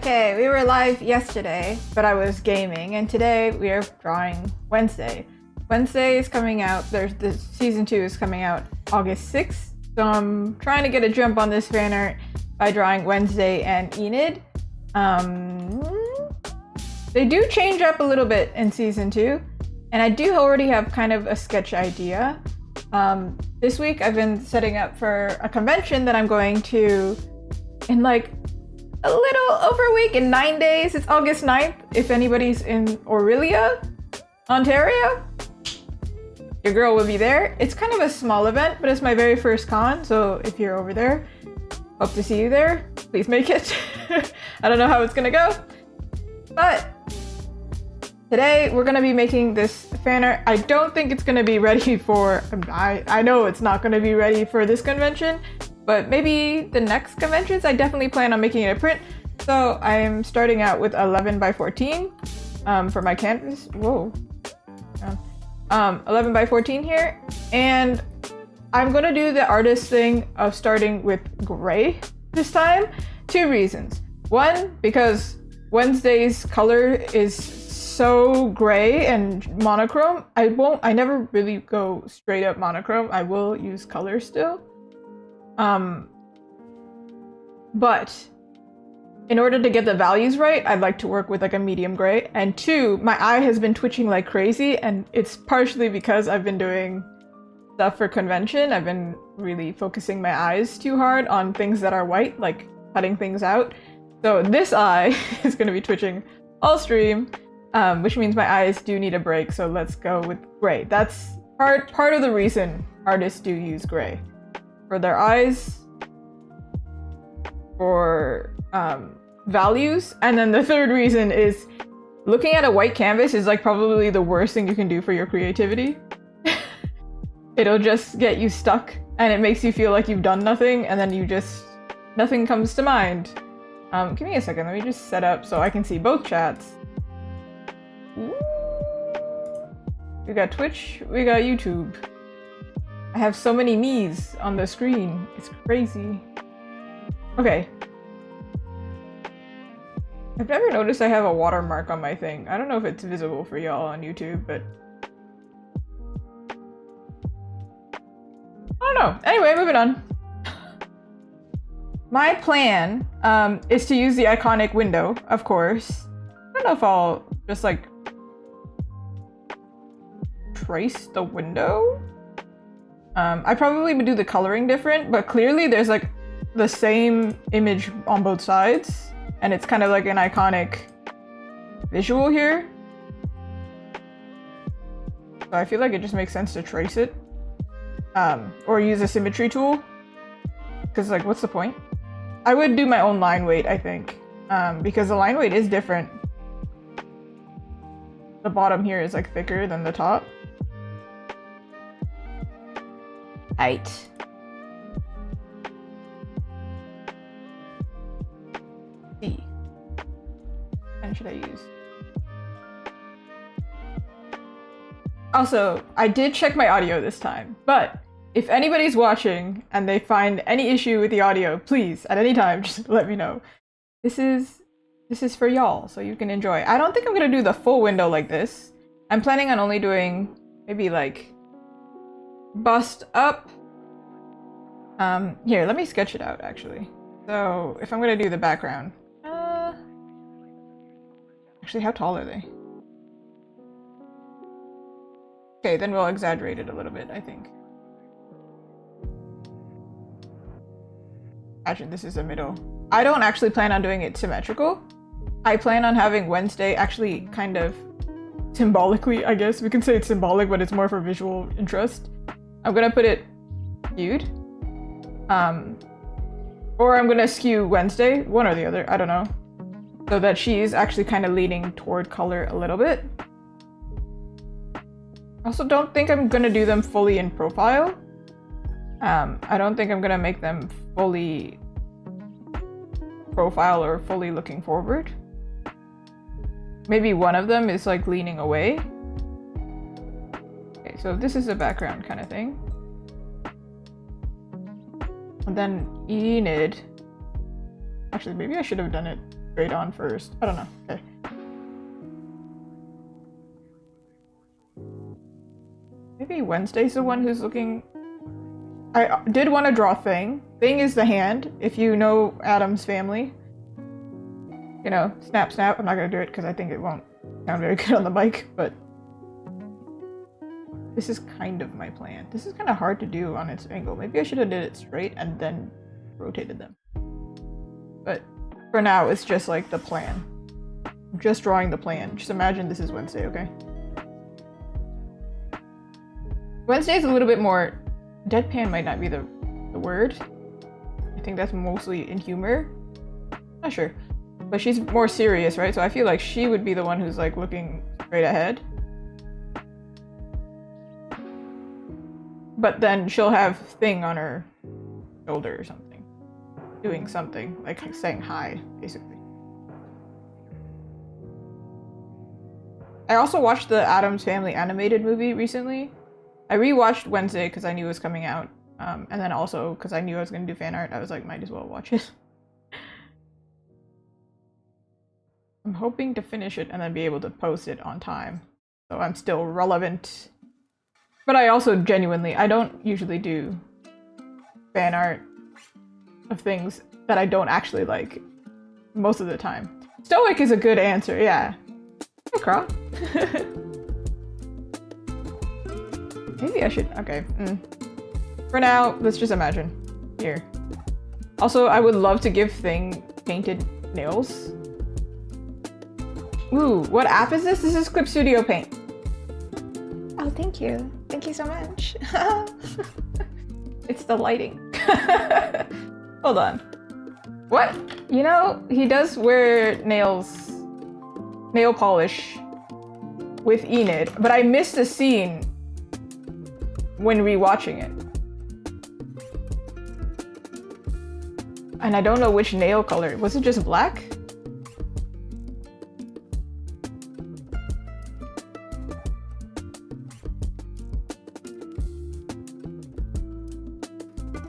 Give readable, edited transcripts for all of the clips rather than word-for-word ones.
Okay, we were live yesterday, but I was gaming, and today we are drawing Wednesday. Wednesday is coming out, the season 2 is coming out August 6th, so I'm trying to get a jump on this fan art by drawing Wednesday and Enid. They do change up a little bit in season 2, and I do already have kind of a sketch idea. This week I've been setting up for a convention that I'm going to in like a little over a week, in 9 days. It's August 9th. If anybody's in Orillia, Ontario, your girl will be there. It's kind of a small event, but it's my very first con, so if you're over there, hope to see you there. Please make it. I don't know how it's gonna go, but today we're gonna be making this fan art. I don't think it's gonna be ready for, I know it's not gonna be ready for this convention, but maybe the next conventions. I definitely plan on making it a print. So I'm starting out with 11 by 14 for my canvas. Whoa. 11 by 14 here. And I'm gonna do the artist thing of starting with gray this time. 2 reasons. 1, because Wednesday's color is so gray and monochrome. I never really go straight up monochrome. I will use color still. But in order to get the values right, I'd like to work with like a medium gray. And 2, my eye has been twitching like crazy, and it's partially because I've been doing stuff for convention. I've been really focusing my eyes too hard on things that are white, like cutting things out. So this eye is going to be twitching all stream, which means my eyes do need a break. So let's go with gray. That's part of the reason artists do use gray. For their eyes, for values, and then the 3rd reason is looking at a white canvas is like probably the worst thing you can do for your creativity. It'll just get you stuck, and it makes you feel like you've done nothing, and then nothing comes to mind. Give me a second, let me just set up so I can see both chats. Ooh. We got Twitch, we got YouTube. I have so many me's on the screen. It's crazy. Okay. I've never noticed I have a watermark on my thing. I don't know if it's visible for y'all on YouTube, but I don't know. Anyway, moving on. My plan is to use the iconic window, of course. I don't know if I'll just like trace the window. I probably would do the coloring different, but clearly there's like the same image on both sides, and it's kind of like an iconic visual here. So I feel like it just makes sense to trace it, or use a symmetry tool, because like what's the point? I would do my own line weight, I think, because the line weight is different. The bottom here is like thicker than the top. Height. C. And should I use? Also, I did check my audio this time, but if anybody's watching and they find any issue with the audio, please, at any time, just let me know. This is for y'all, so you can enjoy. I don't think I'm gonna do the full window like this. I'm planning on only doing maybe like bust up. Here, let me sketch it out actually. So if I'm gonna do the background, actually, how tall are they? Okay, then we'll exaggerate it a little bit, I think. Actually, this is the middle. I don't actually plan on doing it symmetrical. I plan on having Wednesday actually kind of symbolically, I guess. We can say it's symbolic, but it's more for visual interest. I'm gonna put it skewed. Or I'm gonna skew Wednesday, one or the other, I don't know. So that she's actually kind of leaning toward color a little bit. I also don't think I'm gonna do them fully in profile. I don't think I'm gonna make them fully profile or fully looking forward. Maybe one of them is like leaning away. Okay, so this is a background kind of thing. And then Enid. Actually, maybe I should have done it straight on first. I don't know. Okay. Maybe Wednesday's the one who's looking... I did want to draw Thing. Thing is the hand, if you know Adam's family. You know, snap, snap. I'm not going to do it because I think it won't sound very good on the mic, but... This is kind of my plan. This is kind of hard to do on its angle. Maybe I should have did it straight and then rotated them. But for now, it's just like the plan. I'm just drawing the plan. Just imagine this is Wednesday, okay? Wednesday's a little bit more... Deadpan might not be the word. I think that's mostly in humor. Not sure. But she's more serious, right? So I feel like she would be the one who's like looking straight ahead. But then she'll have Thing on her shoulder or something. Doing something. Like saying hi, basically. I also watched the Addams Family animated movie recently. I rewatched Wednesday because I knew it was coming out. And then also because I knew I was going to do fan art. I was like, might as well watch it. I'm hoping to finish it and then be able to post it on time. So I'm still relevant. But I also genuinely, I don't usually do fan art of things that I don't actually like most of the time. Stoic is a good answer, yeah. Hey, Craw. Maybe I should, okay. For now, let's just imagine. Here. Also, I would love to give Thing painted nails. Ooh, what app is this? This is Clip Studio Paint. Oh, thank you. Thank you so much. It's the lighting. Hold on. What? You know, he does wear nail polish with Enid, but I missed a scene when rewatching it. And I don't know which nail color. Was it just black?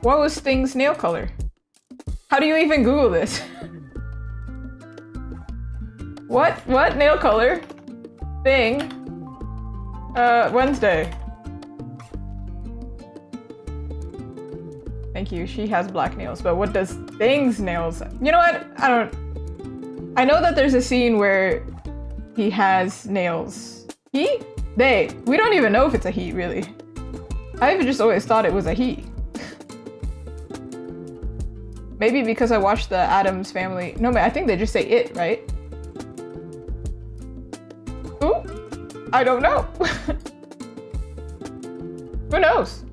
What was Thing's nail color? How do you even Google this? What nail color? Thing. Wednesday. Thank you. She has black nails, but what does Thing's nails? You know what? I know that there's a scene where he has nails. He? They. We don't even know if it's a he, really. I've just always thought it was a he. Maybe because I watched the Addams Family. No, I think they just say it, right? Ooh, I don't know. Who knows?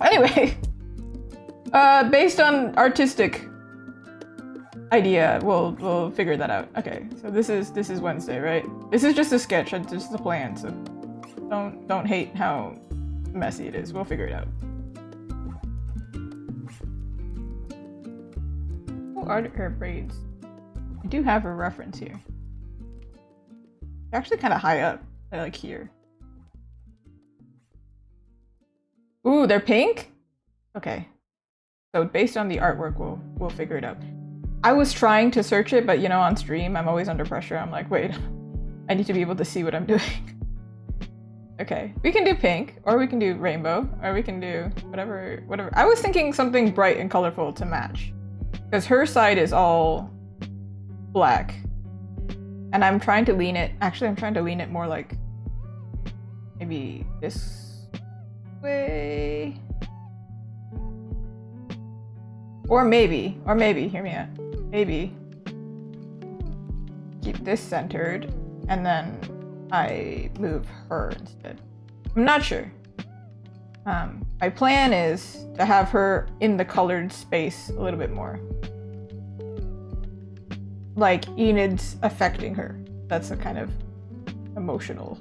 Anyway, based on artistic idea, we'll figure that out. Okay, so this is Wednesday, right? This is just a sketch, just a plan. So don't hate how messy it is. We'll figure it out. Are her braids? I do have a reference here. They're actually kind of high up. They're like here. Ooh, they're pink? Okay. So based on the artwork, we'll figure it out. I was trying to search it, but you know, on stream, I'm always under pressure. I'm like, wait, I need to be able to see what I'm doing. Okay, we can do pink, or we can do rainbow, or we can do whatever. I was thinking something bright and colorful to match. Because her side is all black. And I'm trying to lean it, actually I'm trying to lean it more like maybe this way. Or maybe, hear me out. Maybe keep this centered and then I move her instead. I'm not sure. My plan is to have her in the colored space a little bit more. Like Enid's affecting her. That's a kind of emotional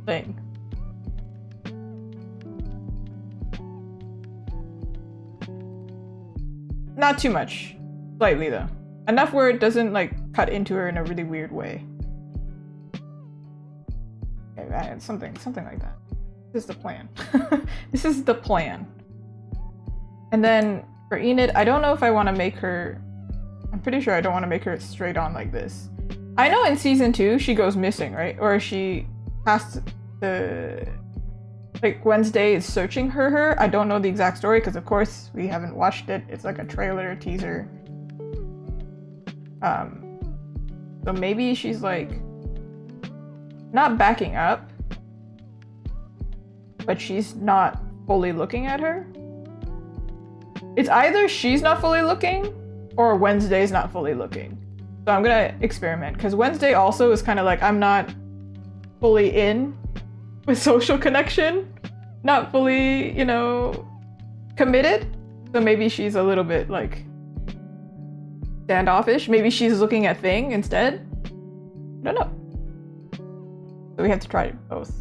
thing. Not too much. Slightly though. Enough where it doesn't like cut into her in a really weird way. Okay, something like that. This is the plan. This is the plan. And then for Enid, I don't know if I want to make her I'm pretty sure I don't want to make her straight on like this. I know in season 2 she goes missing, right? Or she has to, like Wednesday is searching for her. I don't know the exact story because of course we haven't watched it. It's like a trailer, teaser. So maybe she's like not backing up, but she's not fully looking at her. It's either she's not fully looking or Wednesday's not fully looking. So I'm gonna experiment because Wednesday also is kind of like, I'm not fully in with social connection, not fully, you know, committed. So maybe she's a little bit like standoffish. Maybe she's looking at Thing instead. I don't know. So we have to try both.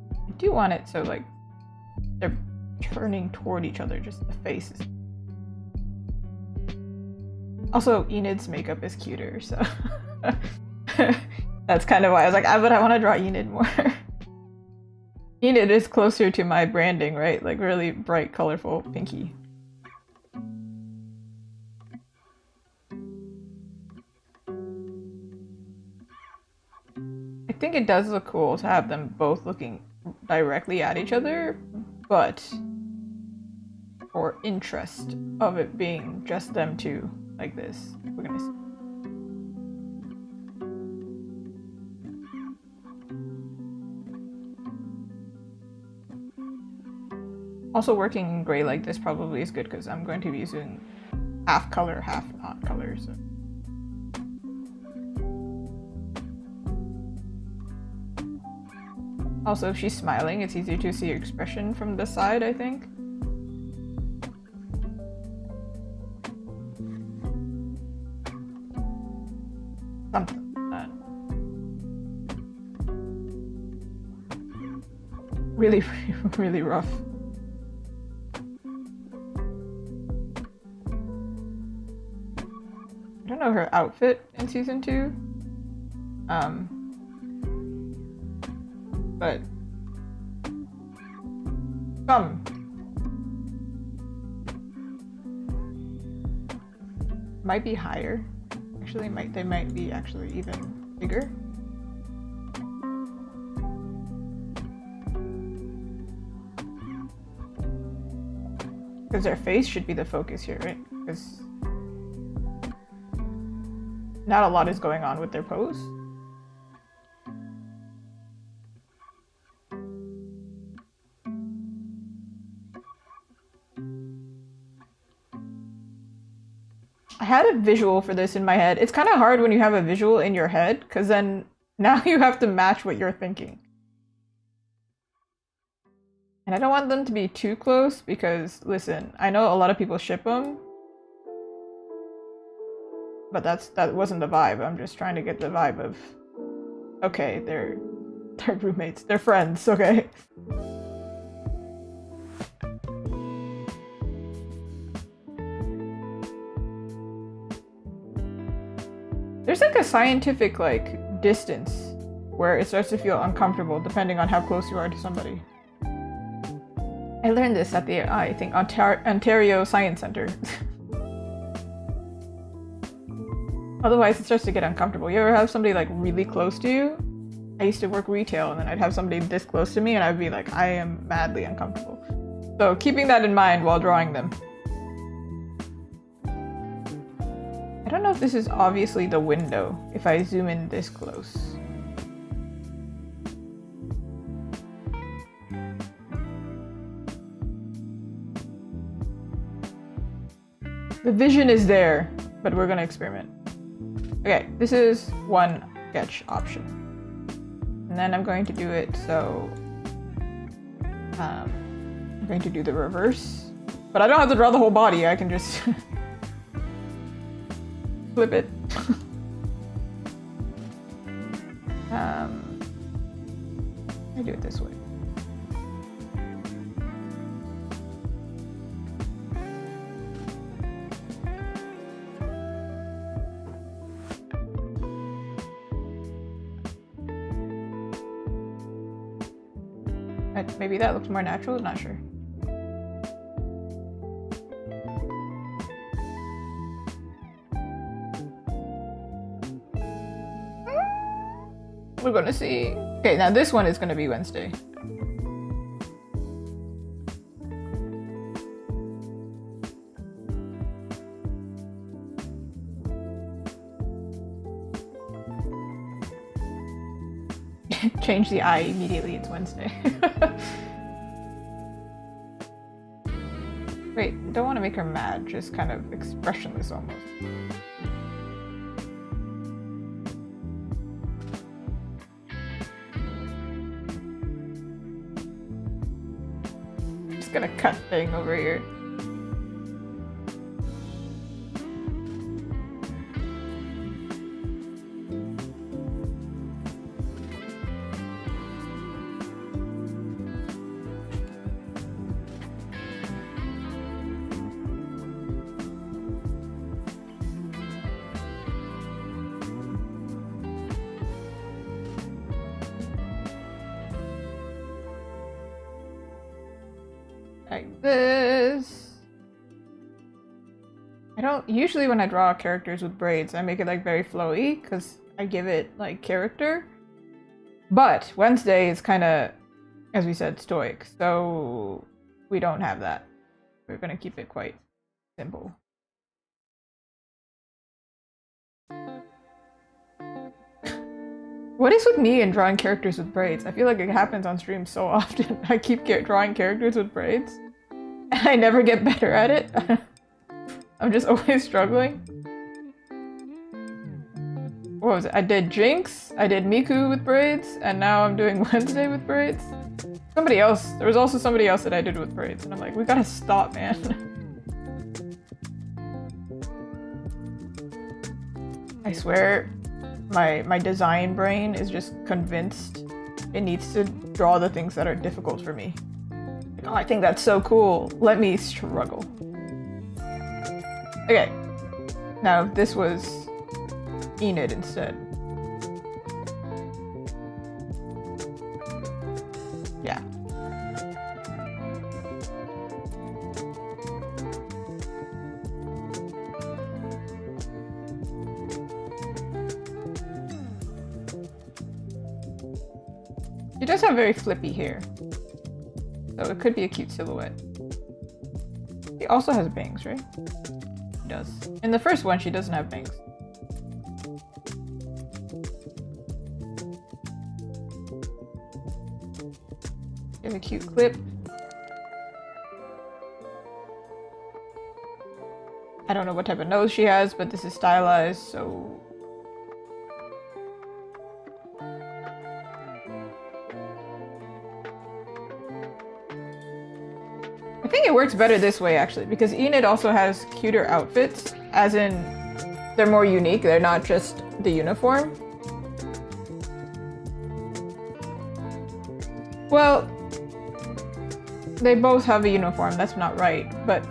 I do want it so like they're turning toward each other, just the faces. Also, Enid's makeup is cuter, so that's kind of why I was like, but I want to draw Enid more. Enid is closer to my branding, right? Like really bright, colorful, pinky. I think it does look cool to have them both looking directly at each other, but for interest of it being just them two like this, we're gonna see. Also, working in gray like this probably is good because I'm going to be using half color, half not color. So. Also, if she's smiling, it's easier to see her expression from the side, I think. Something like that. Really, really rough. I don't know her outfit in season 2. But some might be higher. Actually, they might be actually even bigger. Because their face should be the focus here, right? Because not a lot is going on with their pose. I had a visual for this in my head. It's kind of hard when you have a visual in your head, because then now you have to match what you're thinking. And I don't want them to be too close because, listen, I know a lot of people ship them. But that wasn't the vibe. I'm just trying to get the vibe of, okay, they're roommates. They're friends, okay? There's like a scientific like distance where it starts to feel uncomfortable depending on how close you are to somebody. I learned this at the, I think, Ontario Science Center. Otherwise, it starts to get uncomfortable. You ever have somebody like really close to you? I used to work retail and then I'd have somebody this close to me and I'd be like, I am madly uncomfortable. So keeping that in mind while drawing them. I don't know if this is obviously the window if I zoom in this close. The vision is there, but we're gonna experiment. Okay, this is one sketch option. And then I'm going to do it so I'm going to do the reverse. But I don't have to draw the whole body, I can just flip it. I do it this way. Maybe that looks more natural, not sure. we're gonna see. Okay, now this one is gonna be Wednesday. Change the eye immediately, it's Wednesday. Wait, don't want to make her mad, just kind of expressionless almost. Just gonna cut thing over here. Like this. I don't usually when I draw characters with braids, I make it like very flowy because I give it like character. But Wednesday is kind of, as we said, stoic, so we don't have that. We're gonna keep it quite simple. What is with me and drawing characters with braids? I feel like it happens on stream so often. I keep drawing characters with braids, and I never get better at it. I'm just always struggling. What was it? I did Jinx, I did Miku with braids, and now I'm doing Wednesday with braids. Somebody else, there was also somebody else that I did with braids, and I'm like, we gotta stop, man. I swear, my design brain is just convinced it needs to draw the things that are difficult for me. Like, oh, I think that's so cool. Let me struggle. Okay. Now, if this was Enid instead. Yeah. She does have very flippy hair, so it could be a cute silhouette. She also has bangs, right? She does. In the first one, she doesn't have bangs. She has a cute clip. I don't know what type of nose she has, but this is stylized, so... I think it works better this way, actually, because Enid also has cuter outfits, as in they're more unique, they're not just the uniform. Well, they both have a uniform, that's not right, but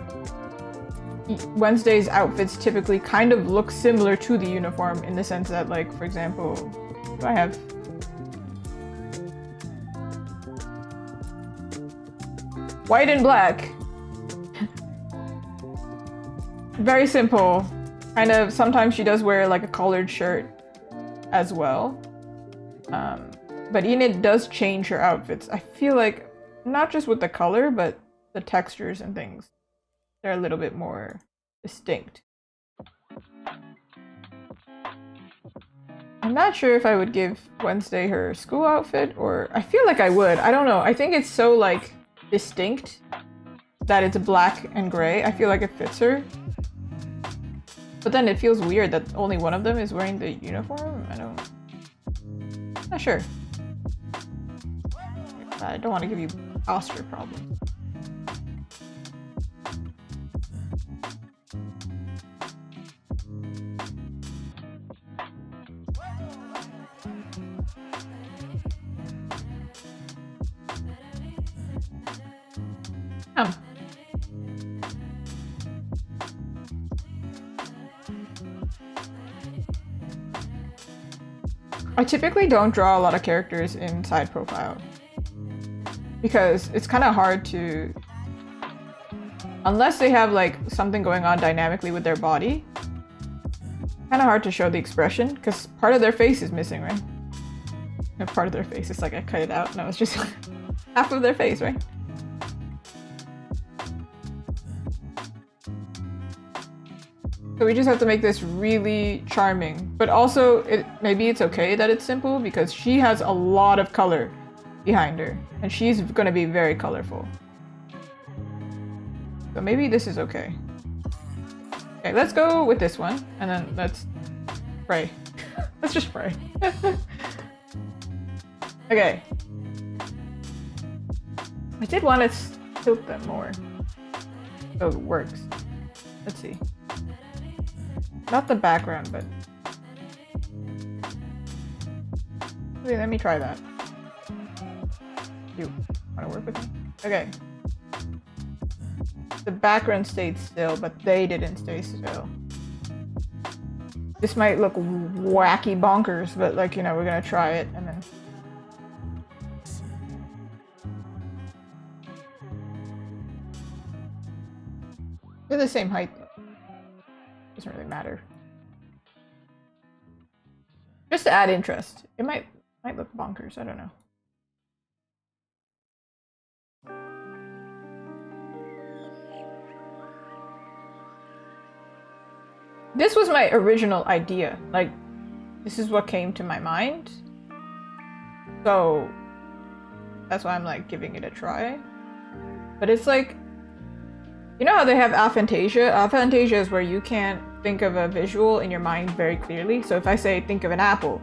Wednesday's outfits typically kind of look similar to the uniform in the sense that, like, for example, I have white and black. Very simple. Kind of, sometimes she does wear like a collared shirt as well. But Enid does change her outfits. I feel like, not just with the color, but the textures and things. They're a little bit more distinct. I'm not sure if I would give Wednesday her school outfit, or I feel like I would. I don't know. I think it's so like distinct that it's black and gray. I feel like it fits her. But then it feels weird that only one of them is wearing the uniform. Not sure. I don't want to give you posture problems. Oh. I typically don't draw a lot of characters in side profile because it's kind of hard to, unless they have like something going on dynamically with their body, kind of hard to show the expression because part of their face is missing, right? part of their face. It's like I cut it out. No, it's just half of their face, right? So we just have to make this really charming, but also maybe it's okay that it's simple because she has a lot of color behind her and she's gonna be very colorful. So maybe this is okay. Okay, let's go with this one and then let's spray. Let's just spray. Okay. I did want to tilt them more so it works. Let's see. Not the background, but... Okay, let me try that. You want to work with me? Okay. The background stayed still, but they didn't stay still. This might look wacky bonkers, but like, you know, we're gonna try it and then... They're the same height. Doesn't really matter. Just to add interest. It might look bonkers, I don't know. This was my original idea. Like, this is what came to my mind. So that's why I'm like giving it a try. But it's like, you know how they have aphantasia? Aphantasia is where you can't think of a visual in your mind very clearly. So if I say think of an apple,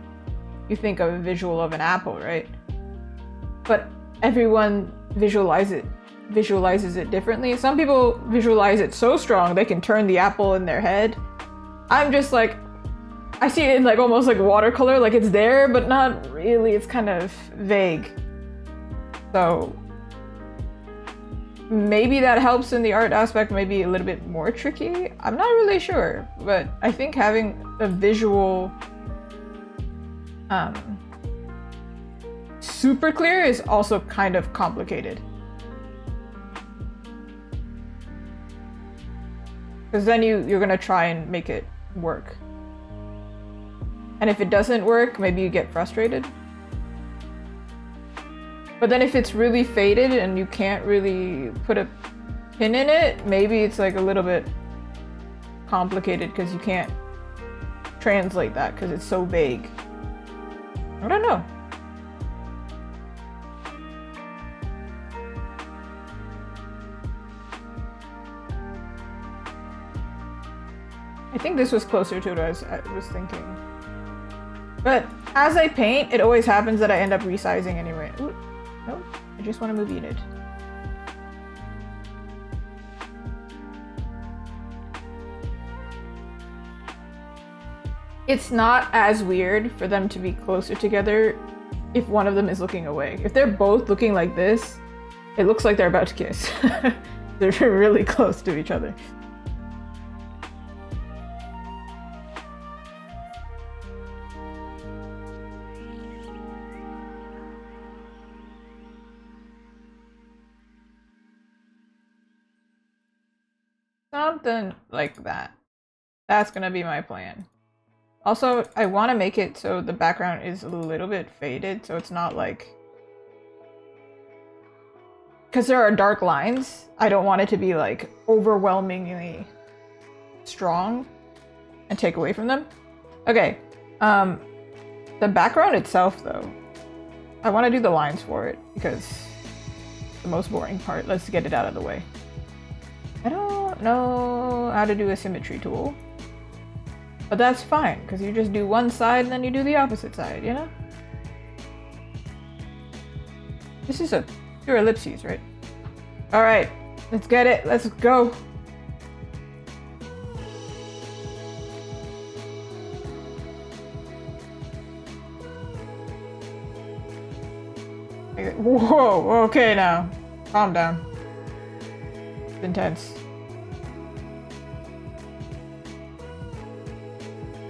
you think of a visual of an apple, right? But everyone visualizes it differently. Some people visualize it so strong they can turn the apple in their head. I'm just like, I see it in like almost like watercolor, like it's there, but not really. It's kind of vague. So maybe that helps in the art aspect, maybe a little bit more tricky. I'm not really sure, but I think having a visual super clear is also kind of complicated. Because then you're gonna try and make it work. And if it doesn't work, maybe you get frustrated. But then if it's really faded and you can't really put a pin in it, maybe it's like a little bit complicated because you can't translate that because it's so vague. I don't know. I think this was closer to what I was thinking. But as I paint, it always happens that I end up resizing anyway. Ooh, no, I just want to move Enid. It's not as weird for them to be closer together if one of them is looking away. If they're both looking like this, it looks like they're about to kiss. They're really close to each other. Something like that. That's gonna be my plan. Also, I want to make it so the background is a little bit faded, so it's not like... Because there are dark lines, I don't want it to be like overwhelmingly strong and take away from them. Okay, the background itself though, I want to do the lines for it because it's the most boring part. Let's get it out of the way. I don't know how to do a symmetry tool, but that's fine because you just do one side and then you do the opposite side, you know? This is a pure ellipses, right? All right, let's get it. Let's go. Whoa, okay now. Calm down. It's intense.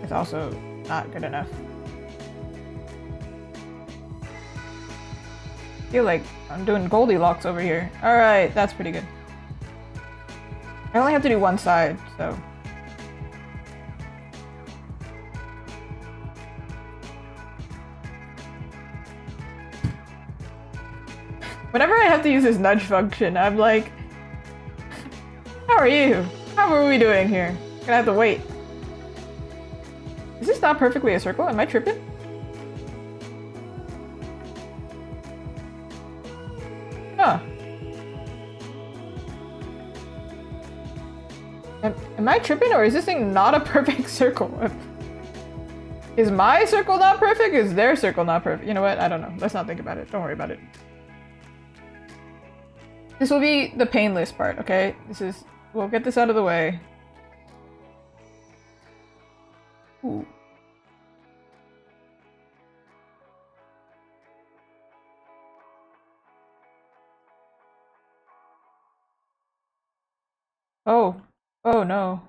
It's also not good enough. I feel like I'm doing Goldilocks over here. Alright, that's pretty good. I only have to do one side, so... Whenever I have to use this nudge function, I'm like, how are you? How are we doing here? Gonna have to wait. Is this not perfectly a circle? Am I tripping? Huh. Am I tripping, or is this thing not a perfect circle? Is my circle not perfect? Is their circle not perfect? You know what? I don't know. Let's not think about it. Don't worry about it. This will be the painless part, okay? We'll get this out of the way. Ooh. Oh. Oh no.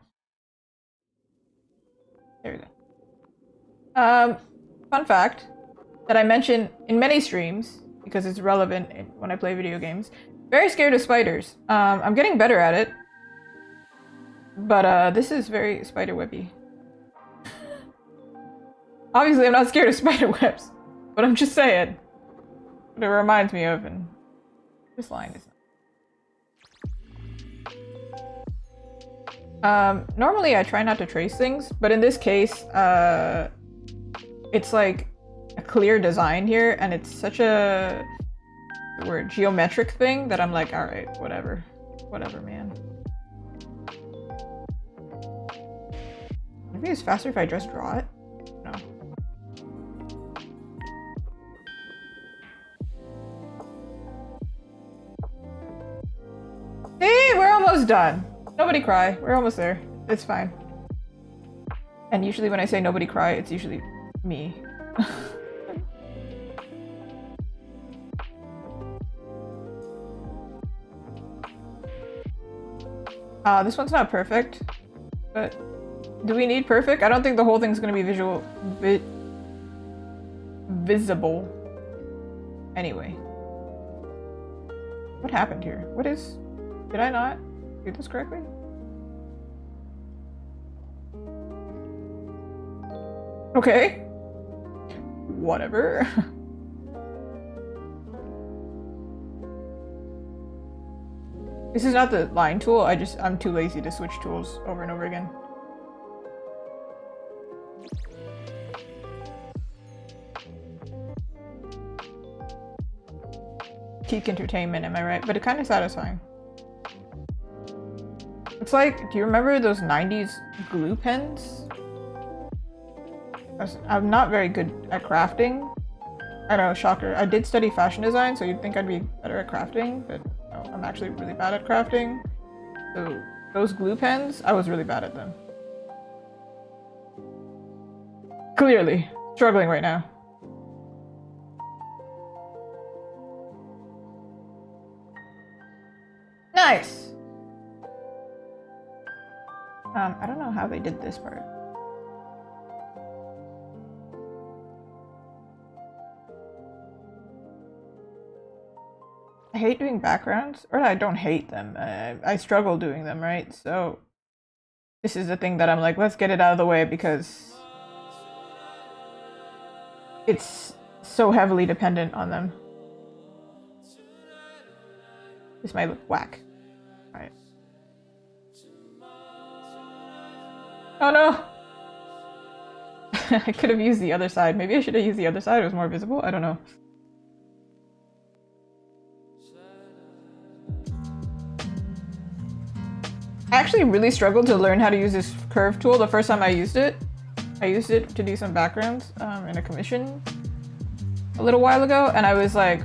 There we go. Fun fact that I mention in many streams, because it's relevant when I play video games. Very scared of spiders. I'm getting better at it. But this is very spider webby. Obviously I'm not scared of spider webs, but I'm just saying what it reminds me of, and this line is normally I try not to trace things, but in this case, it's like a clear design here, and it's such a geometric thing that I'm like, alright, whatever. Whatever, man. Maybe it's faster if I just draw it? No. See? We're almost done. Nobody cry. We're almost there. It's fine. And usually when I say nobody cry, it's usually me. This one's not perfect, but do we need perfect? I don't think the whole thing's gonna be visible. Anyway. What happened here? Did I not do this correctly? Okay. Whatever. This is not the line tool, I'm too lazy to switch tools over and over again. Peak entertainment, am I right? But it's kind of satisfying. It's like, do you remember those 90s glue pens? I'm not very good at crafting. I don't know, shocker. I did study fashion design, so you'd think I'd be better at crafting, but no, I'm actually really bad at crafting. So those glue pens, I was really bad at them. Clearly, struggling right now. Nice! I don't know how they did this part. I hate doing backgrounds, or I don't hate them. I struggle doing them, right? So this is the thing that I'm like, let's get it out of the way because it's so heavily dependent on them. This might look whack. Alright. Oh no! I could have used the other side. Maybe I should have used the other side. It was more visible. I don't know. I actually really struggled to learn how to use this curve tool the first time I used it. I used it to do some backgrounds in a commission a little while ago, and I was like,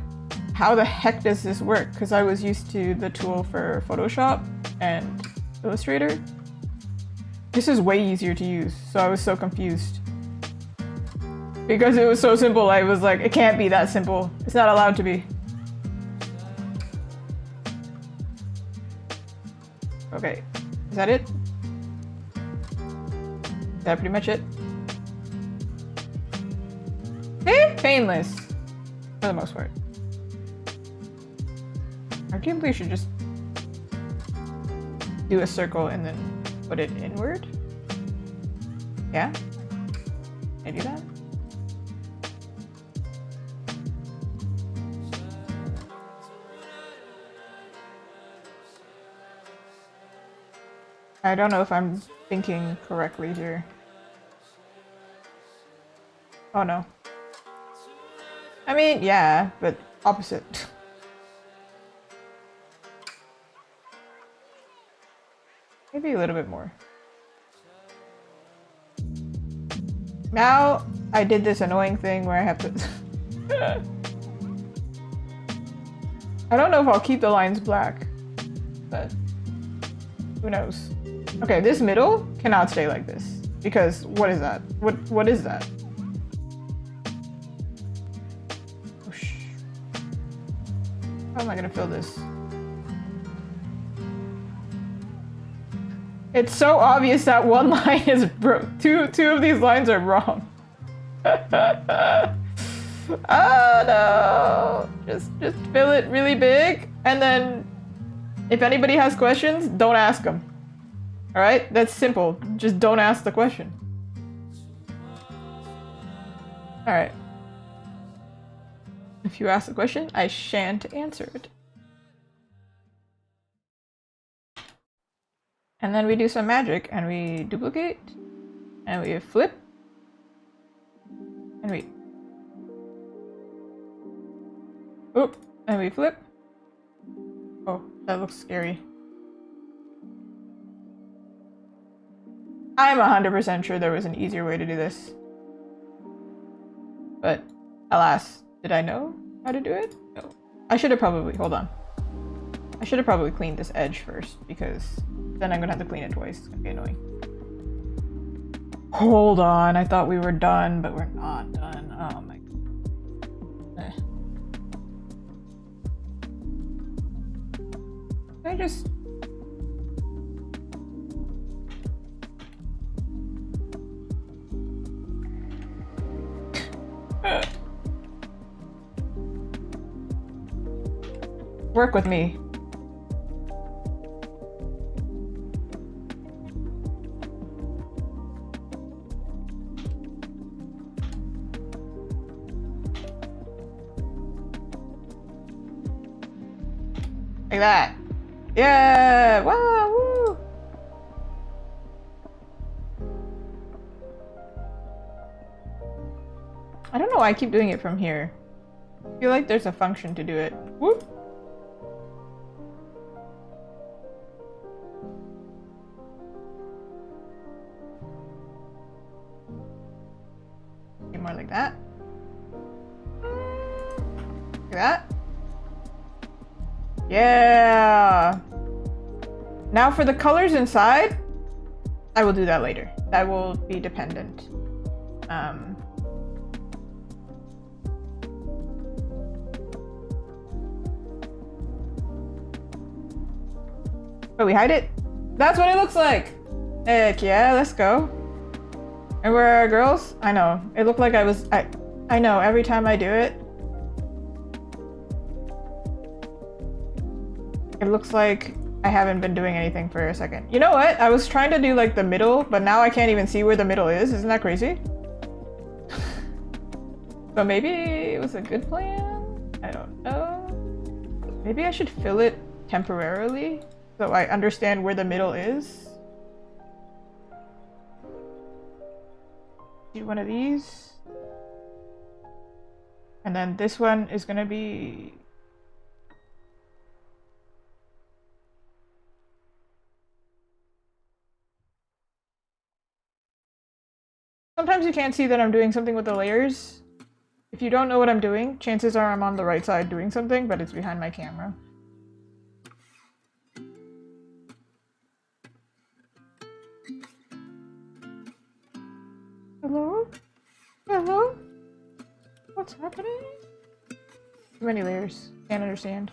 how the heck does this work? Because I was used to the tool for Photoshop and Illustrator. This is way easier to use, so I was so confused. Because it was so simple, I was like, it can't be that simple. It's not allowed to be. Okay, is that it? Is that pretty much it? Eh, painless. For the most part. Arguably I should just do a circle and then put it inward. Yeah? Can I do that? I don't know if I'm thinking correctly here. Oh no. I mean, yeah, but opposite. Maybe a little bit more. Now I did this annoying thing where I have to... I don't know if I'll keep the lines black, but who knows. Okay, this middle cannot stay like this because what is that? What is that? Whoosh. How am I gonna fill this? It's so obvious that one line is broke. Two of these lines are wrong. Oh no! Just fill it really big, and then if anybody has questions, don't ask them. All right, that's simple. Just don't ask the question. All right. If you ask the question, I shan't answer it. And then we do some magic, and we duplicate, and we flip, and we... Oop, and we flip. Oh, that looks scary. I'm 100% sure there was an easier way to do this. But, alas, did I know how to do it? No. I should have probably, hold on. I should have probably cleaned this edge first, because then I'm gonna have to clean it twice. It's gonna be annoying. Hold on, I thought we were done, but we're not done. Oh my god. I just... Work with me. Like that. Yeah! Wow! Woo! I don't know why I keep doing it from here. I feel like there's a function to do it. Whoop! More like that. Like that. Yeah! Now for the colors inside, I will do that later. That will be dependent. Oh, we hide it? That's what it looks like! Heck yeah, let's go. And where are our girls? I know. It looked like I know, every time I do it, it looks like I haven't been doing anything for a second. You know what? I was trying to do like the middle, but now I can't even see where the middle is. Isn't that crazy? So maybe it was a good plan? I don't know. Maybe I should fill it temporarily so I understand where the middle is. Do one of these. And then this one is gonna be... Sometimes you can't see that I'm doing something with the layers. If you don't know what I'm doing, chances are I'm on the right side doing something, but it's behind my camera. Hello? Hello? What's happening? Too many layers. Can't understand.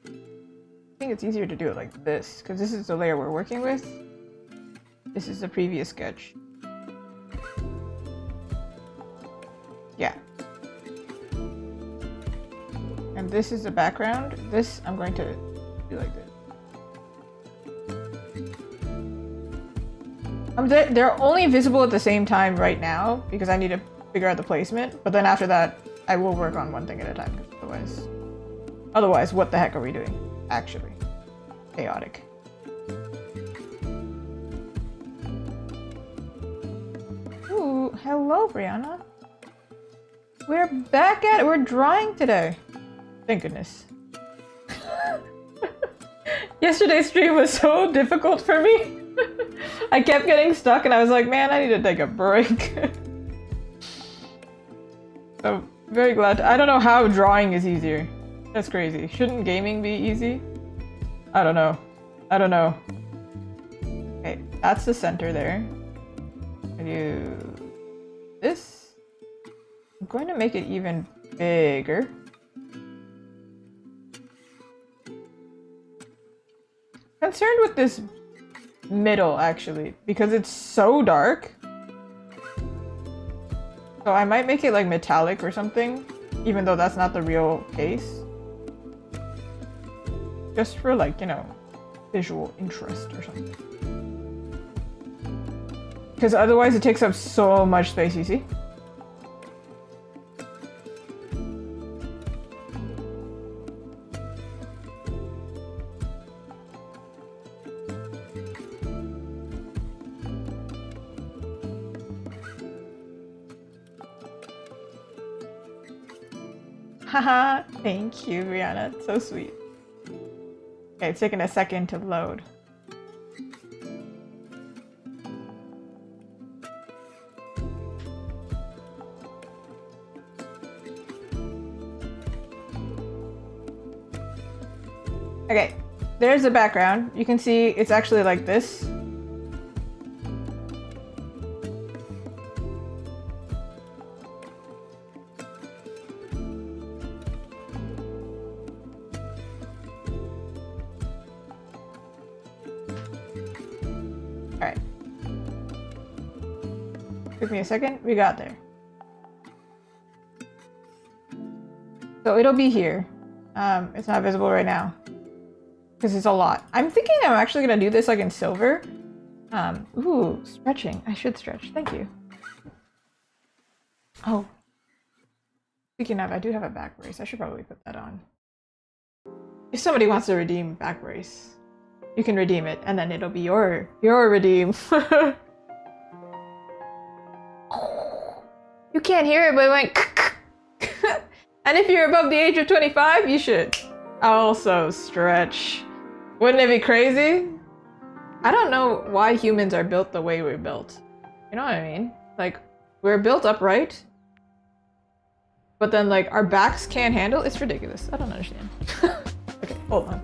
I think it's easier to do it like this, because this is the layer we're working with. This is the previous sketch. Yeah. And this is the background. This I'm going to do like this. They're only visible at the same time right now because I need to figure out the placement. But then after that, I will work on one thing at a time. Otherwise, what the heck are we doing? Actually, chaotic. Ooh, hello, Brianna. We're back at it. We're drawing today. Thank goodness. Yesterday's stream was so difficult for me. I kept getting stuck and I was like, man, I need to take a break. So, very glad. I don't know how drawing is easier. That's crazy. Shouldn't gaming be easy? I don't know. I don't know. Okay, that's the center there. I do this. I'm going to make it even bigger. Concerned with this middle actually because it's so dark. So I might make it like metallic or something, even though that's not the real case. Just for like, you know, visual interest or something. Because otherwise it takes up so much space, you see? Haha, thank you, Brianna. It's so sweet. Okay, it's taking a second to load. Okay, there's the background. You can see it's actually like this. Alright. Give me a second. We got there. So it'll be here. It's not visible right now. Because it's a lot. I'm thinking I'm actually going to do this like in silver. Ooh, stretching. I should stretch. Thank you. Oh. Speaking of, I do have a back brace. I should probably put that on. If somebody wants to redeem back brace, you can redeem it, and then it'll be your redeem. You can't hear it, but it went. And if you're above the age of 25, you should also stretch. Wouldn't it be crazy? I don't know why humans are built the way we're built. You know what I mean? Like, we're built upright, but then like our backs can't handle. It's ridiculous. I don't understand. Okay, hold on.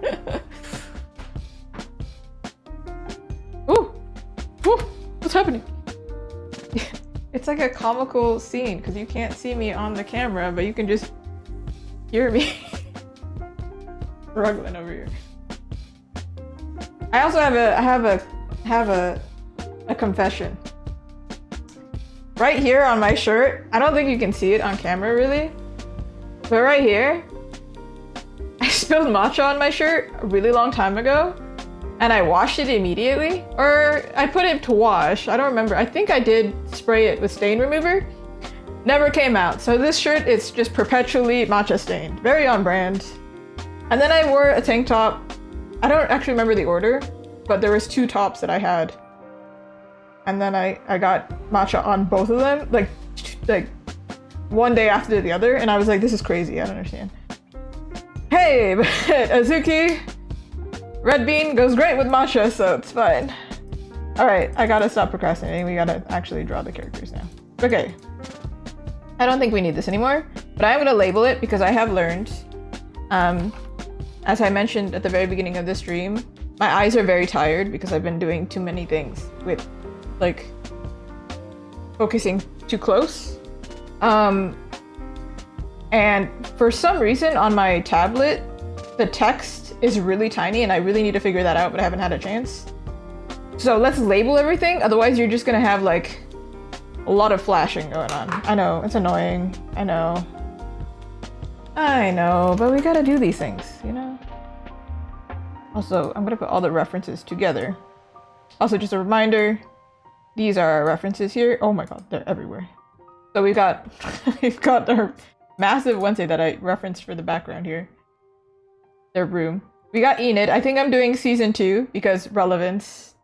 Ooh! Ooh! What's happening? It's like a comical scene because you can't see me on the camera, but you can just hear me struggling over here. I also have a confession. Right here on my shirt, I don't think you can see it on camera really, but right here, I spilled matcha on my shirt a really long time ago, and I washed it immediately, or I put it to wash. I don't remember. I think I did spray it with stain remover. Never came out. So this shirt is just perpetually matcha stained. Very on brand. And then I wore a tank top. I don't actually remember the order, but there was 2 tops that I had. And then I got matcha on both of them, like one day after the other, and I was like, this is crazy, I don't understand. Hey, but Azuki, red bean goes great with matcha, so it's fine. Alright, I gotta stop procrastinating. We gotta actually draw the characters now. Okay. I don't think we need this anymore, but I'm gonna label it because I have learned, as I mentioned at the very beginning of this stream, my eyes are very tired because I've been doing too many things with, like, focusing too close. And for some reason on my tablet, the text is really tiny and I really need to figure that out, but I haven't had a chance. So let's label everything, otherwise you're just gonna have, like, a lot of flashing going on. I know, it's annoying. I know, but we gotta do these things, you know? Also, I'm gonna put all the references together. Also, just a reminder, these are our references here. Oh my god, they're everywhere. So we've got we've got our massive Wednesday that I referenced for the background here. Their room. We got Enid. I think I'm doing season 2 because relevance.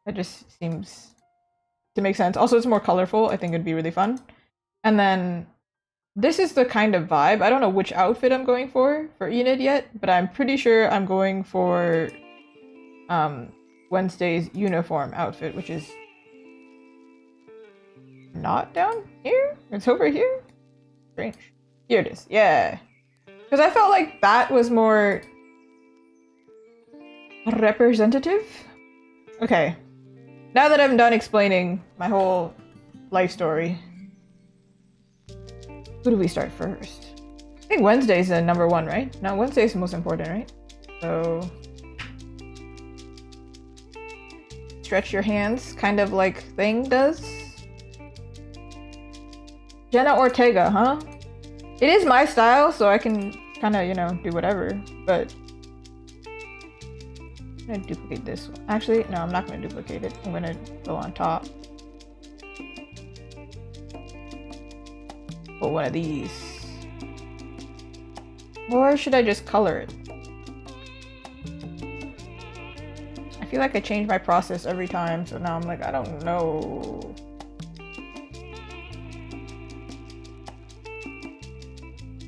It just seems to make sense. Also, it's more colorful. I think it'd be really fun. And then this is the kind of vibe. I don't know which outfit I'm going for Enid yet, but I'm pretty sure I'm going for Wednesday's uniform outfit, which is not down here. It's over here. Strange. Here it is. Yeah. Because I felt like that was more representative. Okay. Now that I'm done explaining my whole life story, who do we start first? I think Wednesday's the number 1, right? No, Wednesday's the most important, right? So stretch your hands, kind of like Thing does. Jenna Ortega, huh? It is my style, so I can kind of, you know, do whatever, but I'm gonna duplicate this one. Actually, no, I'm not gonna duplicate it. I'm gonna go on top. Put one of these. Or should I just color it? I feel like I change my process every time, so now I'm like, I don't know.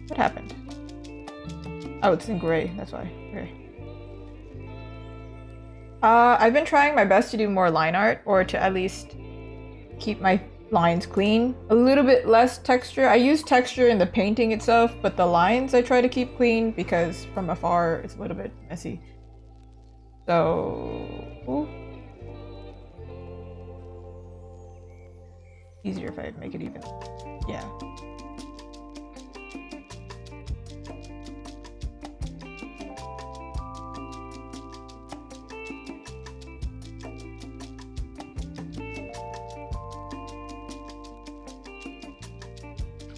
What happened? Oh, it's in gray, that's why. Okay. I've been trying my best to do more line art, or to at least keep my lines clean. A little bit less texture. I use texture in the painting itself, but the lines I try to keep clean because from afar it's a little bit messy. So... Ooh. Easier if I make it even. Yeah.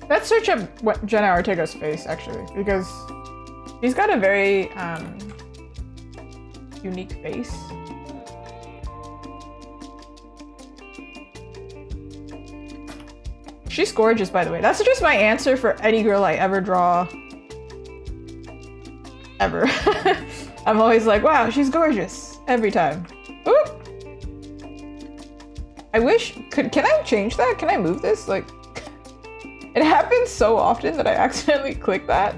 Let's search up Jenna Ortega's face, actually, because she's got a very unique face. She's gorgeous, by the way. That's just my answer for any girl I ever draw. Ever. I'm always like, wow, she's gorgeous. Every time. Oop! I wish... Can I change that? Can I move this? Like... It happens so often that I accidentally click that.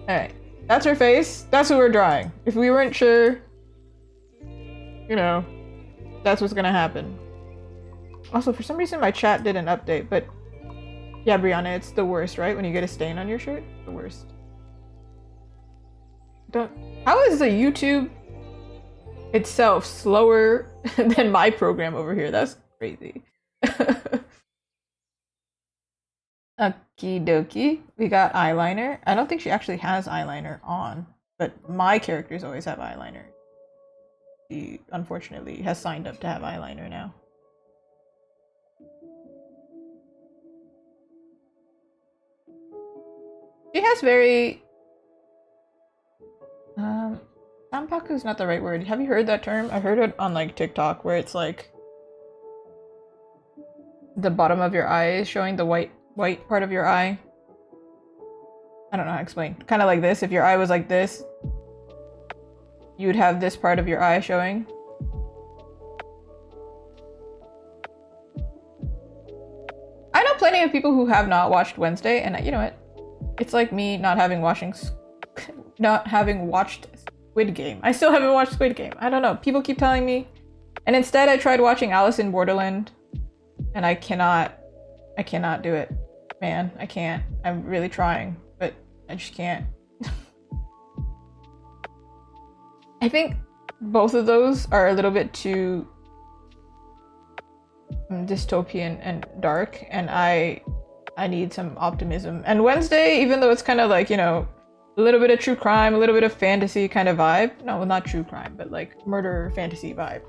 Alright. That's her face. That's who we're drawing. If we weren't sure, you know, that's what's gonna happen. Also, for some reason my chat didn't update, but yeah, Brianna, it's the worst, right? When you get a stain on your shirt? The worst. How is the YouTube itself slower than my program over here? That's crazy. Okie dokie. We got eyeliner. I don't think she actually has eyeliner on, but my characters always have eyeliner. She, unfortunately, has signed up to have eyeliner now. She has very... Sanpaku is not the right word. Have you heard that term? I heard it on, like, TikTok, where it's, like... the bottom of your eye is showing the white part of your eye. I don't know how to explain. Kind of like this. If your eye was like this, you would have this part of your eye showing. I know plenty of people who have not watched Wednesday, and you know what? It's like me not having watched Squid Game. I still haven't watched Squid Game. I don't know. People keep telling me. And instead I tried watching Alice in Borderland, and I cannot do it. Man, I can't. I'm really trying, but I just can't. I think both of those are a little bit too dystopian and dark, and I need some optimism. And Wednesday, even though it's kind of like, you know, a little bit of true crime, a little bit of fantasy kind of vibe. No, not true crime, but like murder fantasy vibe.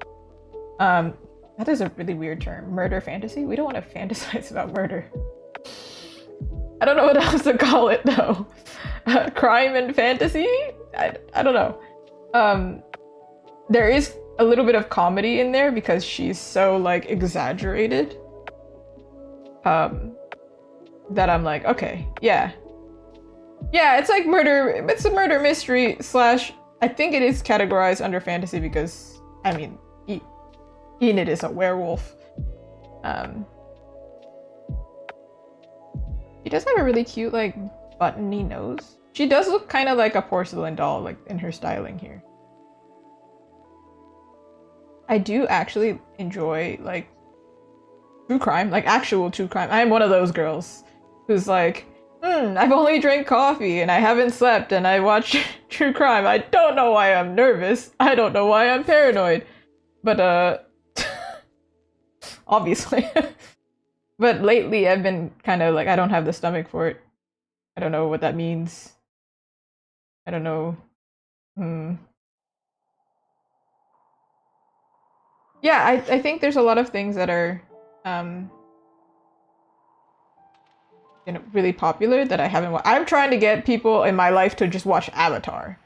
That is a really weird term. Murder fantasy? We don't want to fantasize about murder. I don't know what else to call it though. Crime and fantasy? I don't know. There is a little bit of comedy in there because she's so like exaggerated. That I'm like, okay, yeah. Yeah, it's like murder. It's a murder mystery slash. I think it is categorized under fantasy because I mean, Enid is a werewolf. She does have a really cute like buttony nose. She does look kind of like a porcelain doll, like in her styling here. I do actually enjoy like true crime, like actual true crime. I am one of those girls who's like, I've only drank coffee and I haven't slept and I watch true crime. I don't know why I'm nervous. I don't know why I'm paranoid. But obviously. But lately I've been kind of like, I don't have the stomach for it. I don't know what that means. I don't know. Yeah, I think there's a lot of things that are you know, really popular that I haven't watched. I'm trying to get people in my life to just watch Avatar.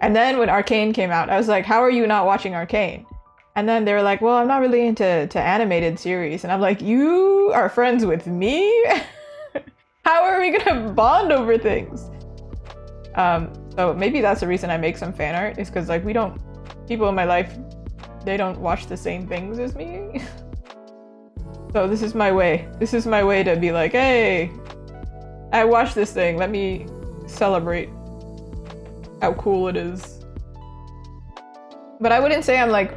And then when Arcane came out, I was like, how are you not watching Arcane? And then they were like, well, I'm not really into animated series. And I'm like, you are friends with me? How are we gonna bond over things? So maybe that's the reason I make some fan art, is because like people in my life, they don't watch the same things as me. So this is my way. This is my way to be like, hey, I watched this thing. Let me celebrate how cool it is. But I wouldn't say I'm like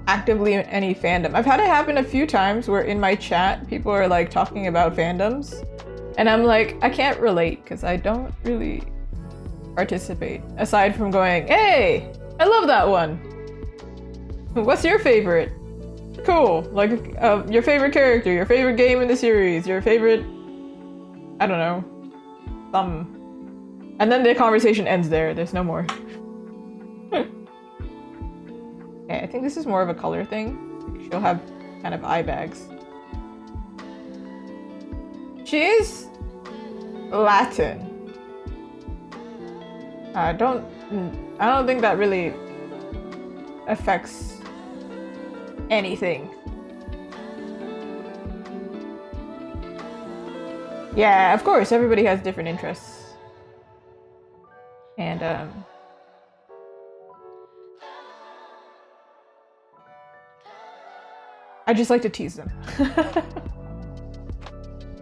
actively in any fandom. I've had it happen a few times where in my chat, people are like talking about fandoms. And I'm like, I can't relate because I don't really participate. Aside from going, hey, I love that one. What's your favorite? Cool. Like, your favorite character, your favorite game in the series, your favorite... I don't know. And then the conversation ends there. There's no more. Okay, I think this is more of a color thing. She'll have kind of eye bags. She is Latin. I don't think that really affects anything. Yeah, of course, everybody has different interests. And I just like to tease them.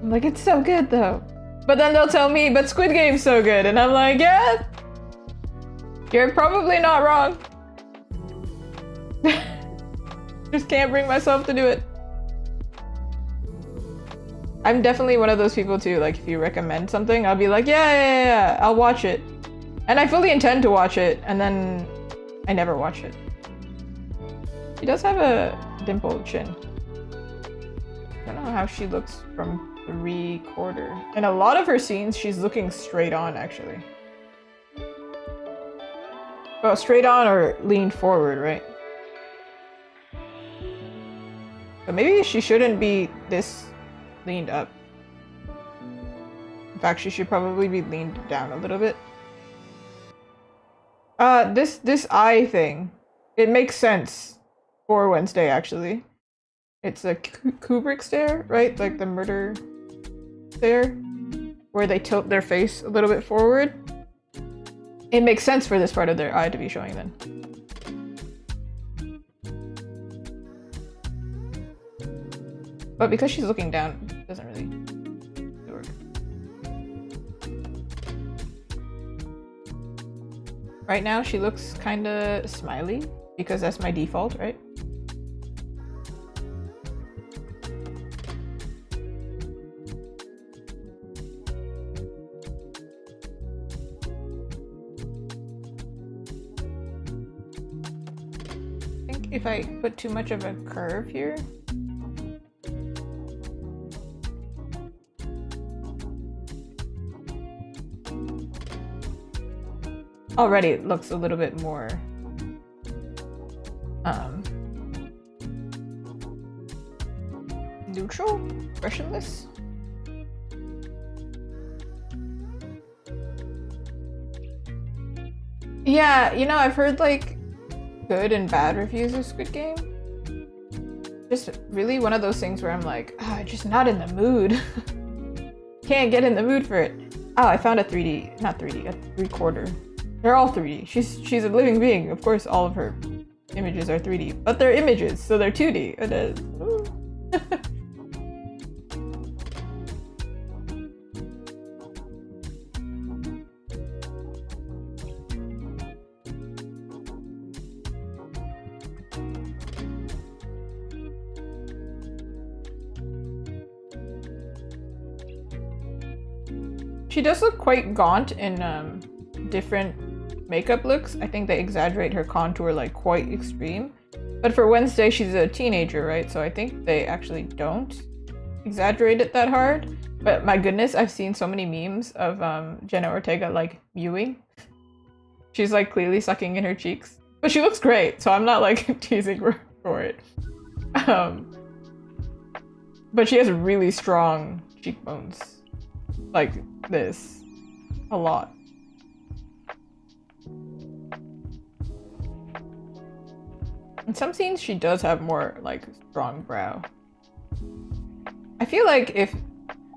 I'm like, it's so good though. But then they'll tell me, but Squid Game's so good. And I'm like, yeah, you're probably not wrong. Just can't bring myself to do it. I'm definitely one of those people too, like if you recommend something, I'll be like, yeah, I'll watch it. And I fully intend to watch it, and then I never watch it. She does have a dimpled chin. I don't know how she looks from 3/4. In a lot of her scenes, she's looking straight on, actually. Well, straight on or leaned forward, right? But maybe she shouldn't be this leaned up. In fact, she should probably be leaned down a little bit. This eye thing, it makes sense for Wednesday, actually. It's a Kubrick stare, right? Like the murder stare, where they tilt their face a little bit forward. It makes sense for this part of their eye to be showing then. But because she's looking down, it doesn't really work. Right now, she looks kind of smiley, because that's my default, right? I think if I put too much of a curve here, already it looks a little bit more neutral, expressionless. Yeah, you know, I've heard like good and bad reviews of Squid Game. Just really one of those things where I'm like, just not in the mood. Can't get in the mood for it. Oh, I found a 3D, not 3D, a 3/4. They're all 3D. She's a living being. Of course, all of her images are 3D, but they're images, so they're 2D. It is. She does look quite gaunt in different makeup looks. I think they exaggerate her contour like quite extreme. But for Wednesday, she's a teenager, right? So I think they actually don't exaggerate it that hard. But my goodness, I've seen so many memes of Jenna Ortega like mewing. She's like clearly sucking in her cheeks. But she looks great, so I'm not like teasing her for it. But she has really strong cheekbones. Like this. A lot. In some scenes, she does have more, like, strong brow. I feel like if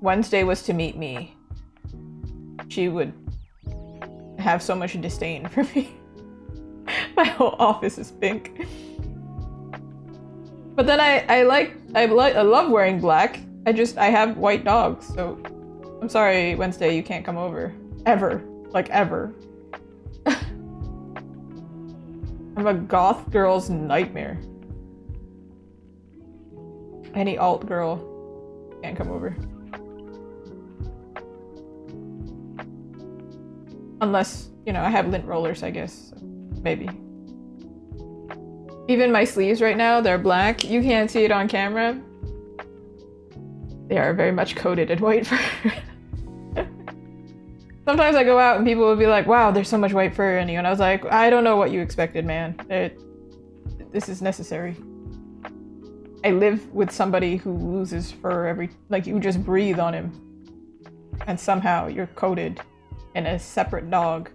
Wednesday was to meet me, she would have so much disdain for me. My whole office is pink. But then I love wearing black. I have white dogs, so I'm sorry, Wednesday, you can't come over. Ever. Like, ever. I'm a goth girl's nightmare. Any alt girl can't come over. Unless, you know, I have lint rollers, I guess. So maybe. Even my sleeves right now, they're black. You can't see it on camera. They are very much coated in white fur. Sometimes I go out and people will be like, wow, there's so much white fur in you. And I was like, I don't know what you expected, man. This is necessary. I live with somebody who loses fur like you just breathe on him. And somehow you're coated in a separate dog.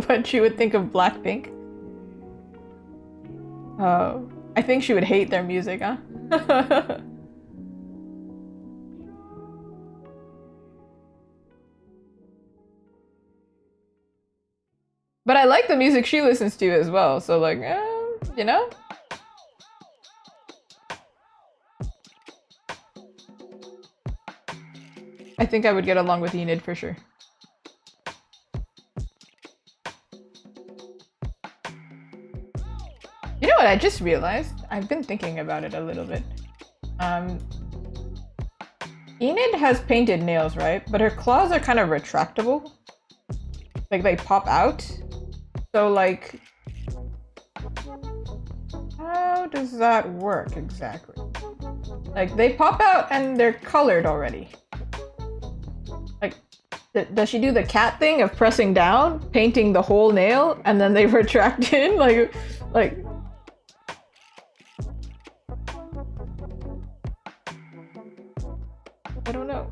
What you would think of Blackpink? Oh, I think she would hate their music, huh? But I like the music she listens to as well, so like, you know? I think I would get along with Enid for sure. You know what I just realized? I've been thinking about it a little bit. Enid has painted nails, right? But her claws are kind of retractable. Like they pop out. So like, how does that work exactly? Like they pop out and they're colored already. Like, does she do the cat thing of pressing down, painting the whole nail, and then they retract in? Like. I don't know.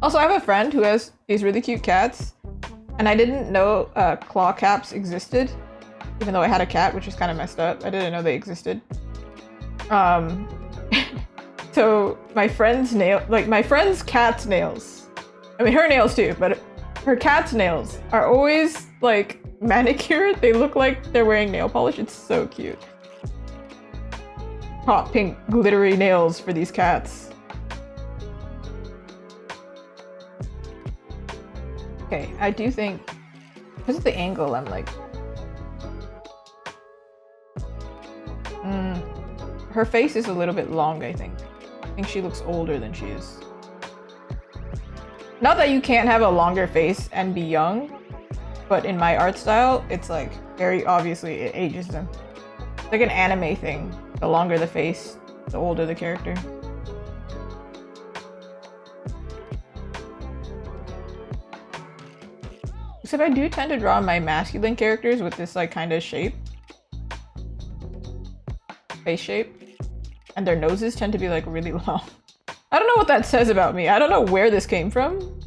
Also, I have a friend who has these really cute cats, and I didn't know claw caps existed, even though I had a cat, which is kind of messed up. I didn't know they existed. So my friend's cat's nails. I mean, her nails too, but her cat's nails are always like manicured. They look like they're wearing nail polish. It's so cute. Hot pink glittery nails for these cats. Okay, I do think, because of the angle, I'm like... her face is a little bit long, I think. I think she looks older than she is. Not that you can't have a longer face and be young, but in my art style, it's like, very obviously it ages them. It's like an anime thing. The longer the face, the older the character. Except I do tend to draw my masculine characters with this like kind of shape. Face shape. And their noses tend to be like really long. I don't know what that says about me. I don't know where this came from.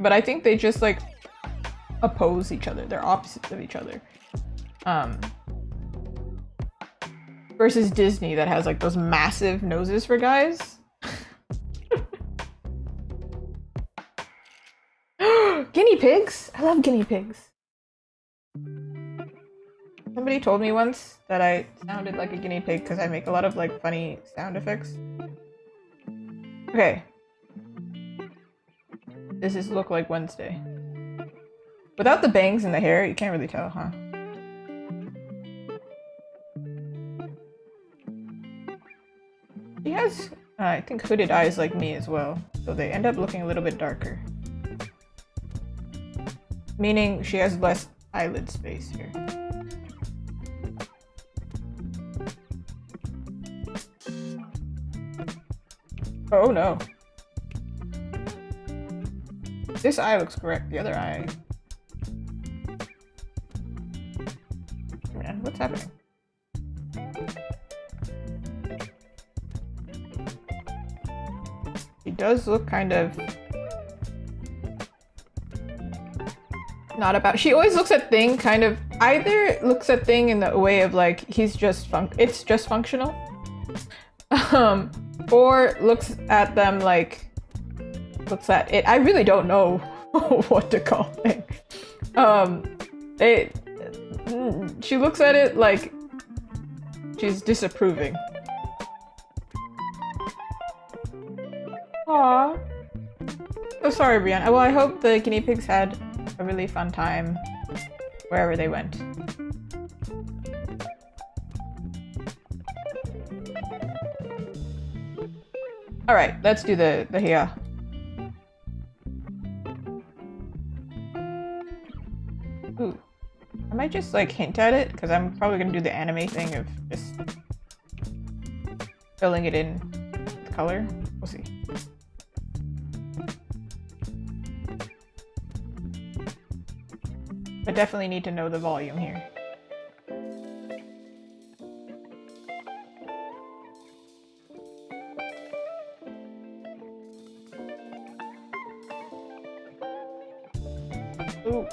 But I think they just like oppose each other. They're opposites of each other. versus Disney that has like those massive noses for guys. Guinea pigs? I love guinea pigs. Somebody told me once that I sounded like a guinea pig because I make a lot of like funny sound effects. Okay. This is look like Wednesday. Without the bangs in the hair, you can't really tell, huh? She has, I think, hooded eyes like me as well, so they end up looking a little bit darker. Meaning she has less eyelid space here. Oh no. This eye looks correct, the other eye... Man, what's happening? She does look kind of... not about... She always looks at thing kind of... Either looks at thing in the way of like, he's just it's just functional. Or looks at them like... looks at it. I really don't know what to call it. She looks at it like she's disapproving. Aww. So sorry, Brianna. Well, I hope the guinea pigs had a really fun time wherever they went. All right, let's do the here. Ooh. I might just like hint at it because I'm probably gonna do the anime thing of just filling it in with color. We'll see. I definitely need to know the volume here. Ooh.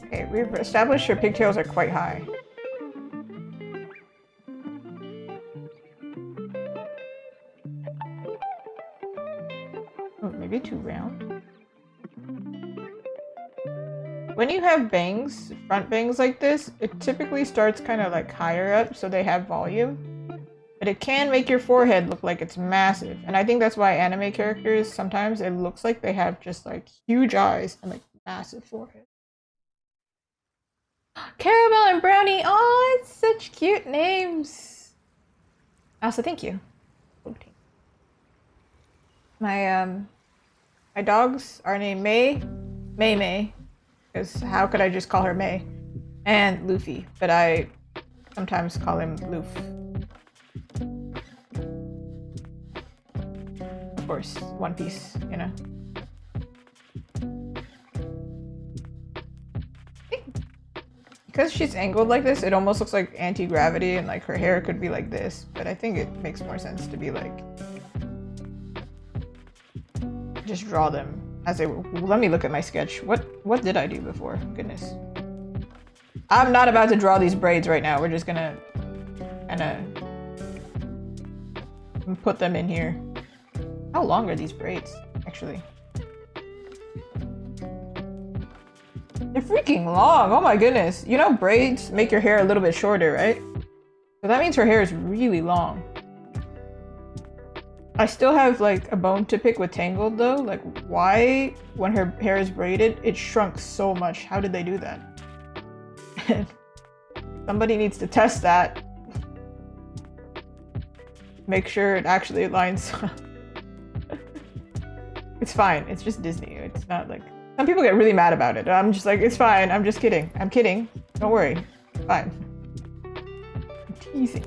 Okay, we've established her pigtails are quite high. Oh, maybe too round. When you have bangs, front bangs like this, it typically starts kind of like higher up so they have volume. But it can make your forehead look like it's massive. And I think that's why anime characters, sometimes it looks like they have just like huge eyes and like massive forehead. Caramel and Brownie! Oh, it's such cute names! Also, thank you. My dogs are named May, because how could I just call her May? And Luffy, but I sometimes call him Loof. Of course, One Piece, you know. Because she's angled like this, it almost looks like anti-gravity and like her hair could be like this, but I think it makes more sense to be like... just draw them as they were. Let me look at my sketch. What did I do before? Goodness. I'm not about to draw these braids right now. We're just gonna kinda put them in here. How long are these braids, actually? They're freaking long. Oh my goodness. You know braids make your hair a little bit shorter, right? So that means her hair is really long. I still have like a bone to pick with Tangled though. Like why, when her hair is braided, it shrunk so much? How did they do that? Somebody needs to test that. Make sure it actually aligns. It's fine. It's just Disney. It's not like... Some people get really mad about it. I'm just like, it's fine. I'm just kidding. I'm kidding. Don't worry. It's fine. I'm teasing.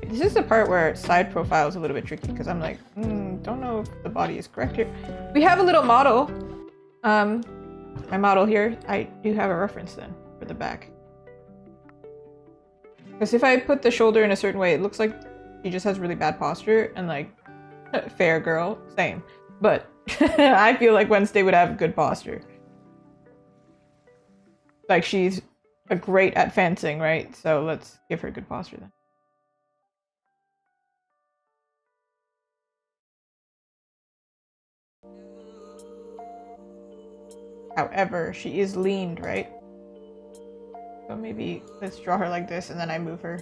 This is the part where side profile is a little bit tricky because I'm like, don't know if the body is correct here. We have a little model. my model here, I do have a reference then for the back. Because if I put the shoulder in a certain way, it looks like she just has really bad posture, and like, fair girl, same. But I feel like Wednesday would have good posture. Like, she's great at fencing, right? So let's give her good posture then. However, she is leaned, right? So maybe let's draw her like this and then I move her.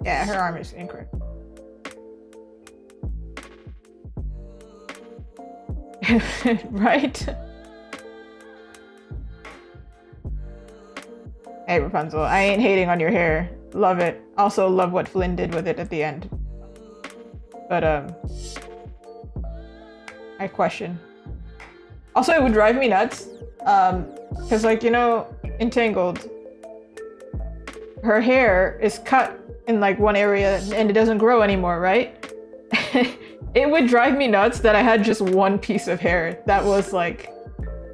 Yeah, her arm is incorrect. Right? Hey Rapunzel, I ain't hating on your hair. Love it. Also love what Flynn did with it at the end. But I question. Also, it would drive me nuts. Cause like, you know, Entangled, her hair is cut in like one area and it doesn't grow anymore, right? It would drive me nuts that I had just one piece of hair that was like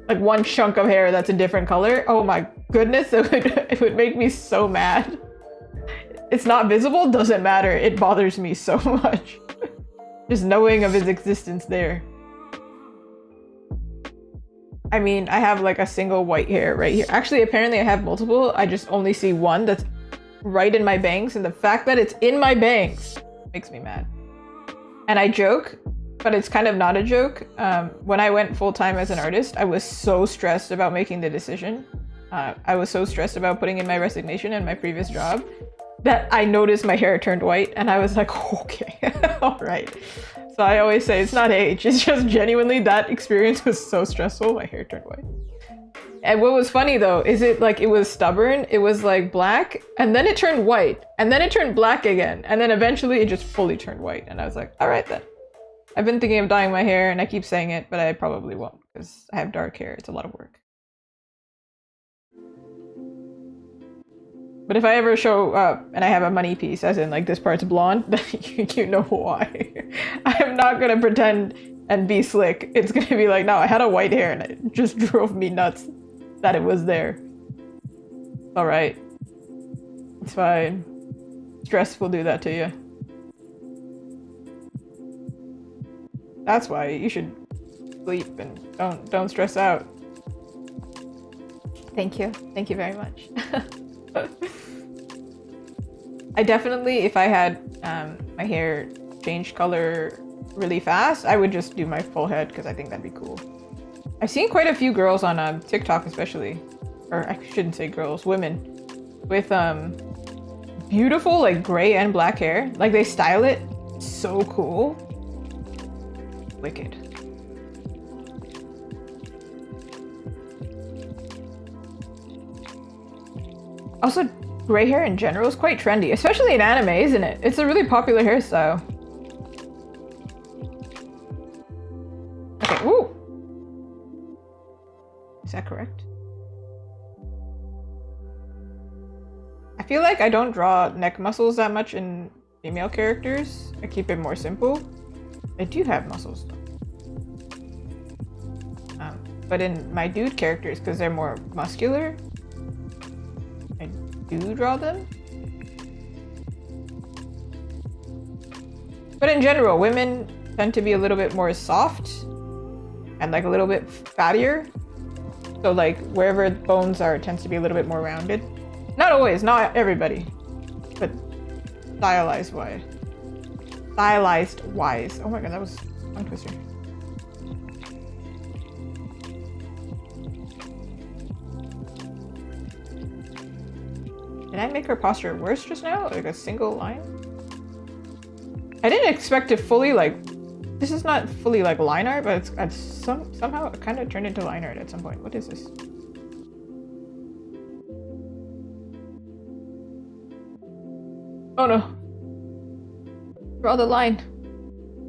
one chunk of hair that's a different color. Oh my goodness, it would make me so mad. It's not visible, doesn't matter. It bothers me so much. Just knowing of his existence there. I mean, I have like a single white hair right here. Actually, apparently I have multiple. I just only see one that's right in my bangs, and the fact that it's in my bangs makes me mad. And I joke, but it's kind of not a joke. When I went full-time as an artist, I was so stressed about making the decision. I was so stressed about putting in my resignation in my previous job that I noticed my hair turned white, and I was like, okay, all right. So I always say it's not age, it's just genuinely that experience was so stressful, my hair turned white. And what was funny though, is it was stubborn, it was like black, and then it turned white, and then it turned black again, and then eventually it just fully turned white, and I was like, all right then. I've been thinking of dyeing my hair, and I keep saying it, but I probably won't, because I have dark hair, it's a lot of work. But if I ever show up and I have a money piece, as in like this part's blonde, then you know why. I am not gonna pretend and be slick. It's gonna be like, no, I had a white hair and it just drove me nuts that it was there. All right. It's fine. Stress will do that to you. That's why you should sleep and don't stress out. Thank you. Thank you very much. I definitely, if I had my hair change color really fast, I would just do my full head because I think that'd be cool. I've seen quite a few girls on TikTok especially, or I shouldn't say girls, women, with beautiful like gray and black hair. Like they style it so cool. Wicked. Also, gray hair in general is quite trendy, especially in anime, isn't it? It's a really popular hairstyle. Okay, ooh! Is that correct? I feel like I don't draw neck muscles that much in female characters. I keep it more simple. I do have muscles though. But in my dude characters, because they're more muscular, I do draw them. But in general, women tend to be a little bit more soft and like a little bit fattier. So like wherever bones are, it tends to be a little bit more rounded. Not always, not everybody, but stylized wise. Stylized wise. Oh my god, that was a tongue twister. Did I make her posture worse just now? Like a single line? I didn't expect to fully like, this is not fully like line art, but it's somehow it kind of turned into line art at some point. What is this? Oh no. Draw the line.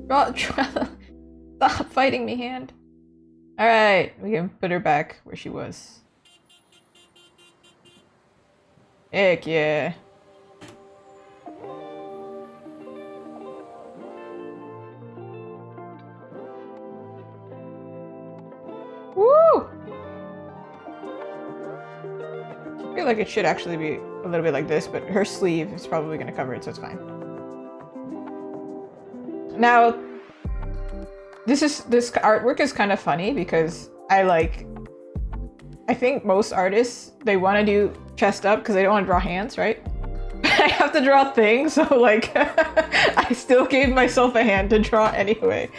Draw Stop fighting me, hand. Alright, we can put her back where she was. Heck yeah. I feel like it should actually be a little bit like this, but her sleeve is probably going to cover it, so it's fine. Now, this artwork is kind of funny because I think most artists, they want to do chest up because they don't want to draw hands, right? I have to draw things, so like I still gave myself a hand to draw anyway.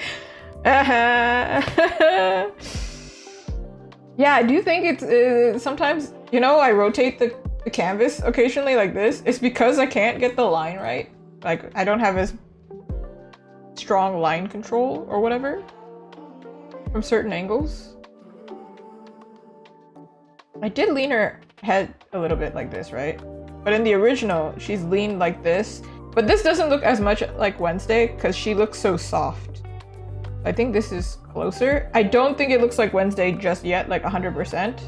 Yeah, I do think it's sometimes, you know, I rotate the canvas occasionally like this. It's because I can't get the line right. Like, I don't have as strong line control or whatever from certain angles. I did lean her head a little bit like this, right? But in the original, she's leaned like this. But this doesn't look as much like Wednesday because she looks so soft. I think this is closer. I don't think it looks like Wednesday just yet, like 100%.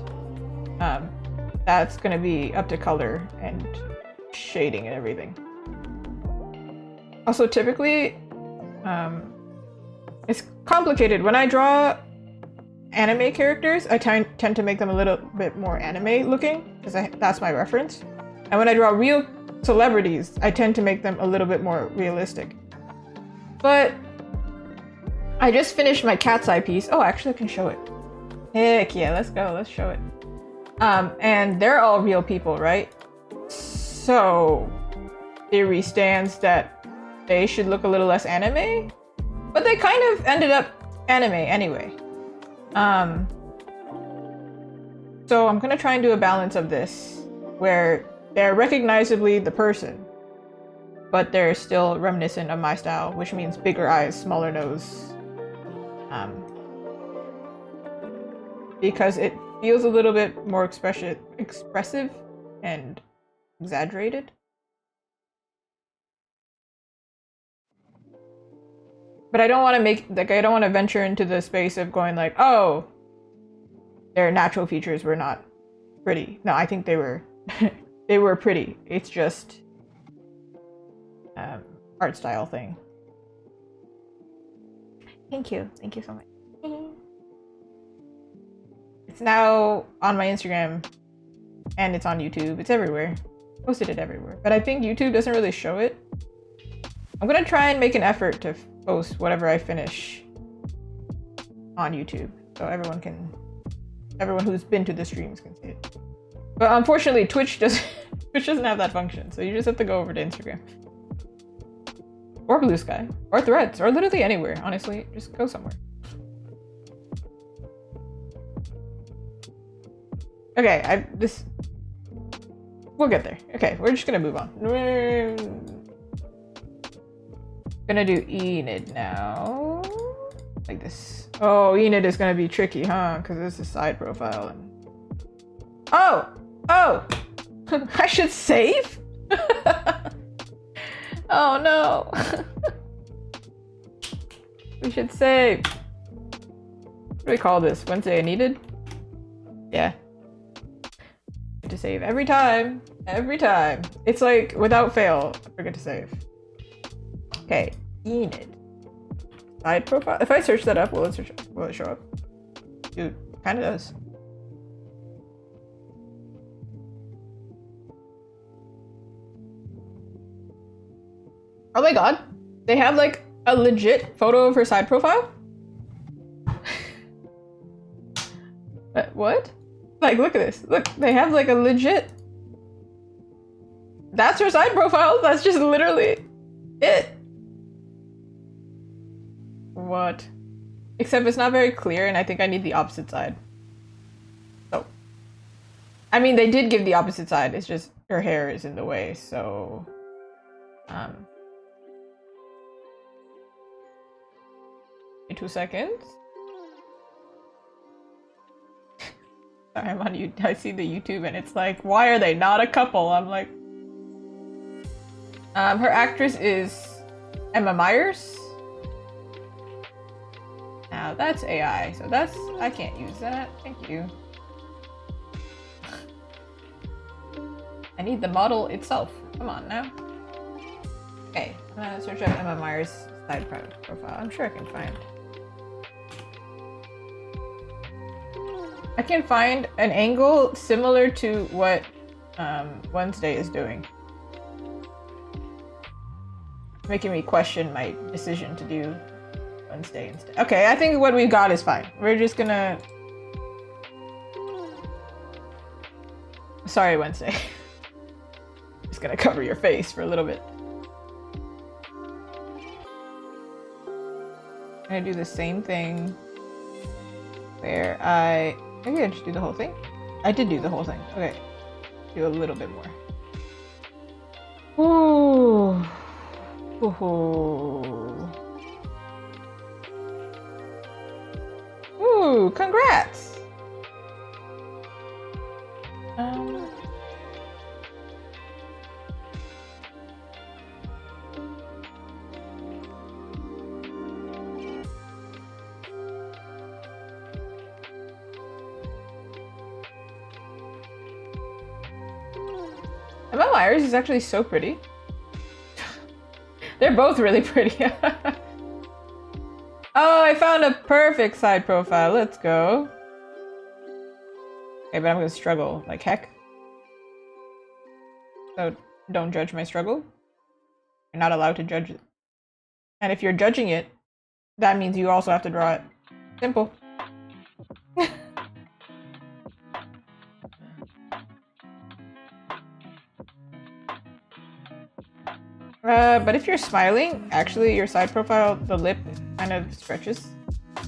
That's gonna be up to color and shading and everything. Also, typically, it's complicated. When I draw anime characters, I tend to make them a little bit more anime looking because that's my reference. And when I draw real celebrities, I tend to make them a little bit more realistic. But I just finished my cat's eye piece. Oh, actually I can show it. Heck yeah, let's go, let's show it. And they're all real people, right? So, theory stands that they should look a little less anime, but they kind of ended up anime anyway. So I'm gonna try and do a balance of this, where they're recognizably the person, but they're still reminiscent of my style, which means bigger eyes, smaller nose. Because it feels a little bit more expressive and exaggerated. But I don't want to I don't want to venture into the space of going like, oh, their natural features were not pretty. No, I think they were they were pretty. It's just art style thing. Thank you so much. It's now on my Instagram and it's on YouTube. It's everywhere. Posted it everywhere. But I think YouTube doesn't really show it. I'm gonna try and make an effort to post whatever I finish on YouTube, so everyone who's been to the streams can see it. But unfortunately, Twitch doesn't have that function, so you just have to go over to Instagram. Or Blue Sky, or Threads, or literally anywhere, honestly. Just go somewhere. Okay, we'll get there. Okay, we're just gonna move on. We're gonna do Enid now. Like this. Oh, Enid is gonna be tricky, huh? Because this is side profile and... Oh! I should save? Oh no. We should save. What do we call this? Wednesday Needed? Yeah. To save every time. It's like without fail, I forget to save. Okay, Enid. Side profile. If I search that up, will it show up? Dude, kind of does. Oh my god, they have like a legit photo of her side profile? What? Like, look at this. Look, they have like a legit... That's her side profile. That's just literally it. What? Except it's not very clear and I think I need the opposite side. So. I mean, they did give the opposite side. It's just her hair is in the way, so... 2 seconds. Sorry, I'm on YouTube. I see the YouTube and it's like, why are they not a couple? I'm like... her actress is Emma Myers. Now that's AI, so I can't use that. Thank you. I need the model itself. Come on now. Okay, I'm gonna search up Emma Myers' side profile. I'm sure I can find. I can find an angle similar to what Wednesday is doing. Making me question my decision to do Wednesday instead. Okay, I think what we've got is fine. We're just gonna... Sorry, Wednesday. Just gonna cover your face for a little bit. I'm gonna do the same thing where maybe I just do the whole thing? I did do the whole thing. Okay. Do a little bit more. Ooh. Ooh. Ooh, congrats! Emma Myers is actually so pretty. They're both really pretty. Oh, I found a perfect side profile. Let's go. Okay, but I'm gonna struggle like heck. So don't judge my struggle. You're not allowed to judge it. And if you're judging it, that means you also have to draw it. Simple. But if you're smiling, actually your side profile, the lip kind of stretches. I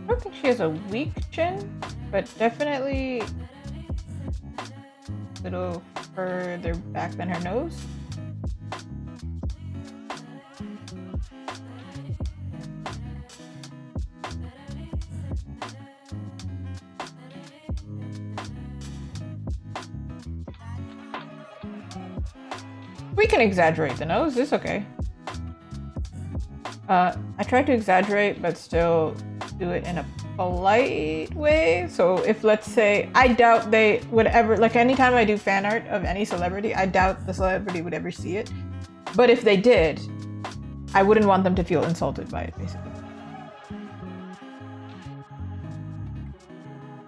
don't think she has a weak chin, but definitely a little further back than her nose. We can exaggerate the nose, it's okay. I tried to exaggerate, but still do it in a polite way. So if, let's say, I doubt they would ever, like anytime I do fan art of any celebrity, I doubt the celebrity would ever see it. But if they did, I wouldn't want them to feel insulted by it, basically.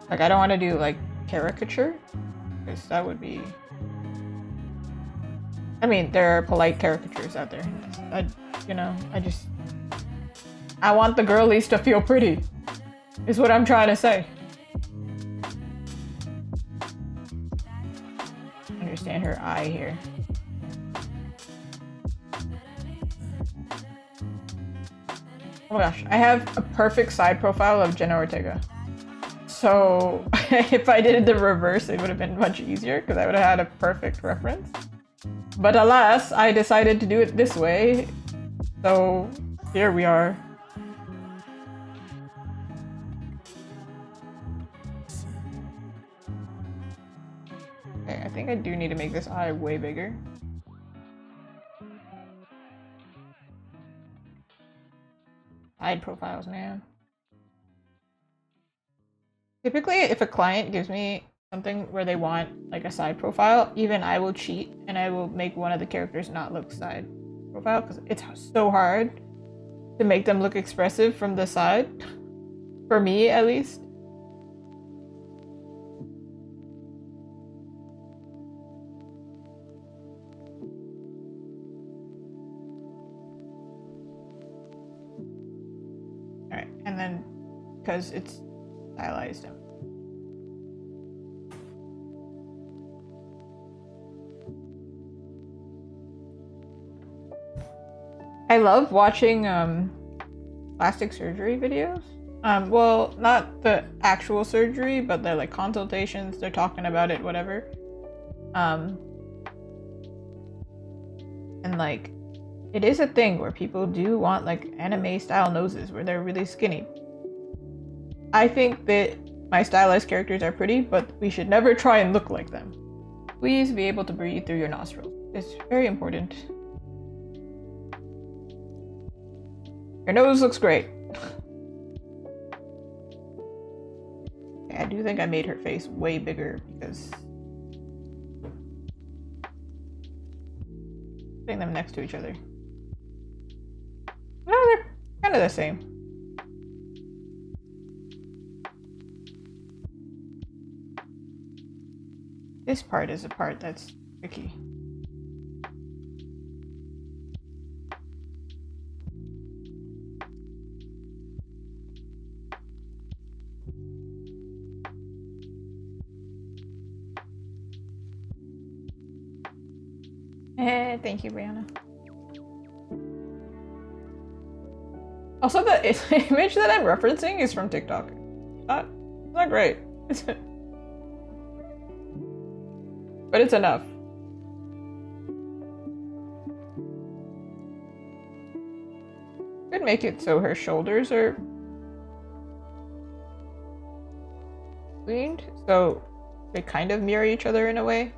Like, I don't want to do, like, caricature, because that would be... I mean, there are polite caricatures out there. I want the girlies to feel pretty, is what I'm trying to say. Understand her eye here. Oh my gosh, I have a perfect side profile of Jenna Ortega. So if I did the reverse, it would have been much easier because I would have had a perfect reference. But alas, I decided to do it this way. So here we are. Okay, I think I do need to make this eye way bigger. Side profiles, man. Typically, if a client gives me something where they want like a side profile, even I will cheat and I will make one of the characters not look side profile because it's so hard to make them look expressive from the side. For me, at least. Alright, and then because it's stylized out. I love watching plastic surgery videos. Well, not the actual surgery, but they're like consultations, they're talking about it, whatever. And like, it is a thing where people do want like anime style noses where they're really skinny. I think that my stylized characters are pretty, but we should never try and look like them. Please be able to breathe through your nostrils. It's very important. Your nose looks great. Okay, I do think I made her face way bigger because putting them next to each other. No, they're kind of the same. This part is a part that's tricky. Thank you, Brianna. Also, the image that I'm referencing is from TikTok. It's not great. But it's enough. Could make it so her shoulders are leaned, so they kind of mirror each other in a way.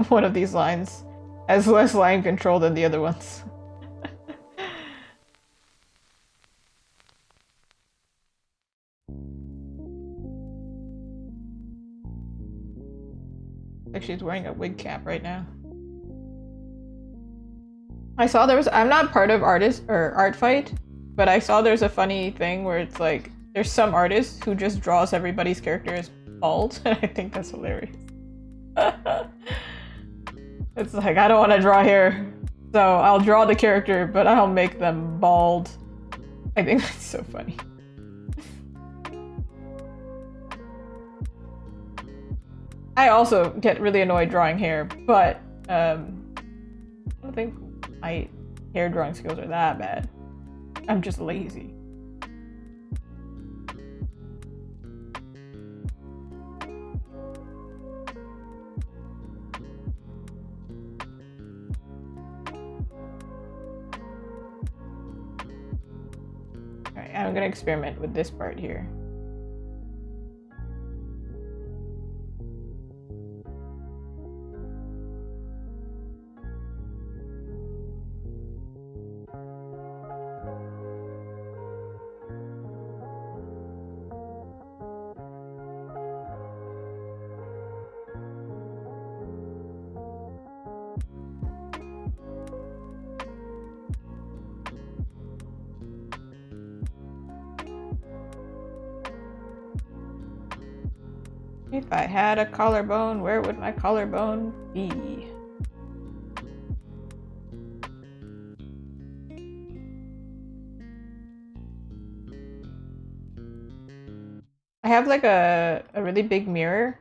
One of these lines has less line control than the other ones. Like she's wearing a wig cap right now. I saw I'm not part of art fight, but I saw there's a funny thing where it's like there's some artist who just draws everybody's character as bald, and I think that's hilarious. It's like, I don't want to draw hair, so I'll draw the character, but I'll make them bald. I think that's so funny. I also get really annoyed drawing hair, but I don't think my hair drawing skills are that bad. I'm just lazy. Alright, I'm gonna experiment with this part here. If I had a collarbone, where would my collarbone be? I have like a really big mirror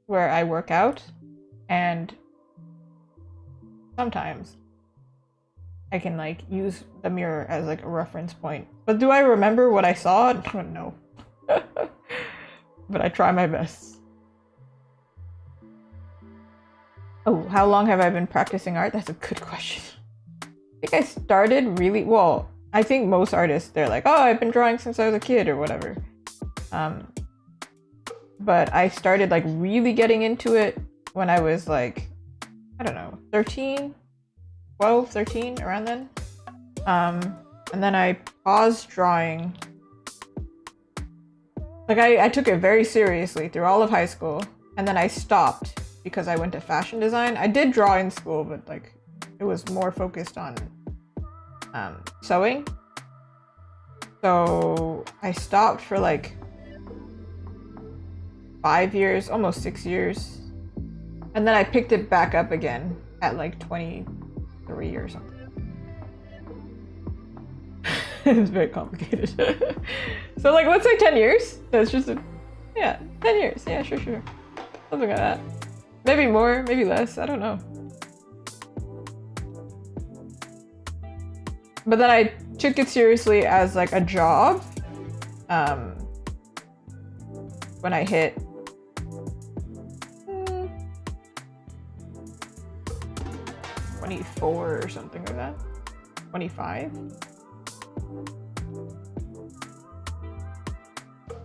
where I work out, and sometimes I can like use the mirror as like a reference point. But do I remember what I saw? No. But I try my best. Oh, how long have I been practicing art? That's a good question. I think I started really well. I think most artists, they're like, oh, I've been drawing since I was a kid or whatever. But I started like really getting into it when I was like, I don't know, 13, 12, 13, around then. And then I paused drawing. Like I took it very seriously through all of high school, and then I stopped because I went to fashion design. I did draw in school, but like it was more focused on sewing. So I stopped for like 5 years, almost 6 years. And then I picked it back up again at like 23 or something. It's very complicated. So like, let's say 10 years. That's just yeah, 10 years. Yeah, sure. Something like that. Maybe more, maybe less. I don't know. But then I took it seriously as like a job. When I hit 24 or something like that. 25.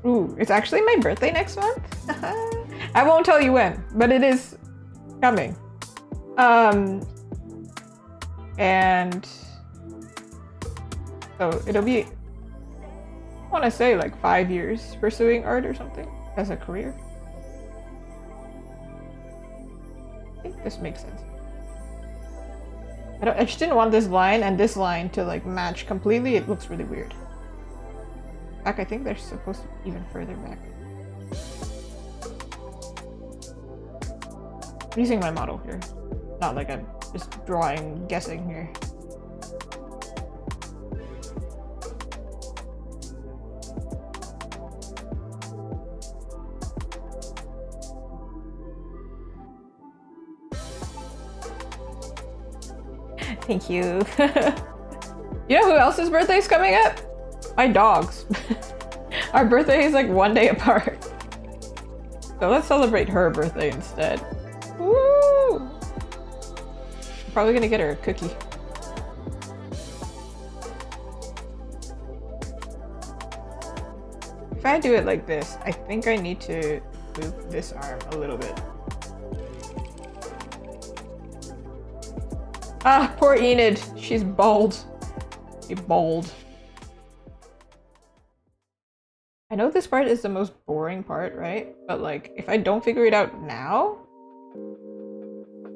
Ooh, it's actually my birthday next month. I won't tell you when, but it is coming. And so it'll be, I want to say like 5 years pursuing art or something as a career. I think this makes sense. I just didn't want this line and this line to like match completely. It looks really weird. In fact, I think they're supposed to be even further back. I'm using my model here. Not like I'm just drawing, guessing here. Thank you. You know who else's birthday is coming up? My dogs. Our birthday is like 1 day apart. So let's celebrate her birthday instead. Woo! I'm probably gonna get her a cookie. If I do it like this, I think I need to move this arm a little bit. Ah, poor Enid. She's bald. She's bald. I know this part is the most boring part, right? But like, if I don't figure it out now,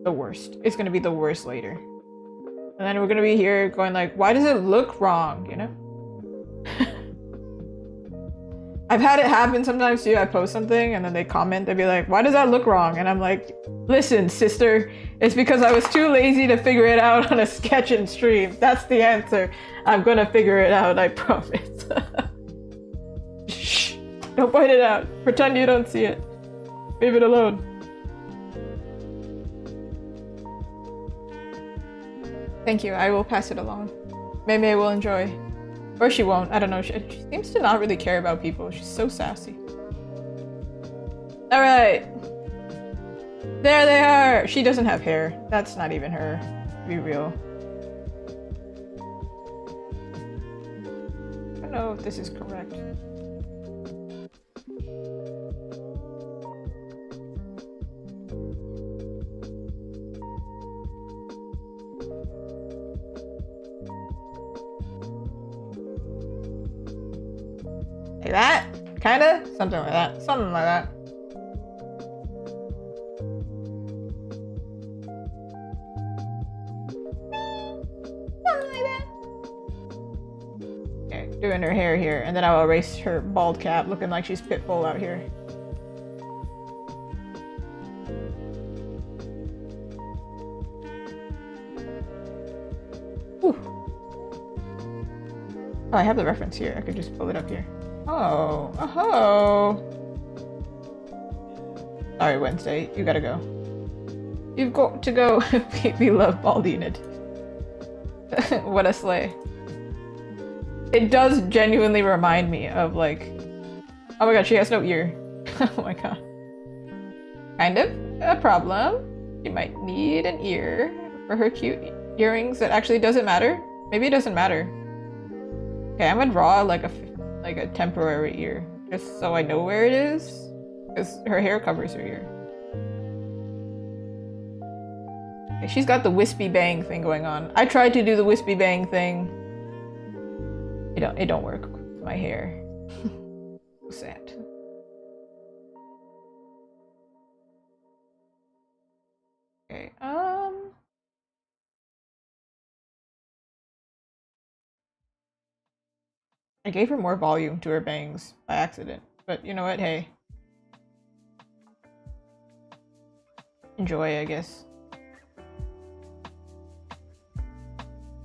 the worst. It's gonna be the worst later. And then we're gonna be here going like, why does it look wrong, you know? I've had it happen sometimes too. I post something and then they comment, they'd be like, why does that look wrong? And I'm like, listen, sister, it's because I was too lazy to figure it out on a sketch and stream. That's the answer. I'm gonna figure it out, I promise. Shh, don't point it out. Pretend you don't see it. Leave it alone. Thank you, I will pass it along. Maybe I will enjoy. Or she won't, I don't know. She seems to not really care about people. She's so sassy. Alright. There they are! She doesn't have hair. That's not even her, to be real. I don't know if this is correct. Like that? Kinda? Something like that. Something like that. Something like that. Okay, doing her hair here, and then I'll erase her bald cap, looking like she's Pitbull out here. Whew. Oh, I have the reference here. I could just pull it up here. Oh, oh. Sorry, Wednesday. You gotta go. You've got to go. We love bald Enid. What a slay. It does genuinely remind me of like, oh my god, she has no ear. Oh my god. Kind of a problem. She might need an ear for her cute earrings. That actually doesn't matter. Maybe it doesn't matter. Okay, I'm gonna draw like a temporary ear, just so I know where it is, because her hair covers her ear. Okay, she's got the wispy bang thing going on. I tried to do the wispy bang thing. It don't work with my hair. So sad. Okay, I gave her more volume to her bangs by accident, but you know what, hey. Enjoy, I guess.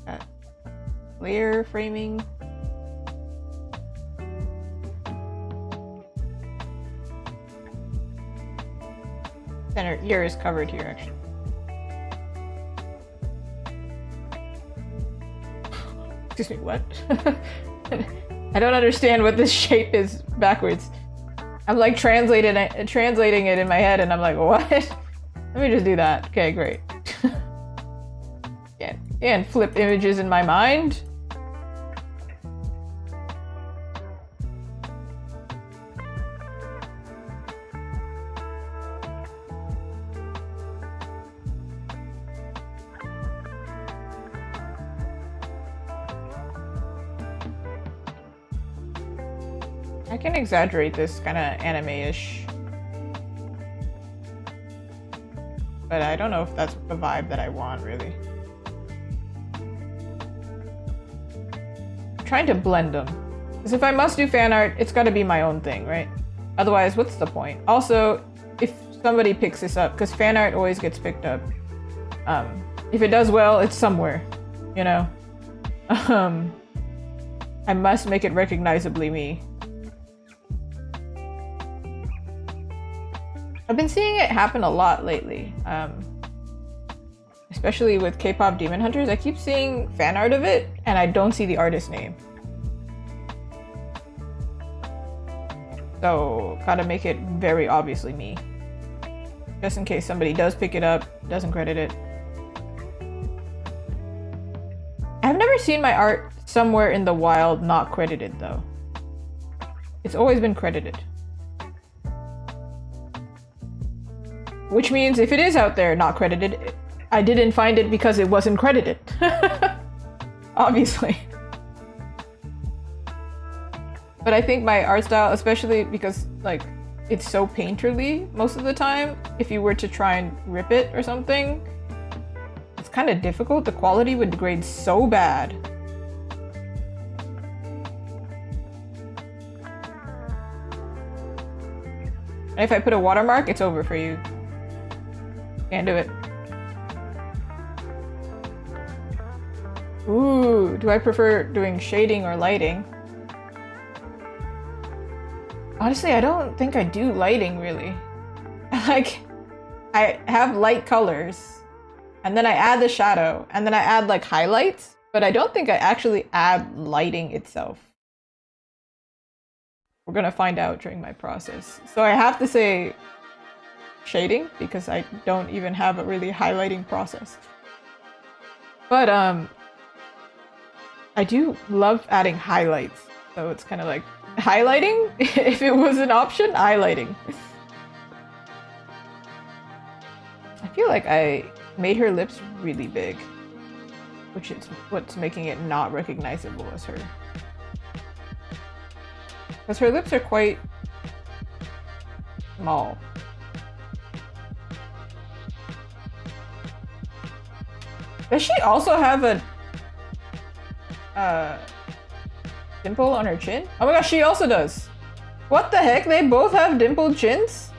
Got layer framing. Then her ear is covered here, actually. Excuse me, what? I don't understand what this shape is backwards. I'm like translating it in my head and I'm like, what? Let me just do that. Okay, great. Yeah, and flip images in my mind. I can exaggerate this kind of anime-ish. But I don't know if that's the vibe that I want, really. I'm trying to blend them. Because if I must do fan art, it's gotta be my own thing, right? Otherwise, what's the point? Also, if somebody picks this up, because fan art always gets picked up. If it does well, it's somewhere, you know? I must make it recognizably me. I've been seeing it happen a lot lately. Especially with K-pop Demon Hunters. I keep seeing fan art of it, and I don't see the artist name. So, gotta make it very obviously me. Just in case somebody does pick it up, doesn't credit it. I've never seen my art somewhere in the wild not credited, though. It's always been credited. Which means if it is out there not credited, I didn't find it because it wasn't credited. Obviously. But I think my art style, especially because like it's so painterly most of the time, if you were to try and rip it or something, it's kind of difficult. The quality would degrade so bad. And if I put a watermark, it's over for you. Can't do it. Ooh, do I prefer doing shading or lighting? Honestly, I don't think I do lighting really. Like, I have light colors, and then I add the shadow, and then I add like highlights, but I don't think I actually add lighting itself. We're gonna find out during my process. So I have to say shading because I don't even have a really highlighting process. But I do love adding highlights. So it's kind of like highlighting, if it was an option, highlighting. I feel like I made her lips really big, which is what's making it not recognizable as her. Because her lips are quite small. Does she also have a dimple on her chin? Oh my gosh, she also does. What the heck? They both have dimpled chins?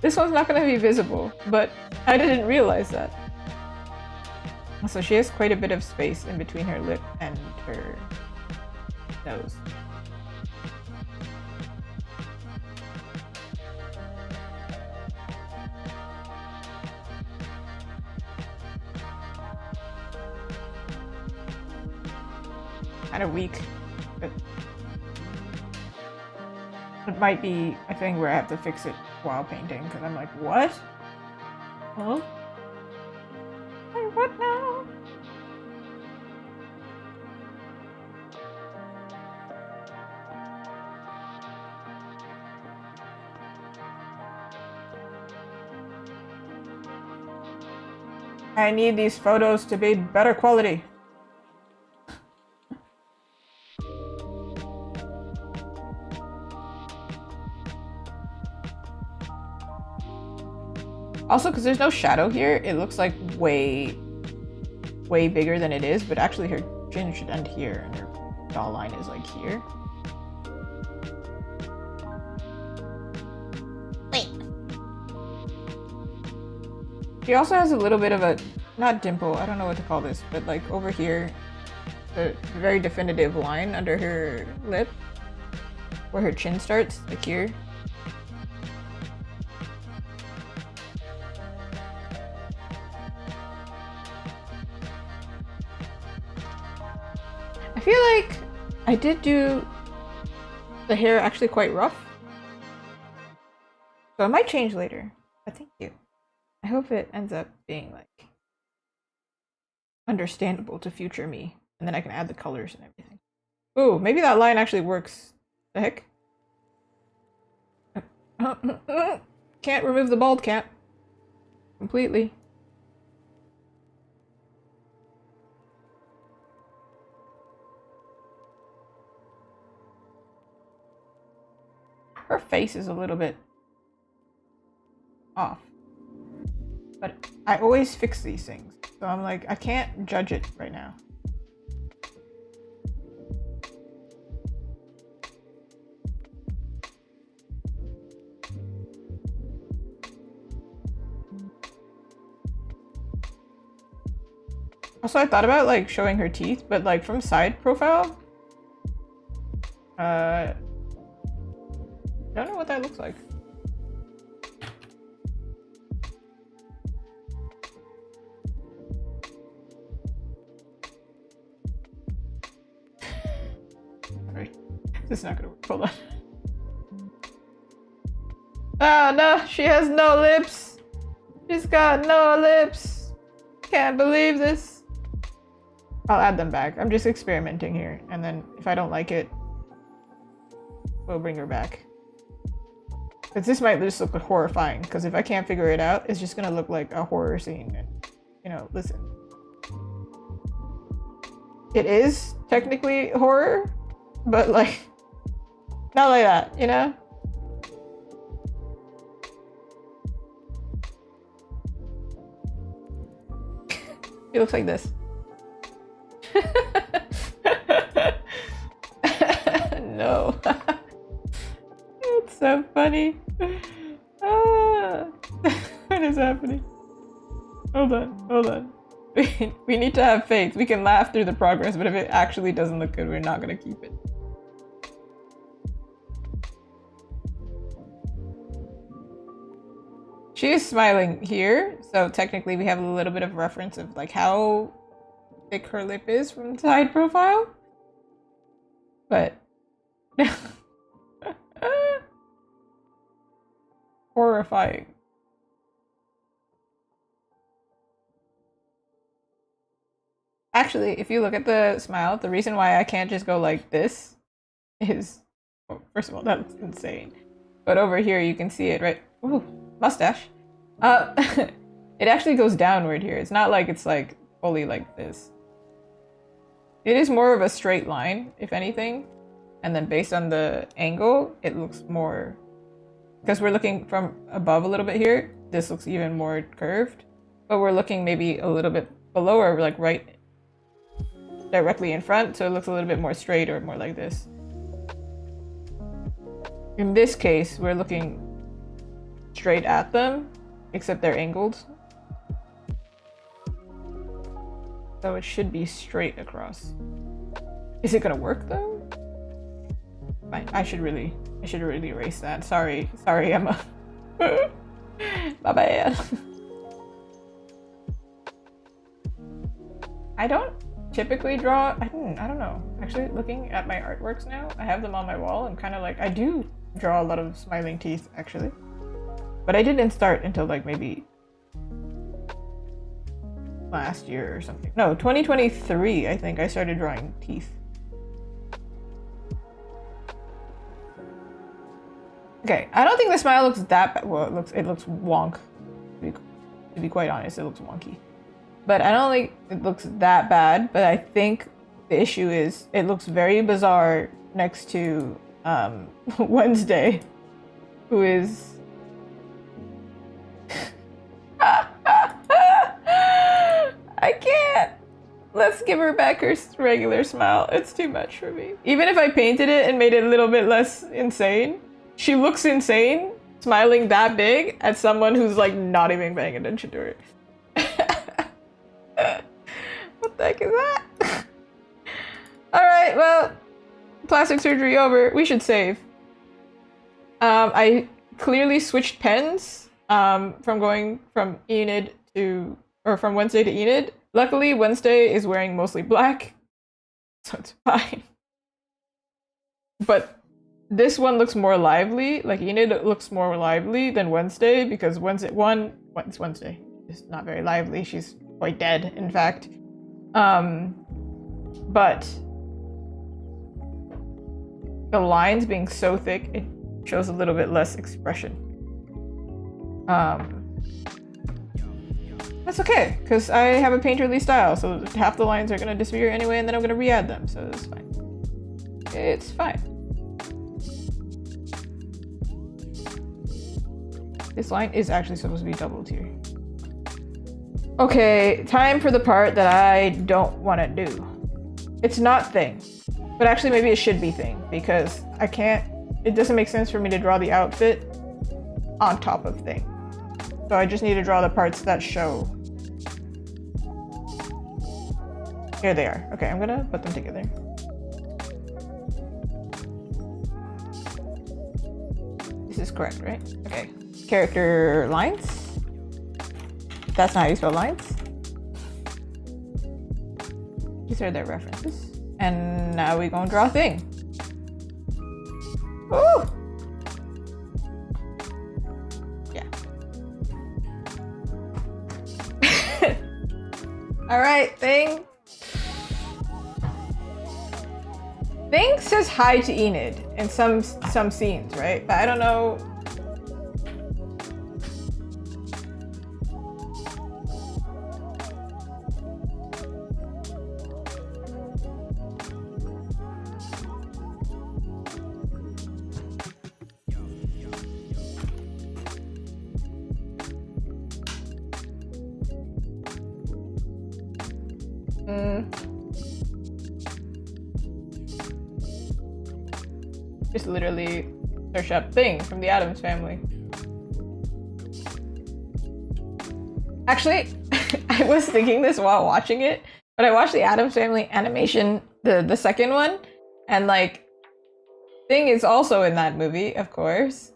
This one's not gonna be visible, but I didn't realize that. So she has quite a bit of space in between her lip and her nose. Kind of weak, but it might be a thing where I have to fix it while painting, because I'm like, what? Huh? Wait, what now? I need these photos to be better quality. Also, because there's no shadow here, it looks like way bigger than it is, but actually her chin should end here and her jawline is like here. Wait. She also has a little bit of a, not dimple, I don't know what to call this, but like over here, the very definitive line under her lip, where her chin starts, like here. I feel like I did do the hair actually quite rough. So it might change later, but thank you. I hope it ends up being like understandable to future me, and then I can add the colors and everything. Ooh, maybe that line actually works. The heck? Can't remove the bald cap completely. Her face is a little bit off. But I always fix these things. So I'm like, I can't judge it right now. Also, I thought about like showing her teeth, but like from side profile, I don't know what that looks like. Alright, this is not gonna work. Hold on. Oh no, she has no lips. She's got no lips. Can't believe this. I'll add them back. I'm just experimenting here, and then if I don't like it, we'll bring her back. Because this might just look horrifying, because if I can't figure it out, it's just gonna look like a horror scene. And, you know, listen. It is technically horror, but like, not like that, you know? It looks like this. No. It's so funny. Ah. What is happening? Hold on. We need to have faith. We can laugh through the progress, but if it actually doesn't look good, we're not gonna keep it. She is smiling here, so technically we have a little bit of reference of like how thick her lip is from the side profile. But horrifying. Actually, if you look at the smile, the reason why I can't just go like this is, well, first of all, that's insane. But over here you can see it, right? Ooh, mustache. It actually goes downward here. It's not like it's like fully like this. It is more of a straight line, if anything. And then based on the angle, it looks more, because we're looking from above a little bit here, this looks even more curved. But we're looking maybe a little bit below or like right directly in front, so it looks a little bit more straight or more like this. In this case, we're looking straight at them, except they're angled. So it should be straight across. Is it gonna work though? Fine. I should really erase that. Sorry, Emma. My bad. I don't typically draw. I don't know. Actually, looking at my artworks now, I have them on my wall. I'm kind of like, I do draw a lot of smiling teeth actually, but I didn't start until like maybe last year or something. No, 2023. I think I started drawing teeth. Okay, I don't think the smile looks that bad. Well, it looks wonk. To be quite honest, it looks wonky. But I don't think it looks that bad. But I think the issue is it looks very bizarre next to Wednesday, who is I can't. Let's give her back her regular smile. It's too much for me. Even if I painted it and made it a little bit less insane, she looks insane smiling that big at someone who's like not even paying attention to her. What the heck is that? Alright, well, plastic surgery over. We should save. I clearly switched pens from going from Enid to, or from Wednesday to Enid. Luckily, Wednesday is wearing mostly black, so it's fine. But this one looks more lively. Like Enid looks more lively than Wednesday, because Wednesday is not very lively. She's quite dead, in fact. But the lines being so thick, it shows a little bit less expression. That's okay, because I have a painterly style, so half the lines are going to disappear anyway, and then I'm going to re-add them, so it's fine. It's fine. This line is actually supposed to be doubled here. Okay, time for the part that I don't want to do. It's not thing, but actually maybe it should be thing because I can't, it doesn't make sense for me to draw the outfit on top of thing. So I just need to draw the parts that show. Here they are. Okay, I'm gonna put them together. This is correct, right? Okay. Character lines. That's not how you spell lines. These are their references. And now we're gonna draw a thing. Ooh! Yeah. Alright, thing. Thing says hi to Enid in some scenes, right? But I don't know. Just literally search up thing from the Addams Family. Actually, I was thinking this while watching it, but I watched the Addams Family animation, the second one, and like, Thing is also in that movie, of course.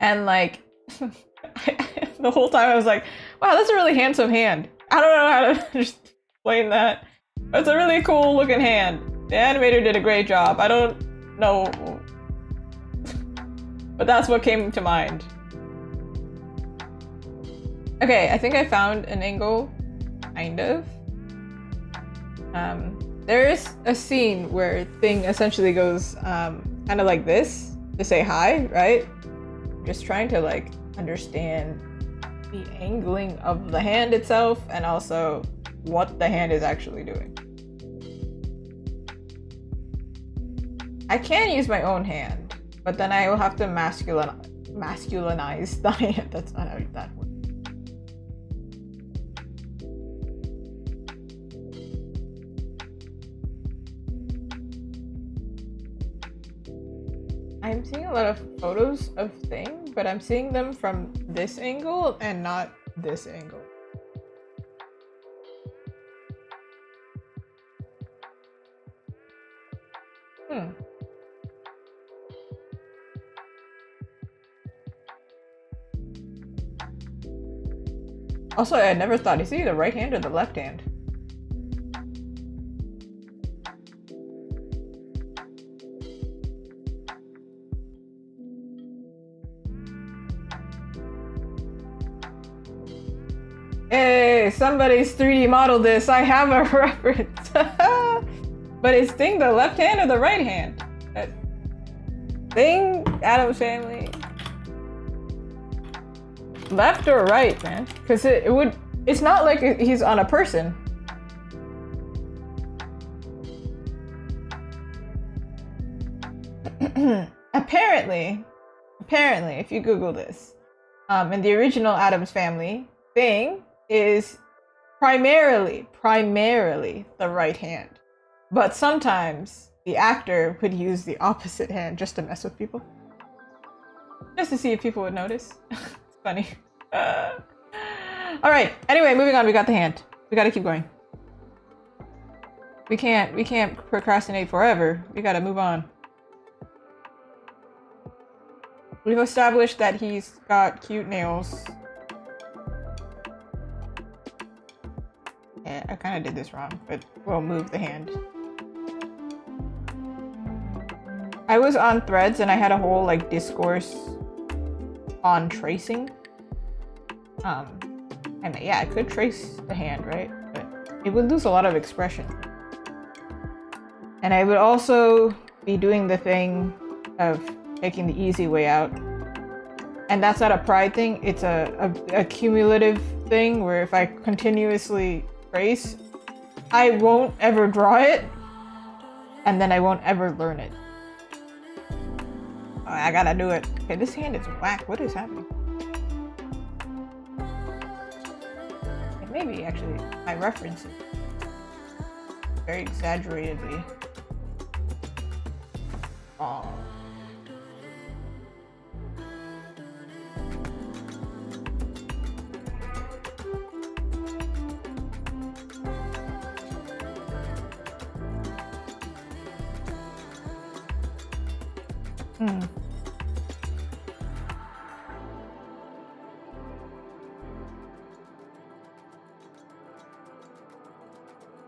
And like, the whole time I was like, wow, that's a really handsome hand. I don't know how to just explain that. But it's a really cool looking hand. The animator did a great job. I don't know. But that's what came to mind. Okay, I think I found an angle, kind of. There's a scene where Thing essentially goes kind of like this to say hi, right? Just trying to like understand the angling of the hand itself and also what the hand is actually doing. I can use my own hand, but then I will have to masculinize the hand. That's not how that works. I'm seeing a lot of photos of Thing, but I'm seeing them from this angle and not this angle. Also, I never thought, is he the right hand or the left hand? Hey, somebody's 3D modeled this. I have a reference. But is Thing the left hand or the right hand? Thing, Addams Family. Left or right, man? Because it's not like he's on a person. Apparently, if you Google this, in the original Addams Family, Thing is primarily the right hand. But sometimes the actor would use the opposite hand just to mess with people. Just to see if people would notice. It's funny. Alright, anyway, moving on, we got the hand. We gotta keep going. We can't procrastinate forever. We gotta move on. We've established that he's got cute nails. Yeah, I kind of did this wrong, but we'll move the hand. I was on Threads and I had a whole like discourse on tracing. I mean, yeah, I could trace the hand, right? But it would lose a lot of expression. And I would also be doing the thing of taking the easy way out. And that's not a pride thing, it's a cumulative thing where if I continuously trace, I won't ever draw it, and then I won't ever learn it. Oh, I gotta do it. Okay, this hand is whack. What is happening? maybe actually my references very exaggeratedly wrong.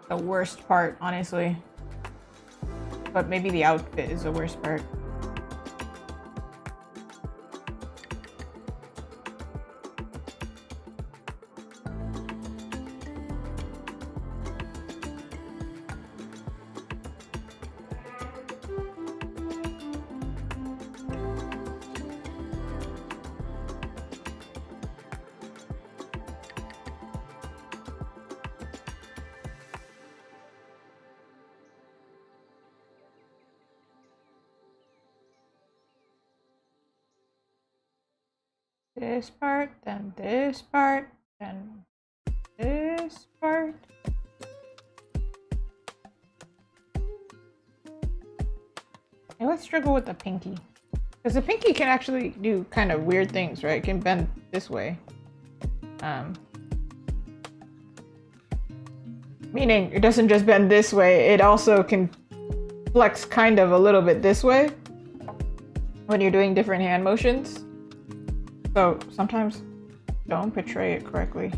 The worst part, honestly. But maybe the outfit is the worst part. This part, then this part, then this part. I always struggle with the pinky. Because the pinky can actually do kind of weird things, right? It can bend this way. Meaning it doesn't just bend this way, it also can flex kind of a little bit this way when you're doing different hand motions. So sometimes don't portray it correctly.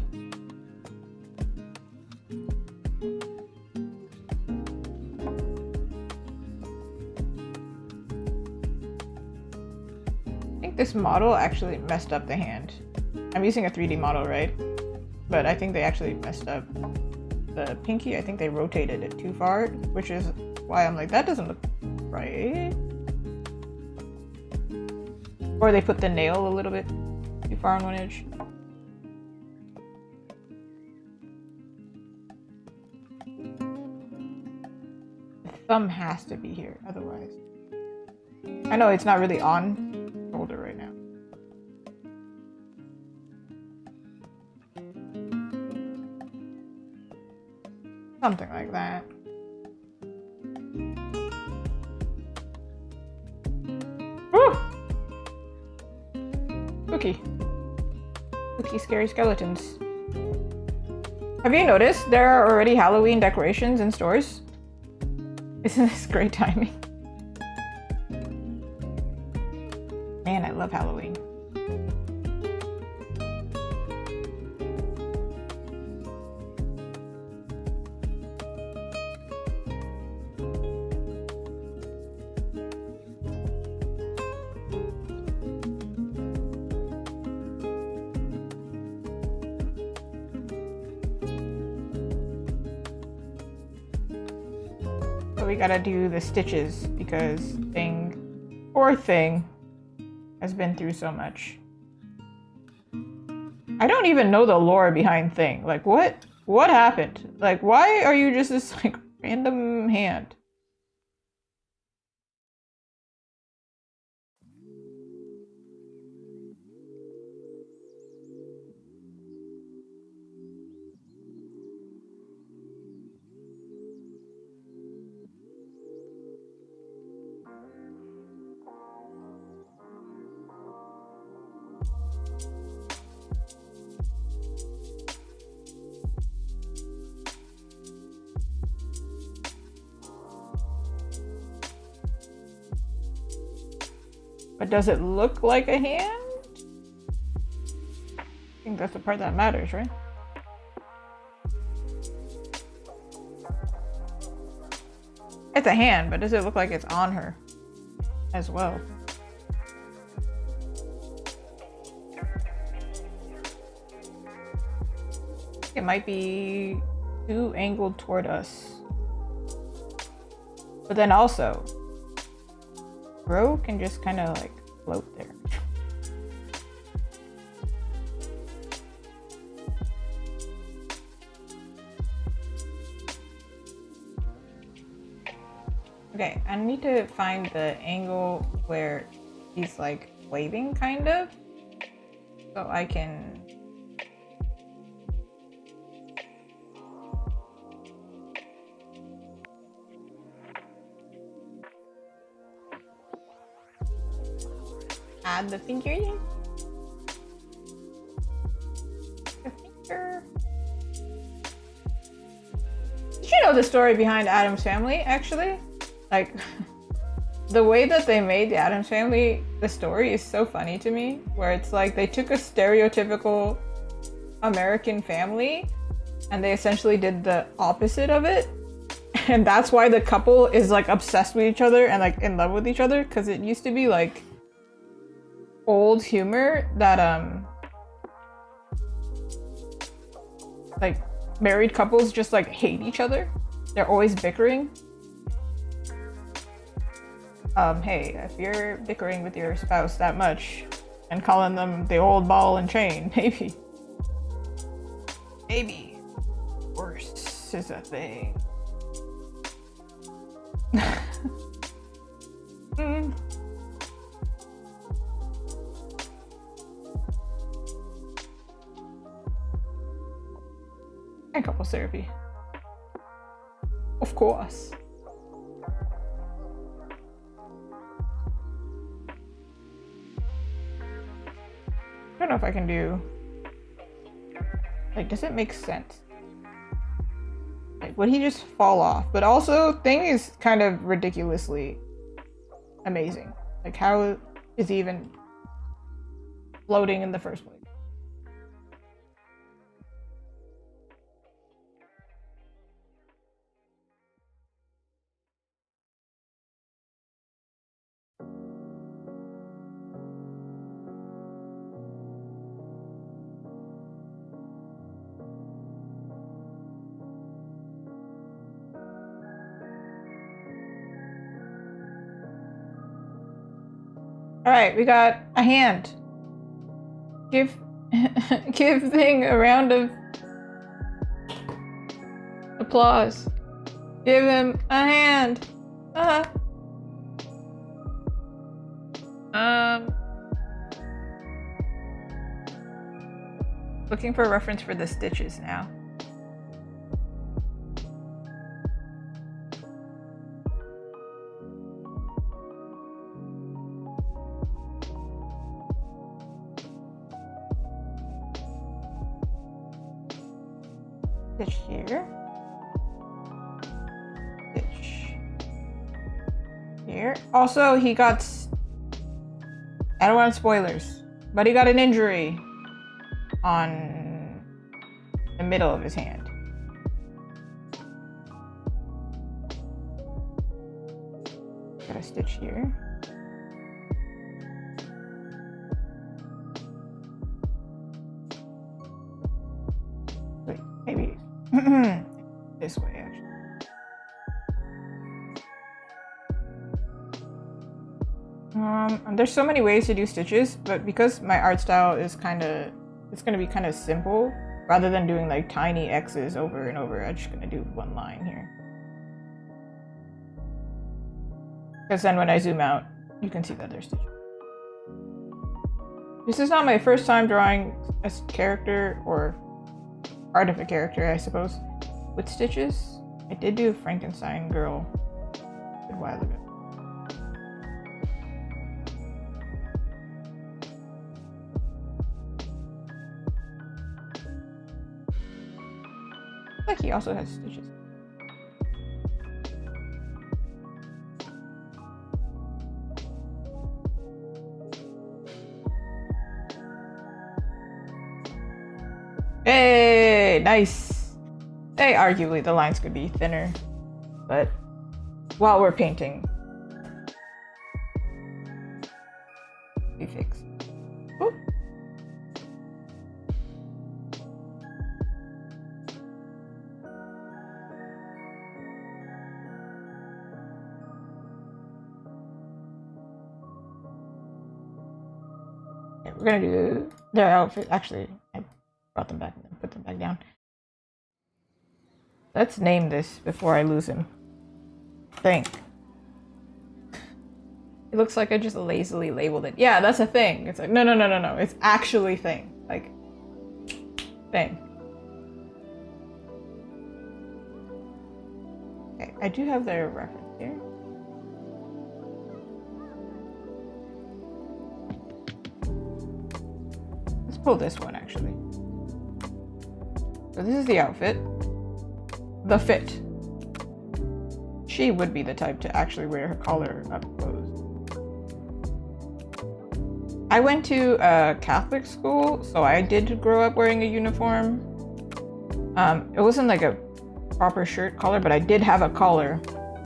I think this model actually messed up the hand. I'm using a 3D model, right? But I think they actually messed up the pinky. I think they rotated it too far, which is why I'm like, that doesn't look right. Or they put the nail a little bit too far on one edge. The thumb has to be here, otherwise. I know it's not really on shoulder right now. Something like that. Woo! Spooky. Spooky, scary skeletons. Have you noticed there are already Halloween decorations in stores? Isn't this great timing? Man, I love Halloween. We gotta do the stitches because poor thing has been through so much. I don't even know the lore behind Thing. Like what happened? Like why are you just this like random hand? But does it look like a hand? I think that's the part that matters, right? It's a hand, but does it look like it's on her as well? It might be too angled toward us. But then also, Bro can just kind of like float there. Okay, I need to find the angle where he's like waving kind of, so I can add the figurine. The figure. Did you know the story behind Addams Family, actually? Like, the way that they made the Addams Family, the story is so funny to me, where it's like they took a stereotypical American family and they essentially did the opposite of it. And that's why the couple is like obsessed with each other and like in love with each other, because it used to be like old humor that like married couples just like hate each other. They're always bickering. Hey, if you're bickering with your spouse that much and calling them the old ball and chain, maybe worse is a thing. And couples therapy. Of course. I don't know if I can do... Like, does it make sense? Like, would he just fall off? But also, Thing is kind of ridiculously amazing. Like, how is he even floating in the first place? All right, we got a hand. Give Thing a round of applause. Give him a hand. Looking for a reference for the stitches now. Stitch here. Stitch here. Also, he got... I don't want spoilers, but he got an injury on the middle of his hand. Got a stitch here. Wait, maybe this way, actually. There's so many ways to do stitches, but because my art style is it's gonna be kind of simple, rather than doing like tiny X's over and over, I'm just gonna do one line here. Because then when I zoom out, you can see that there's stitches. This is not my first time drawing a character, or part of a character, I suppose, with stitches. I did do a Frankenstein girl a good while ago. Like he also has stitches. Hey, nice. Hey, arguably the lines could be thinner, but while we're painting, we fix. Ooh. Okay, we're gonna do their outfit. Actually, I brought them back and then put them back down. Let's name this before I lose him. Thing. It looks like I just lazily labeled it. Yeah, that's a thing. It's like, no. It's actually Thing. Like, Thing. Okay, I do have their reference here. pull this one actually. So this is the outfit. The fit. She would be the type to actually wear her collar up close. I went to a Catholic school, so I did grow up wearing a uniform. It wasn't like a proper shirt collar, but I did have a collar.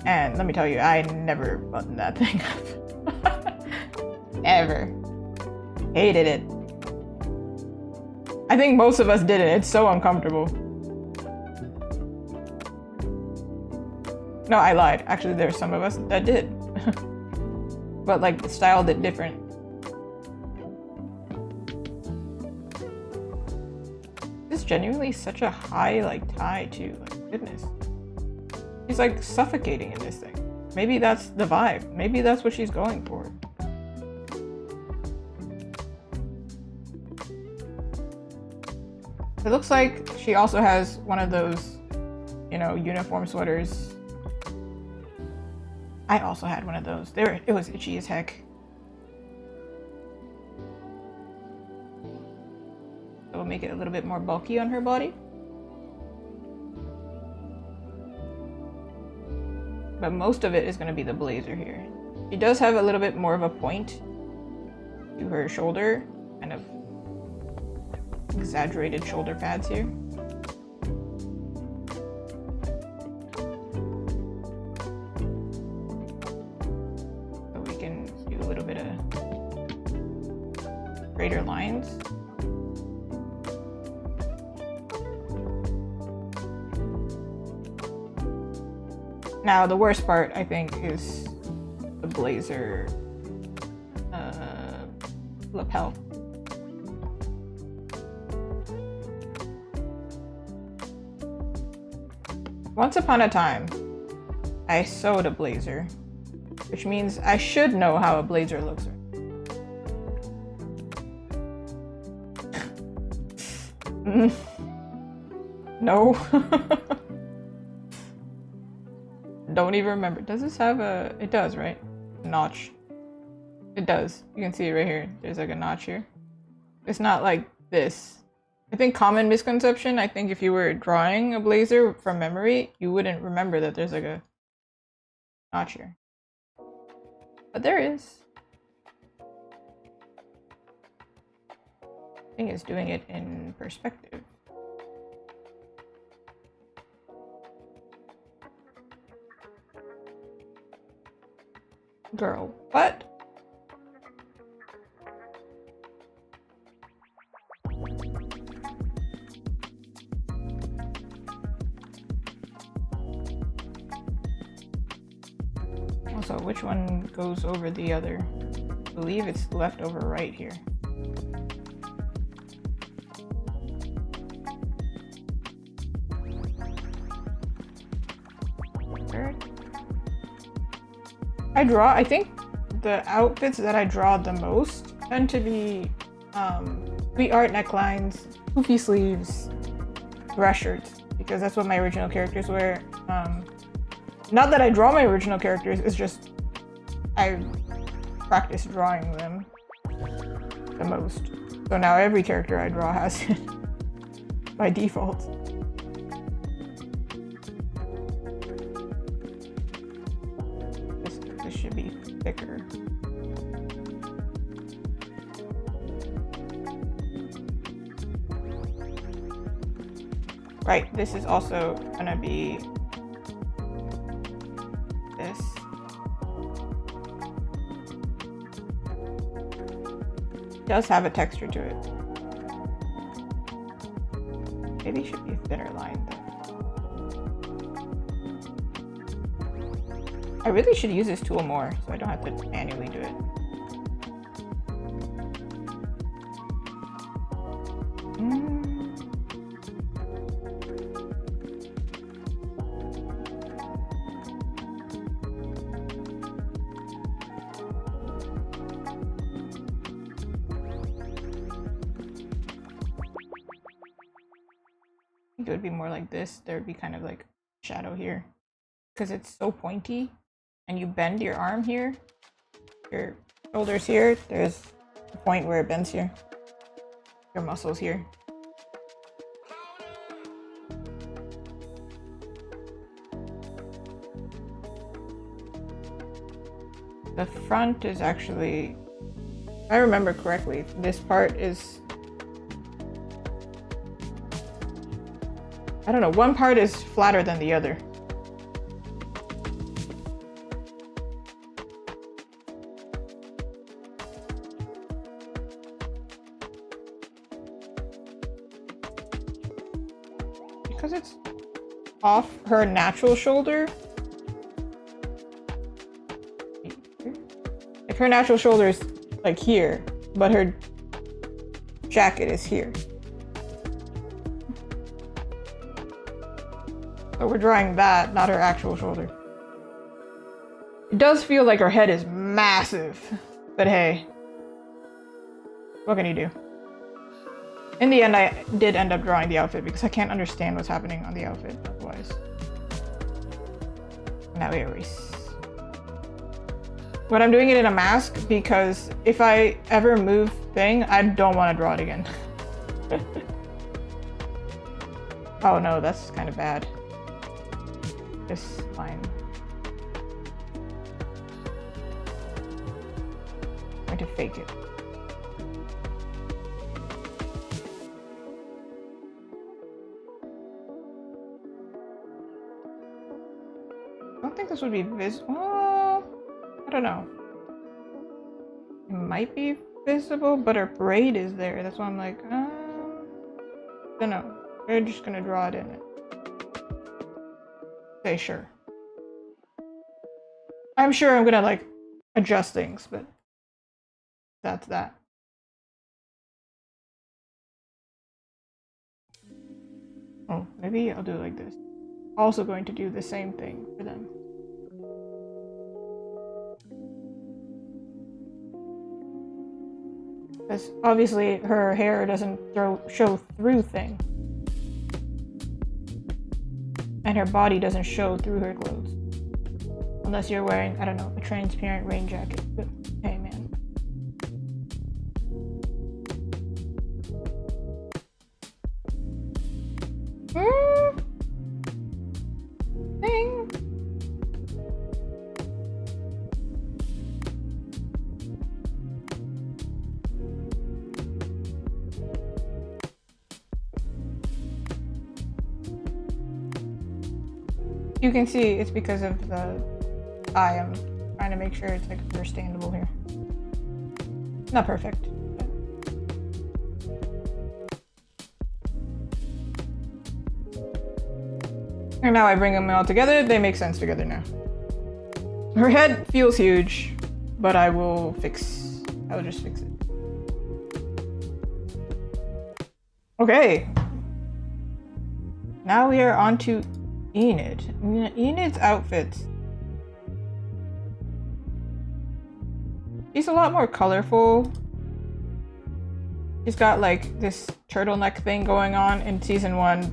And let me tell you, I never buttoned that thing up. Ever. Hated it. I think most of us did it. It's so uncomfortable. No, I lied. Actually, there's some of us that did. But like the style did different. This is genuinely such a high like tie too. Like goodness. She's like suffocating in this thing. Maybe that's the vibe. Maybe that's what she's going for. It looks like she also has one of those, you know, uniform sweaters. I also had one of those. It was itchy as heck. So we'll make it a little bit more bulky on her body. But most of it is going to be the blazer here. She does have a little bit more of a point to her shoulder, kind of exaggerated shoulder pads here. So we can do a little bit of straighter lines. Now the worst part, I think, is the blazer lapel. Once upon a time, I sewed a blazer, which means I should know how a blazer looks. No. Don't even remember. Does this have a... It does, right? Notch. It does. You can see it right here. There's like a notch here. It's not like this. I think common misconception, I think if you were drawing a blazer from memory, you wouldn't remember that there's like a notch here. But there is. I think it's doing it in perspective. Girl, what? Also, which one goes over the other? I believe it's left over right here. I think the outfits that I draw the most tend to be sweet art necklines, poofy sleeves, dress shirts, because that's what my original characters wear. Not that I draw my original characters, it's just I practice drawing them the most. So now every character I draw has it by default. This should be thicker. Right, this is also gonna be this. It does have a texture to it. Maybe it should be a thinner line though. I really should use this tool more so I don't have to manually do it. It would be more like this. There would be kind of like shadow here because it's so pointy and you bend your arm here, your shoulders here, there's a point where it bends here. your muscles here. The front is actually, if I remember correctly, this part is, I don't know, one part is flatter than the other. Because it's off her natural shoulder. Like her natural shoulder is like here, but her jacket is here. So we're drawing that, not her actual shoulder. It does feel like her head is massive, but hey, what can you do? In the end, I did end up drawing the outfit because I can't understand what's happening on the outfit otherwise. Now we erase. But I'm doing it in a mask because if I ever move thing, I don't want to draw it again. Oh no, that's kind of bad. This line. I'm going to fake it. I don't think this would be visible. I don't know. It might be visible, but her braid is there. That's why I'm like, I don't know. We're just gonna draw it in it. Okay, sure. I'm sure I'm gonna like adjust things, but that's that. Oh, maybe I'll do it like this. Also going to do the same thing for them. Because obviously her hair doesn't show through things. And her body doesn't show through her clothes. Unless you're wearing, I don't know, a transparent rain jacket. But hey, man. Thing. You can see it's because of the eye. I'm trying to make sure it's like understandable here. Not perfect. But... And now I bring them all together. They make sense together now. Her head feels huge, but I will just fix it. Okay. Now we are on to Enid. Enid's outfits. She's a lot more colorful. She's got like this turtleneck thing going on in season 1.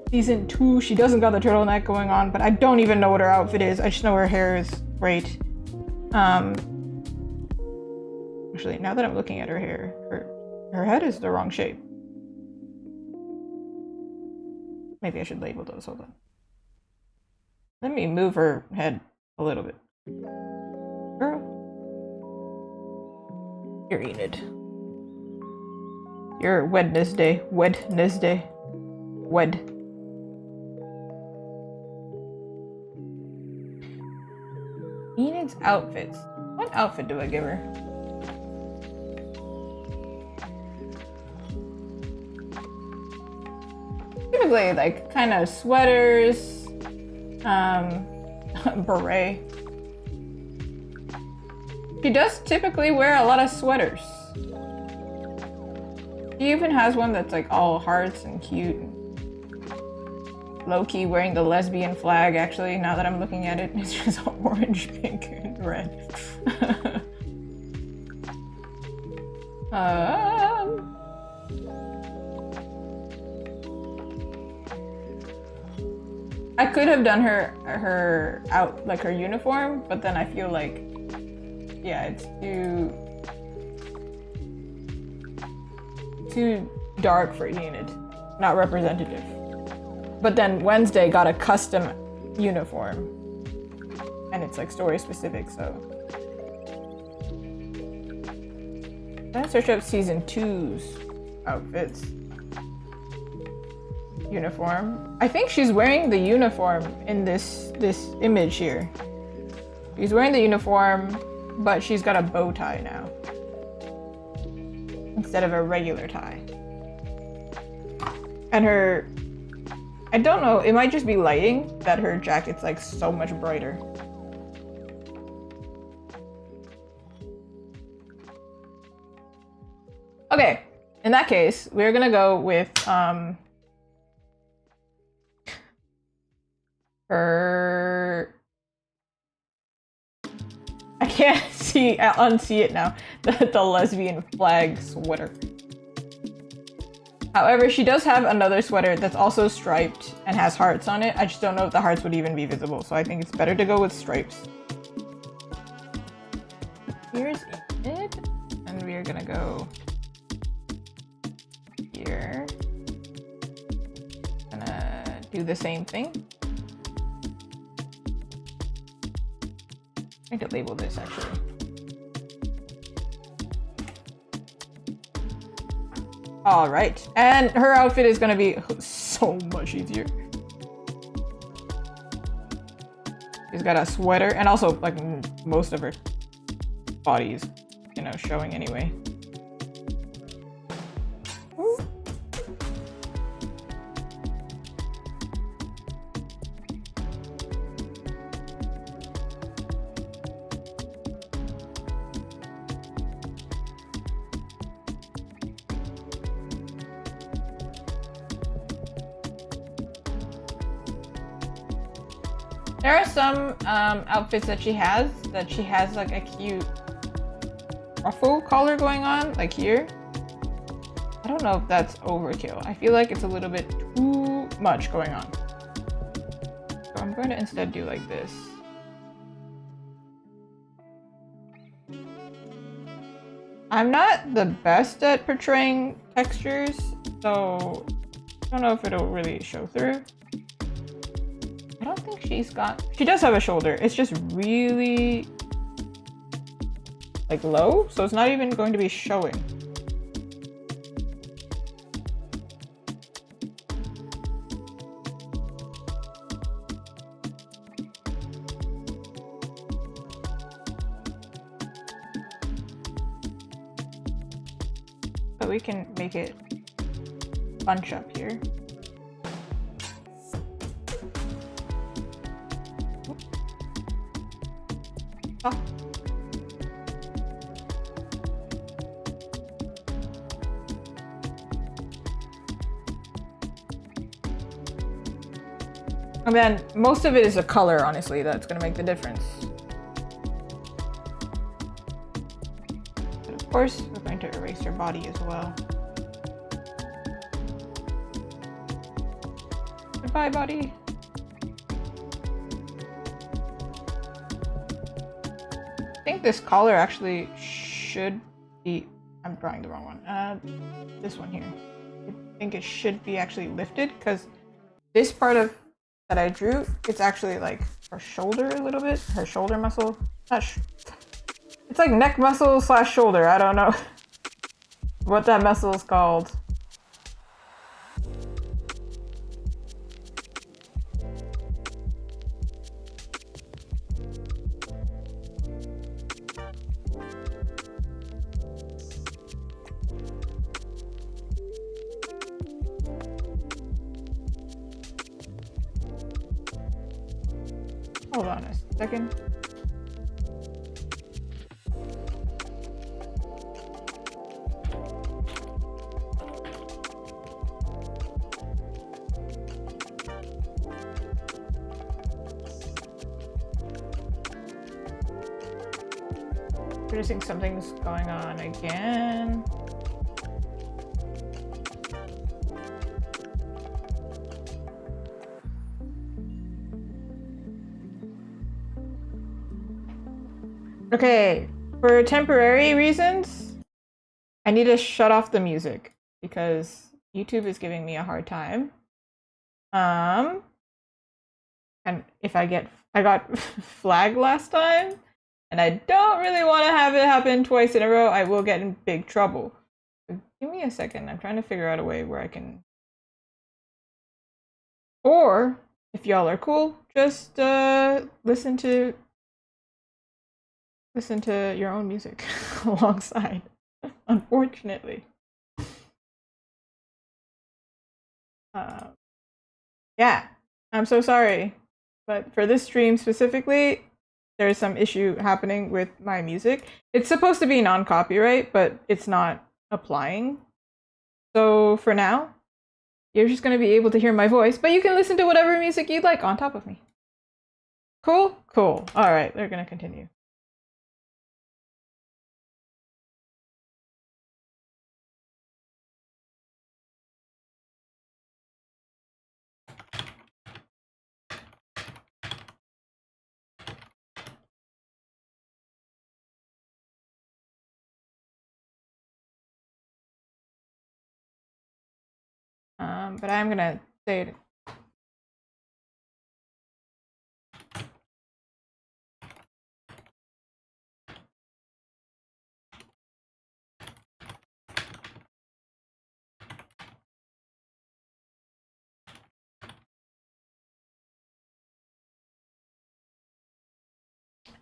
Season 2, she doesn't got the turtleneck going on, but I don't even know what her outfit is. I just know her hair is great. Actually, now that I'm looking at her hair, her head is the wrong shape. Maybe I should label those. Hold on. Let me move her head a little bit. Girl. You're Enid. You're Wednesday. Wednesday. Wed. Enid's outfits. What outfit do I give her? Typically, like, kind of sweaters, beret. She does typically wear a lot of sweaters. She even has one that's like all hearts and cute. Low-key wearing the lesbian flag, actually, now that I'm looking at it. It's just all orange, pink, and red. I could have done her out like her uniform, but then I feel like, yeah, it's too too dark for Enid, not representative. But then Wednesday got a custom uniform, and it's like story specific, so. I'm gonna search up season 2's outfits. Uniform. I think she's wearing the uniform in this image here. She's wearing the uniform, but she's got a bow tie now instead of a regular tie. And her, I don't know, it might just be lighting that her jacket's like so much brighter. Okay, in that case, we're gonna go with her. I can't unsee it now. The lesbian flag sweater. However, she does have another sweater that's also striped and has hearts on it. I just don't know if the hearts would even be visible, so I think it's better to go with stripes. Here's Enid, and we are gonna go here. Gonna do the same thing. I need to label this actually. All right, and her outfit is gonna be so much easier. She's got a sweater, and also like most of her body is, you know, showing anyway. Ooh. There are some outfits that she has like a cute ruffle collar going on, like here. I don't know if that's overkill. I feel like it's a little bit too much going on. So I'm going to instead do like this. I'm not the best at portraying textures, so I don't know if it'll really show through. I don't think she does have a shoulder. It's just really like low, so it's not even going to be showing. But we can make it bunch up here. Oh. And then most of it is a color, honestly, that's gonna make the difference. But of course, we're going to erase her body as well. Goodbye, body. I think this collar actually should be, I'm drawing the wrong one. This one here. I think it should be actually lifted because this part of that I drew, it's actually like her shoulder a little bit, her shoulder muscle. It's like neck muscle / shoulder. I don't know what that muscle is called. Hold on a second. Noticing something's going on again. Okay, for temporary reasons, I need to shut off the music because YouTube is giving me a hard time. And if I got flagged last time, and I don't really want to have it happen twice in a row, I will get in big trouble. So give me a second. I'm trying to figure out a way where I can. Or if y'all are cool, just listen to your own music alongside. Unfortunately. Yeah, I'm so sorry, but for this stream specifically, there's some issue happening with my music. It's supposed to be non-copyright, but it's not applying. So for now, you're just going to be able to hear my voice, but you can listen to whatever music you'd like on top of me. Cool? Cool. All right, they're going to continue. But I'm going to say it.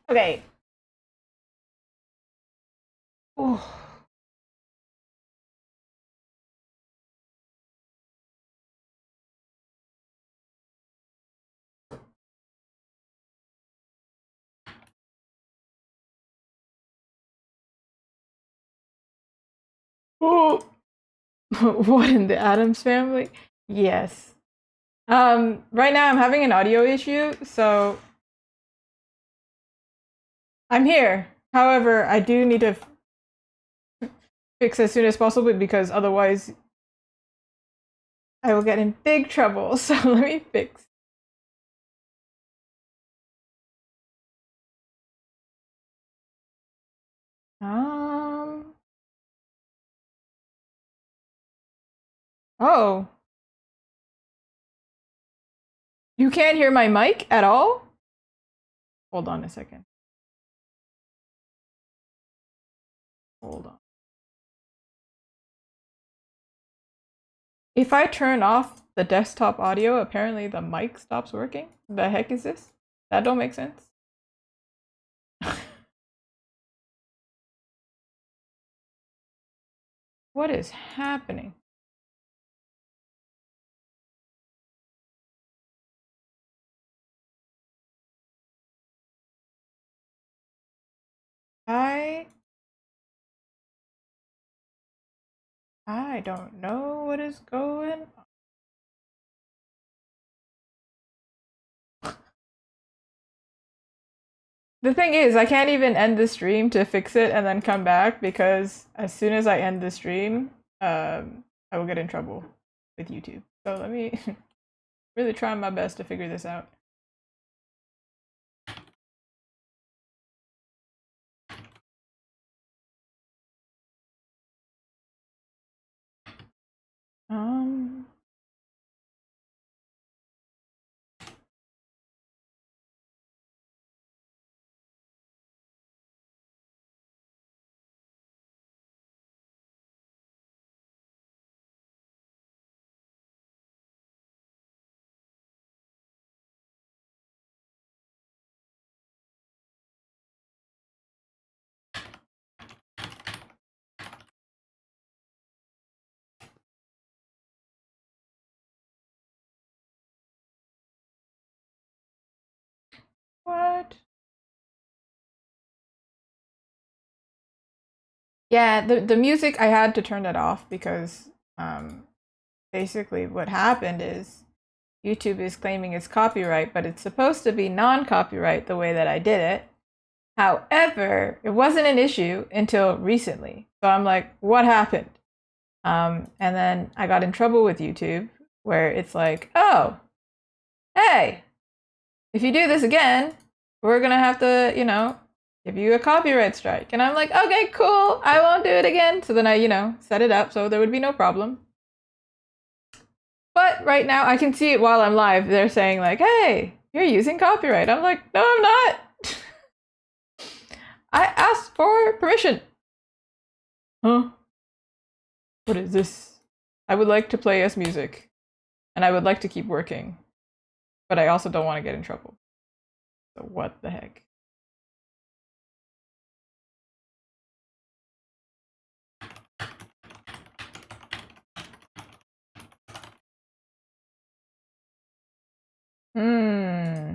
Okay. Oh. Oh. What in the Addams Family? Yes. Right now I'm having an audio issue, so I'm here. However, I do need to fix as soon as possible because otherwise I will get in big trouble. So let me fix. Oh. You can't hear my mic at all? Hold on a second. Hold on. If I turn off the desktop audio, apparently the mic stops working. The heck is this? That don't make sense. What is happening? I don't know what is going on. The thing is, I can't even end the stream to fix it and then come back because as soon as I end the stream, I will get in trouble with YouTube. So let me really try my best to figure this out. What? Yeah, the music, I had to turn it off because basically what happened is YouTube is claiming it's copyright, but it's supposed to be non-copyright the way that I did it. However, it wasn't an issue until recently. So I'm like, what happened? And then I got in trouble with YouTube where it's like, oh, hey, if you do this again, we're going to have to, give you a copyright strike. And I'm like, okay, cool, I won't do it again. So then I, set it up so there would be no problem. But right now I can see it while I'm live. They're saying like, hey, you're using copyright. I'm like, no, I'm not. I asked for permission. Huh? What is this? I would like to play as music. And I would like to keep working. But I also don't want to get in trouble. So what the heck? Hmm.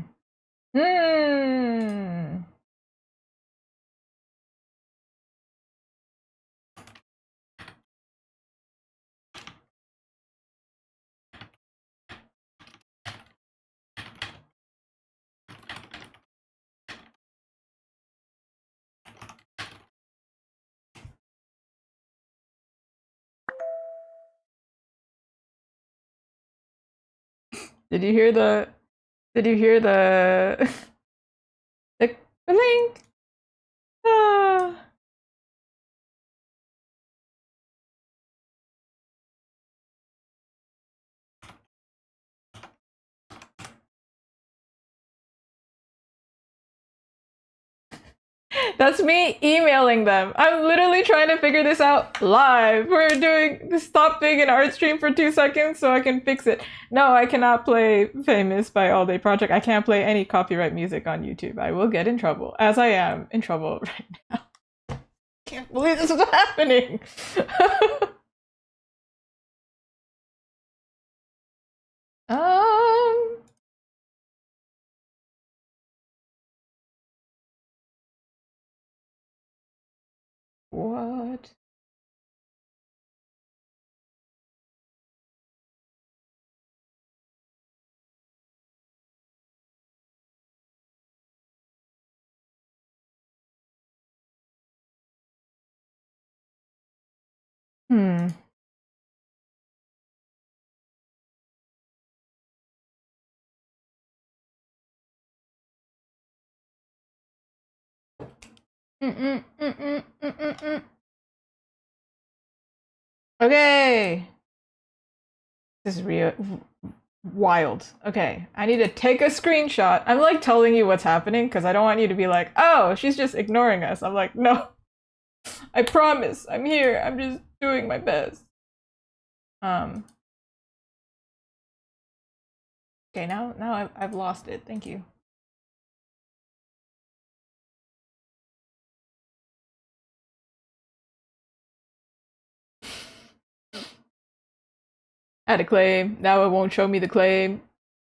Did you hear the the link? Ah. That's me emailing them. I'm literally trying to figure this out live. We're doing stop being an art stream for 2 seconds so I can fix it. No, I cannot play Famous by All Day Project. I can't play any copyright music on YouTube. I will get in trouble, as I am in trouble right now. Can't believe this is happening. What? Hmm. Okay. This is real wild. Okay, I need to take a screenshot. I'm like telling you what's happening because I don't want you to be like, oh, she's just ignoring us. I'm like, no. I promise. I'm here. I'm just doing my best. Okay, now I've lost it. Thank you. Add a claim. Now it won't show me the claim.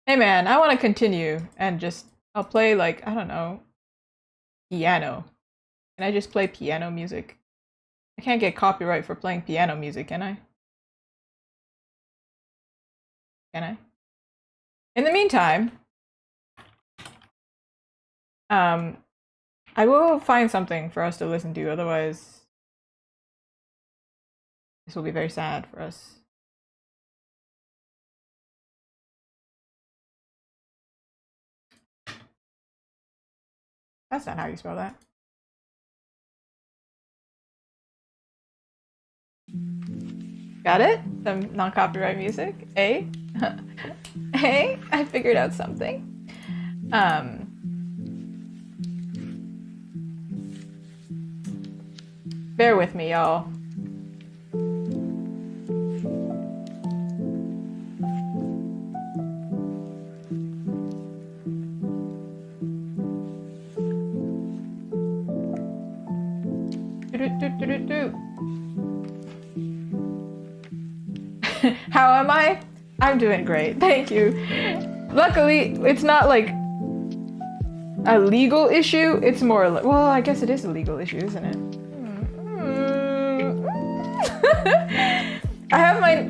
Hey man, I want to continue and just I'll play like, I don't know, piano. Can I just play piano music? I can't get copyright for playing piano music, can I? Can I? In the meantime, I will find something for us to listen to, otherwise this will be very sad for us. That's not how you spell that. Got it? Some non-copyright music. Hey, hey, I figured out something. Bear with me, y'all. How am I? I'm doing great, thank you. Luckily, it's not like a legal issue. It's more like, well, I guess it is a legal issue, isn't it? I have my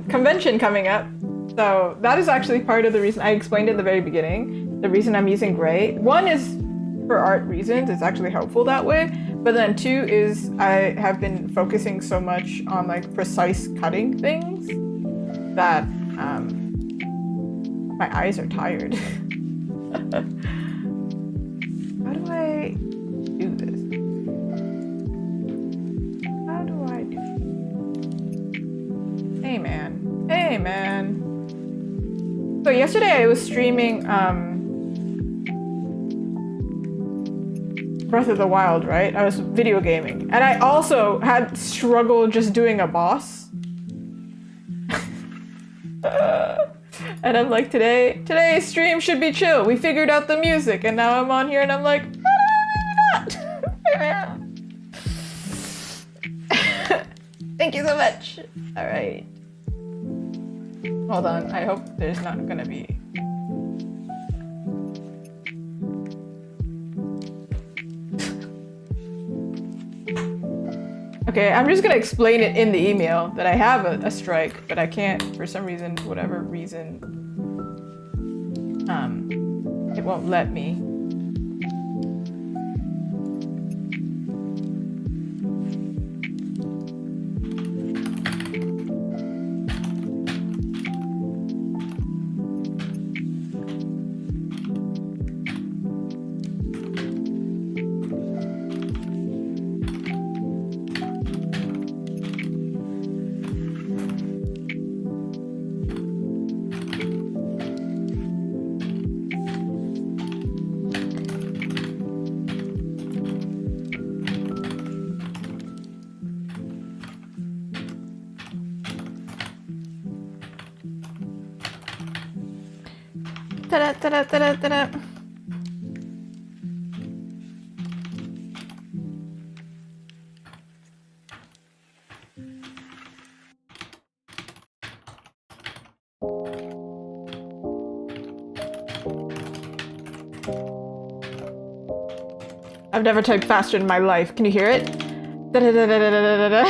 convention coming up, so that is actually part of the reason I explained at the very beginning. The reason I'm using gray. One is for art reasons, it's actually helpful that way. But then two is I have been focusing so much on like precise cutting things that my eyes are tired. How do I yesterday I was streaming Breath of the Wild, right? I was video gaming. And I also had struggled just doing a boss. And I'm like, today's stream should be chill. We figured out the music, and now I'm on here and I'm like, maybe not. Thank you so much. All right. Hold on. I hope there's not gonna be. Okay, I'm just gonna explain it in the email that I have a strike, but I can't for some reason, whatever reason. It won't let me. Ta-da, ta-da, ta-da, ta-da. I've never typed faster in my life. Can you hear it? Da-da-da-da-da-da-da-da.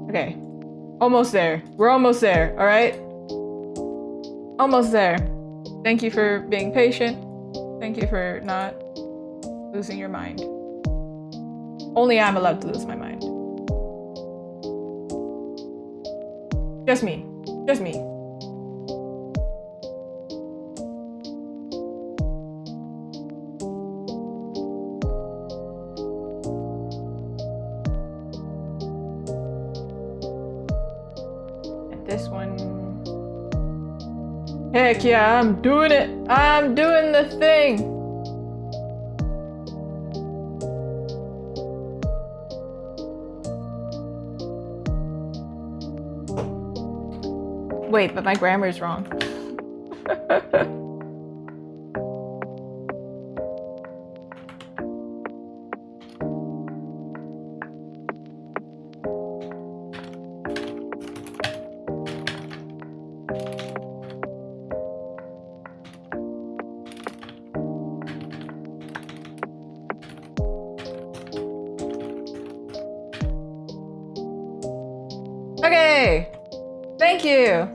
Okay, almost there. We're almost there, all right? Almost there. Thank you for being patient. Thank you for not losing your mind. Only I'm allowed to lose my mind. Just me. Just me. This one. Heck yeah, I'm doing it. I'm doing the thing. Wait, but my grammar's wrong. Okay, thank you.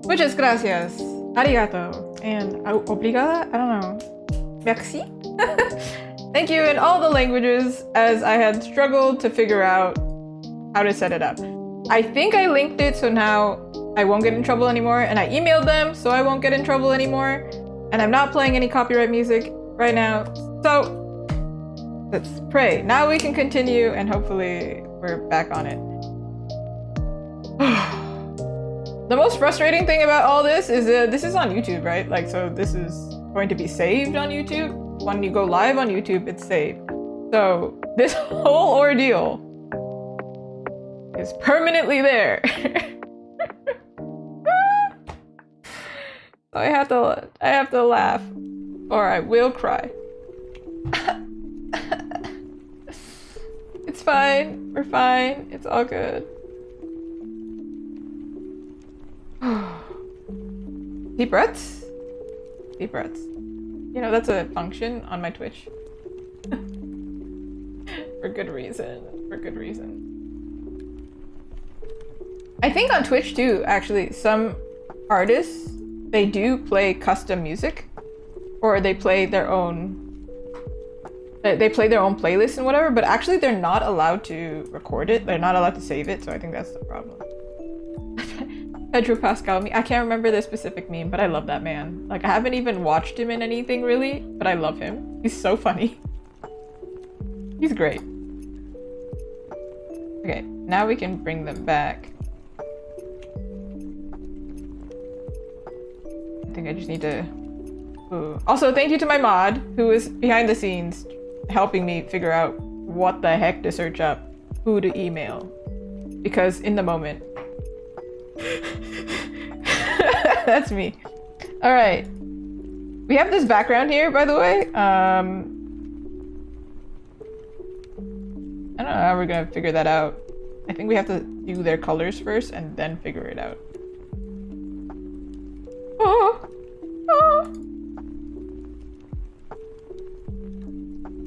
Muchas gracias. Arigato. And obrigada? I don't know. Merci? Thank you in all the languages, as I had struggled to figure out how to set it up. I think I linked it so now I won't get in trouble anymore, and I emailed them so I won't get in trouble anymore, and I'm not playing any copyright music right now. So let's pray. Now we can continue, and hopefully we're back on it. The most frustrating thing about all this is this is on YouTube, right? Like, so this is going to be saved on YouTube. When you go live on YouTube, it's saved. So this whole ordeal is permanently there. So I have to laugh, or I will cry. It's fine. We're fine. It's all good. Deep breaths? Deep breaths. You know, that's a function on my Twitch. For good reason. For good reason. I think on Twitch too, actually, some artists, they do play custom music. Or they play their own... They play their own playlist and whatever, but actually they're not allowed to record it. They're not allowed to save it, so I think that's the problem. Pedro Pascal, I can't remember the specific meme, but I love that man. Like, I haven't even watched him in anything really, but I love him. He's so funny. He's great. Okay, now we can bring them back. I think I just need to... Ooh. Also, thank you to my mod, who is behind the scenes helping me figure out what the heck to search up, who to email. Because in the moment... That's me. Alright. We have this background here, by the way. I don't know how we're gonna figure that out. I think we have to do their colors first and then figure it out. Oh! Oh!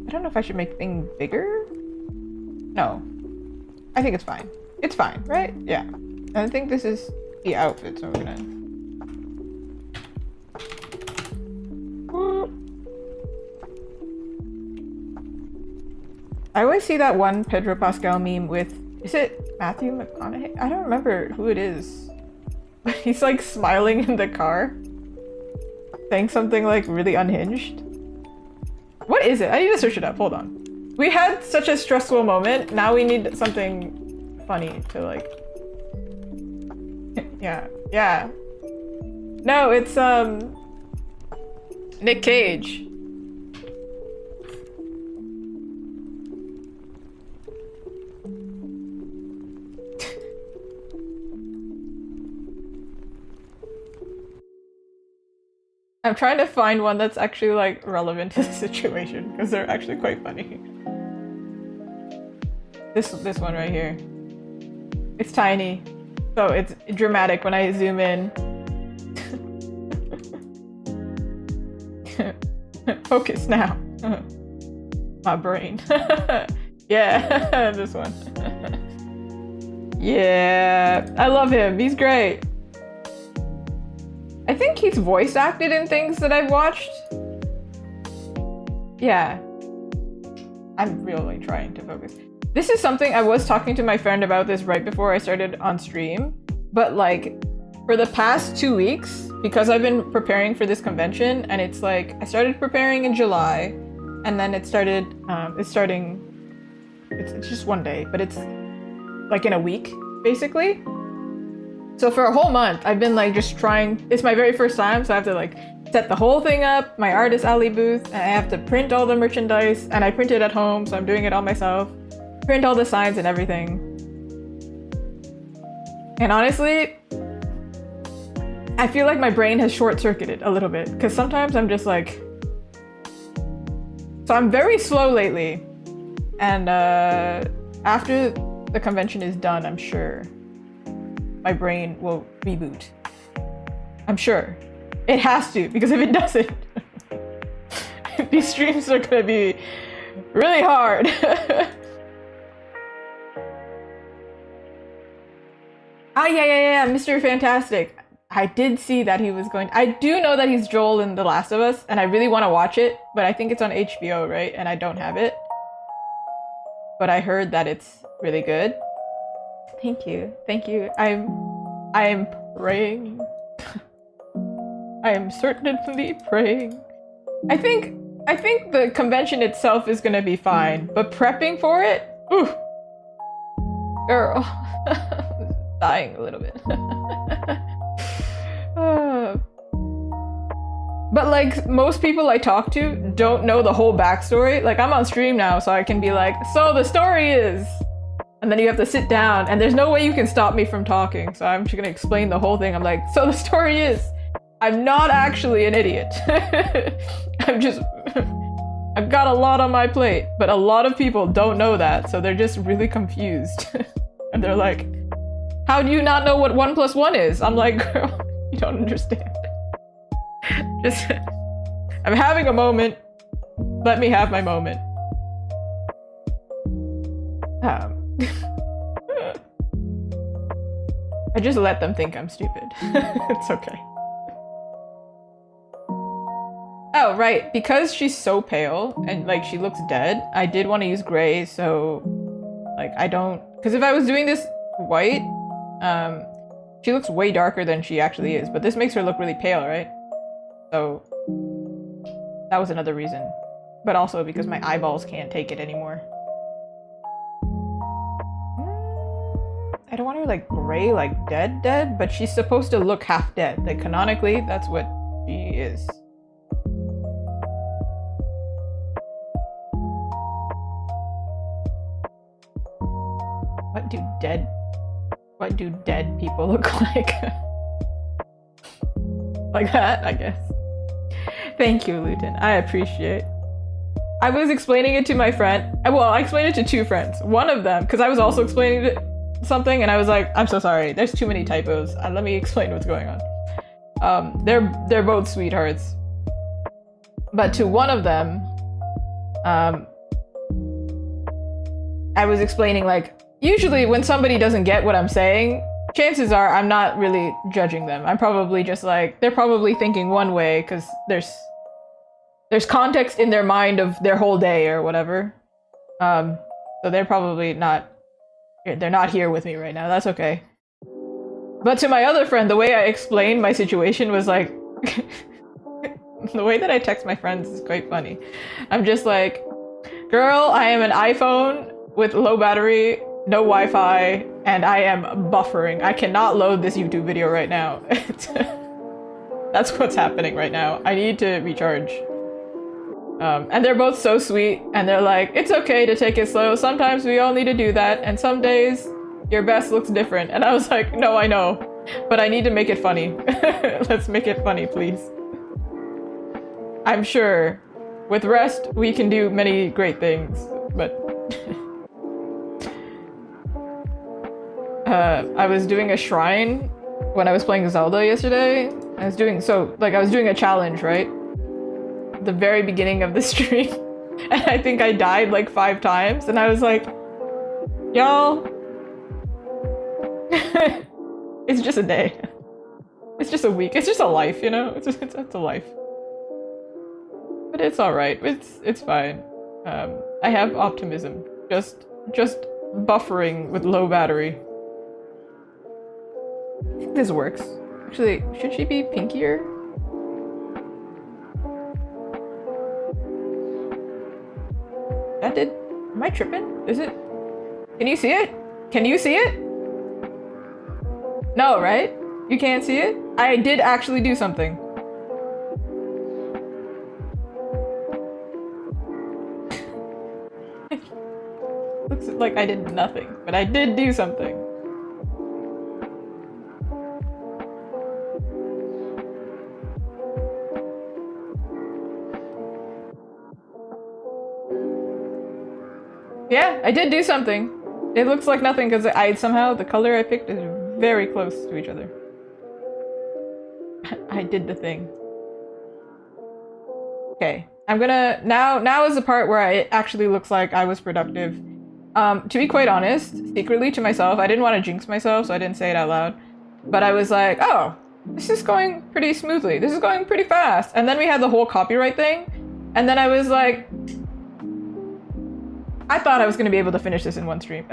I don't know if I should make things bigger? No. I think it's fine. It's fine, right? Yeah. I think this is the outfit, so we're gonna... I always see that one Pedro Pascal meme with, is it Matthew McConaughey? I don't remember who it is. But he's like smiling in the car. Saying something like really unhinged. What is it? I need to search it up, hold on. We had such a stressful moment, now we need something funny to like... Yeah, yeah. No, it's Nick Cage. I'm trying to find one that's actually like relevant to the situation because they're actually quite funny. This one right here. It's tiny, so it's dramatic when I zoom in. Focus now. My brain. Yeah, this one. Yeah, I love him. He's great. I think he's voice acted in things that I've watched. Yeah. I'm really trying to focus. This is something I was talking to my friend about this right before I started on stream. But like, for the past 2 weeks, because I've been preparing for this convention, and it's like, I started preparing in July, and then it's just one day, but it's like in a week, basically. So for a whole month, I've been like just trying, it's my very first time, so I have to like set the whole thing up, my Artist Alley booth, and I have to print all the merchandise, and I print it at home, so I'm doing it all myself. Print all the signs and everything. And honestly, I feel like my brain has short-circuited a little bit, because sometimes I'm just like... So I'm very slow lately, and after the convention is done, I'm sure my brain will reboot. I'm sure. It has to, because if it doesn't, these streams are gonna be really hard. Ah, yeah, Mr. Fantastic. I did see that he was going... I do know that he's Joel in The Last of Us, and I really want to watch it, but I think it's on HBO, right? And I don't have it. But I heard that it's really good. Thank you. Thank you. I'm praying. I am certainly praying. I think the convention itself is gonna be fine, but prepping for it? Ooh. Girl. Dying a little bit. But like most people I talk to don't know the whole backstory. Like I'm on stream now, so I can be like, so the story is... And then you have to sit down, and there's no way you can stop me from talking. So I'm just gonna explain the whole thing. I'm like, so the story is, I'm not actually an idiot. I've got a lot on my plate, but a lot of people don't know that, so they're just really confused. And they're like, how do you not know what 1 + 1 is? I'm like, girl, you don't understand. I'm having a moment. Let me have my moment. I just let them think I'm stupid. It's okay. Oh, right. Because she's so pale and like she looks dead, I did want to use gray, so like I don't... Because if I was doing this white, she looks way darker than she actually is, but this makes her look really pale, right? So that was another reason but also because my eyeballs can't take it anymore. I don't want her like gray, like dead, but she's supposed to look half dead. Like canonically, that's what she is. What do dead people look like? Like that, I guess. Thank you, Luton. I appreciate. I was explaining it to my friend. Well, I explained it to two friends. One of them, because I was also explaining something, and I was like, I'm so sorry. There's too many typos. Let me explain what's going on. They're both sweethearts. But to one of them, I was explaining like, usually when somebody doesn't get what I'm saying, chances are I'm not really judging them. I'm probably just like, they're probably thinking one way because there's context in their mind of their whole day or whatever. So they're probably not, they're not here with me right now. That's okay. But to my other friend, the way I explained my situation was like, the way that I text my friends is quite funny. I'm just like, girl, I am an iPhone with low battery, no Wi-Fi, and I am buffering. I cannot load this YouTube video right now. That's what's happening right now. I need to recharge. And they're both so sweet, and they're like, it's okay to take it slow. Sometimes we all need to do that, and some days your best looks different. And I was like, no, I know, but I need to make it funny. Let's make it funny, please. I'm sure with rest, we can do many great things, but... I was doing a shrine when I was playing Zelda yesterday. I was doing a challenge, right? The very beginning of the stream. And I think I died like 5 times. And I was like, y'all, it's just a day. It's just a week. It's just a life, you know? It's a life. But it's alright. It's fine. I have optimism. Just buffering with low battery. I think this works. Actually, should she be pinkier? That did... Am I tripping? Is it... Can you see it? Can you see it? No, right? You can't see it? I did actually do something. Looks like I did nothing, but I did do something. Yeah, I did do something. It looks like nothing because somehow the color I picked is very close to each other. I did the thing. Okay, I'm gonna now is the part where it actually looks like I was productive. To be quite honest, secretly to myself, I didn't want to jinx myself, so I didn't say it out loud. But I was like, oh, this is going pretty smoothly. This is going pretty fast. And then we had the whole copyright thing, and then I was like, I thought I was going to be able to finish this in one stream.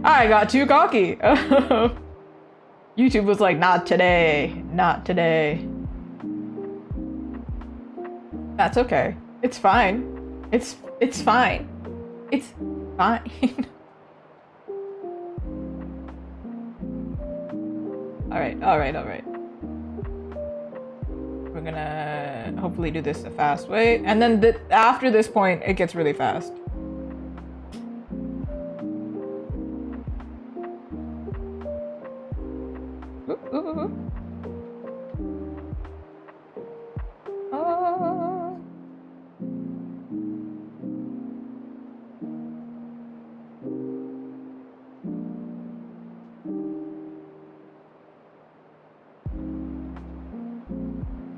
I got too cocky. YouTube was like, not today. Not today. That's okay. It's fine. It's fine. It's fine. Alright. We're gonna hopefully do this a fast way. And then after this point, it gets really fast. Ooh.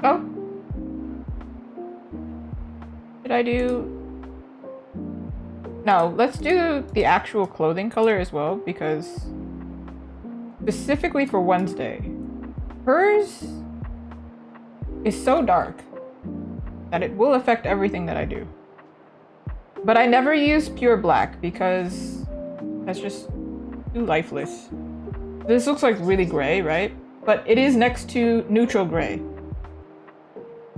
Oh. Did I do... No, let's do the actual clothing color as well, because specifically for Wednesday, hers is so dark that it will affect everything that I do. But I never use pure black because that's just too lifeless. This looks like really gray, right? But it is next to neutral gray.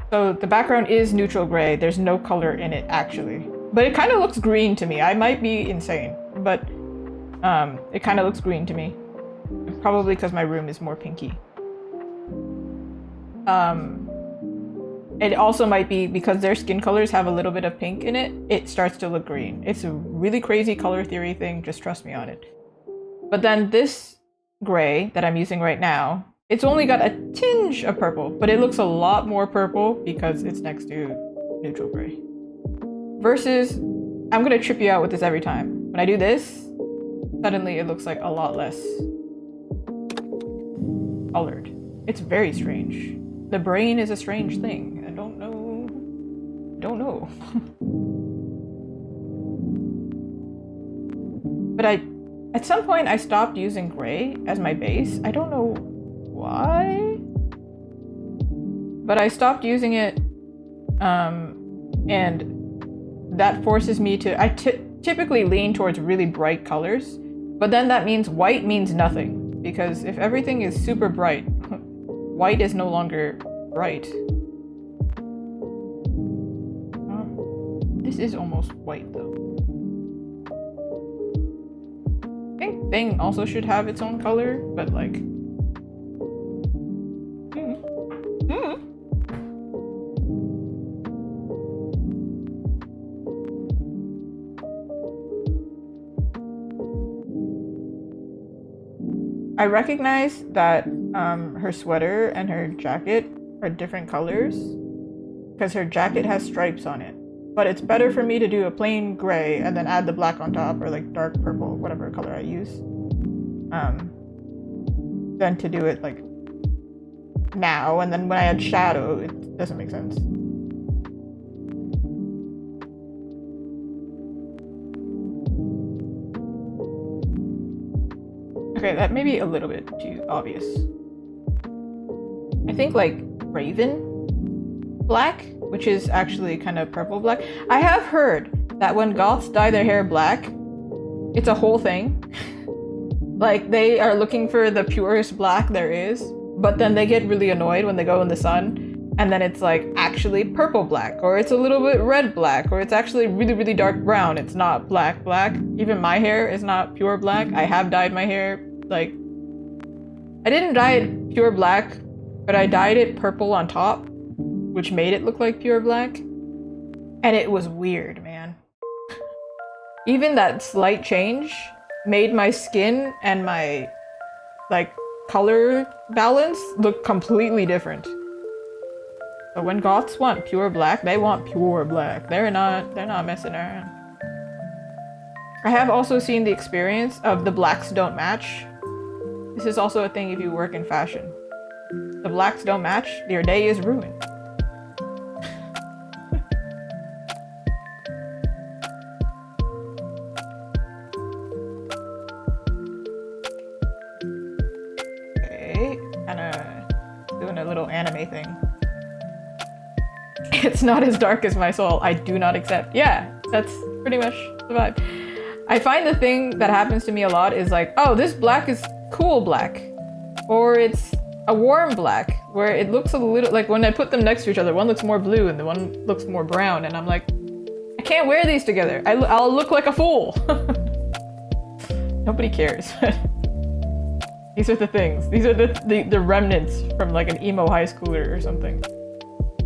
So the background is neutral gray. There's no color in it actually. But it kind of looks green to me. I might be insane, but it kind of looks green to me. Probably because my room is more pinky. It also might be because their skin colors have a little bit of pink in it. It starts to look green. It's a really crazy color theory thing. Just trust me on it. But then this gray that I'm using right now, it's only got a tinge of purple, but it looks a lot more purple because it's next to neutral gray. Versus, I'm gonna trip you out with this every time. When I do this, suddenly it looks like a lot less colored. It's very strange. The brain is a strange thing. I don't know. But at some point I stopped using gray as my base. I don't know why, but I stopped using it, and that forces me to, I typically lean towards really bright colors, but then that means white means nothing, because if everything is super bright, white is no longer bright. This is almost white though. I think Bang also should have its own color, but like, I recognize that her sweater and her jacket are different colors because her jacket has stripes on it. But it's better for me to do a plain gray and then add the black on top, or like dark purple, whatever color I use, than to do it like now, and then when I add shadow, it doesn't make sense. Okay, that may be a little bit too obvious. I think like Raven black, which is actually kind of purple black. I have heard that when goths dye their hair black, it's a whole thing. Like they are looking for the purest black there is, but then they get really annoyed when they go in the sun, and then it's like actually purple black, or it's a little bit red black, or it's actually really, really dark brown. It's not black black. Even my hair is not pure black. I have dyed my hair, like, I didn't dye it pure black, but I dyed it purple on top, which made it look like pure black. And it was weird, man. Even that slight change made my skin and my like color balance look completely different. But when goths want pure black, they want pure black. They're not messing around. I have also seen the experience of the blacks don't match. This is also a thing if you work in fashion. The blacks don't match, your day is ruined. Okay, kinda doing a little anime thing. It's not as dark as my soul. I do not accept. Yeah, that's pretty much the vibe. I find the thing that happens to me a lot is like, oh, this black is cool black. Or it's a warm black, where it looks a little, like when I put them next to each other, one looks more blue and the one looks more brown, and I'm like, I can't wear these together. I'll look like a fool. Nobody cares. These are the things. These are the remnants from like an emo high schooler or something.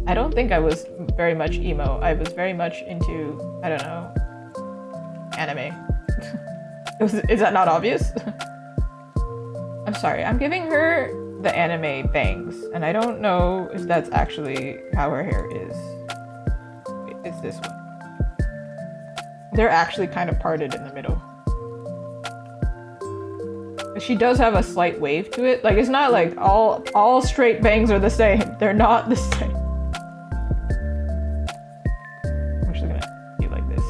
I don't think I was very much emo. I was very much into, I don't know, anime. Is that not obvious? I'm sorry, I'm giving her the anime bangs, and I don't know if that's actually how her hair is. Wait, it's this one. They're actually kind of parted in the middle. But she does have a slight wave to it. Like, it's not like all straight bangs are the same. They're not the same. I'm actually gonna be like this.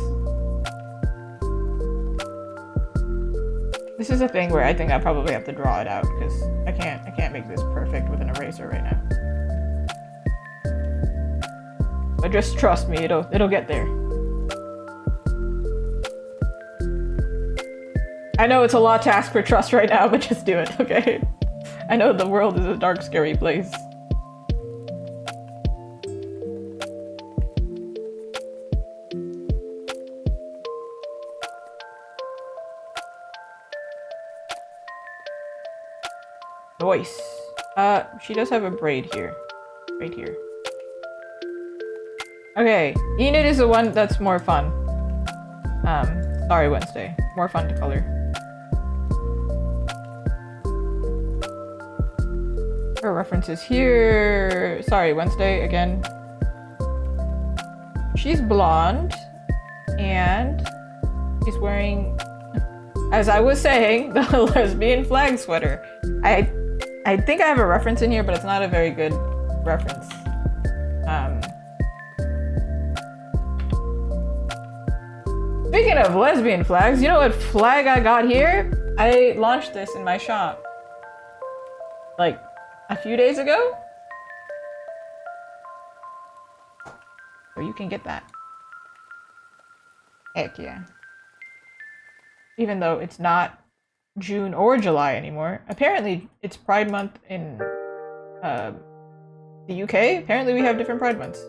This is a thing where I think I probably have to draw it out because I can't make this perfect with an eraser right now. But just trust me, it'll get there. I know it's a lot to ask for trust right now, but just do it, okay? I know the world is a dark, scary place. Noise. She does have a braid here. Right here. Okay, Enid is the one that's more fun. Sorry, Wednesday. More fun to color. Her references here. Sorry, Wednesday again. She's blonde, and she's wearing, as I was saying, the lesbian flag sweater. I think I have a reference in here, but it's not a very good reference. Speaking of lesbian flags, you know what flag I got here? I launched this in my shop like a few days ago. So you can get that. Heck yeah. Even though it's not June or July anymore. Apparently it's Pride Month in the UK. Apparently we have different Pride Months.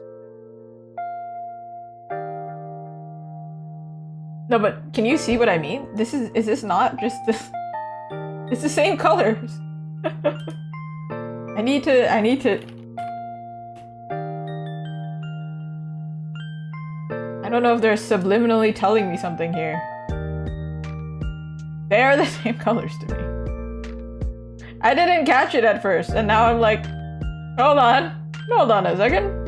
No, but can you see what I mean? Is this not just this? It's the same colors. I need to. I don't know if they're subliminally telling me something here. They are the same colors to me. I didn't catch it at first, and now I'm like, hold on a second.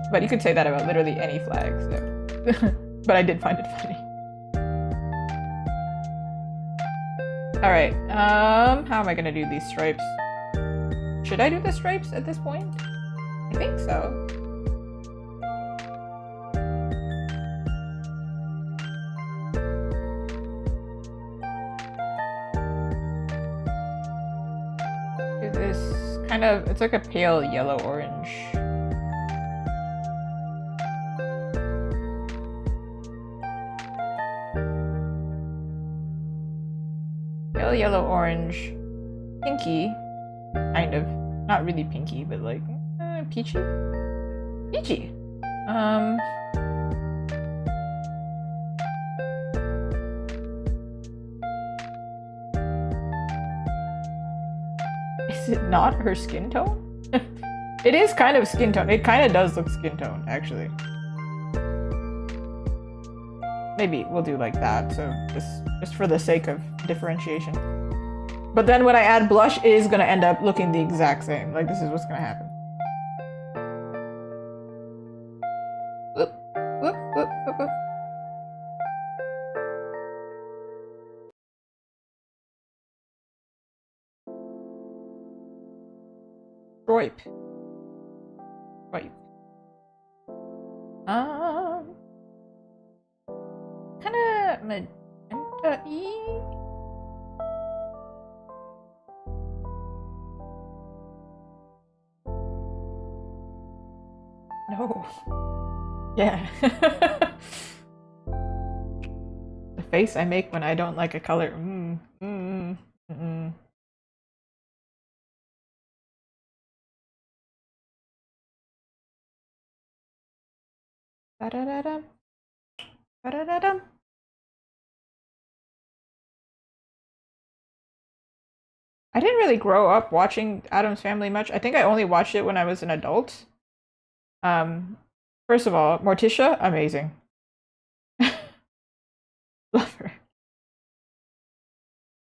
But you could say that about literally any flag, so. But I did find it funny. Alright, how am I gonna do these stripes? Should I do the stripes at this point? I think so. Do this kind of, it's like a pale yellow-orange. Yellow, orange, pinky, kind of. Not really pinky, but like peachy. Peachy. Is it not her skin tone? It is kind of skin tone. It kind of does look skin tone, actually. Maybe we'll do like that, so just for the sake of differentiation. But then when I add blush, it is gonna end up looking the exact same. Like, this is what's gonna happen. Whoop, whoop, whoop, whoop, whoop. Stripe. Stripe. Kinda magenta-y. No. Yeah. The face I make when I don't like a color. Da-da-da-dum. Da-da-da-dum. I didn't really grow up watching Addams Family much. I think I only watched it when I was an adult. First of all, Morticia, amazing. Love her.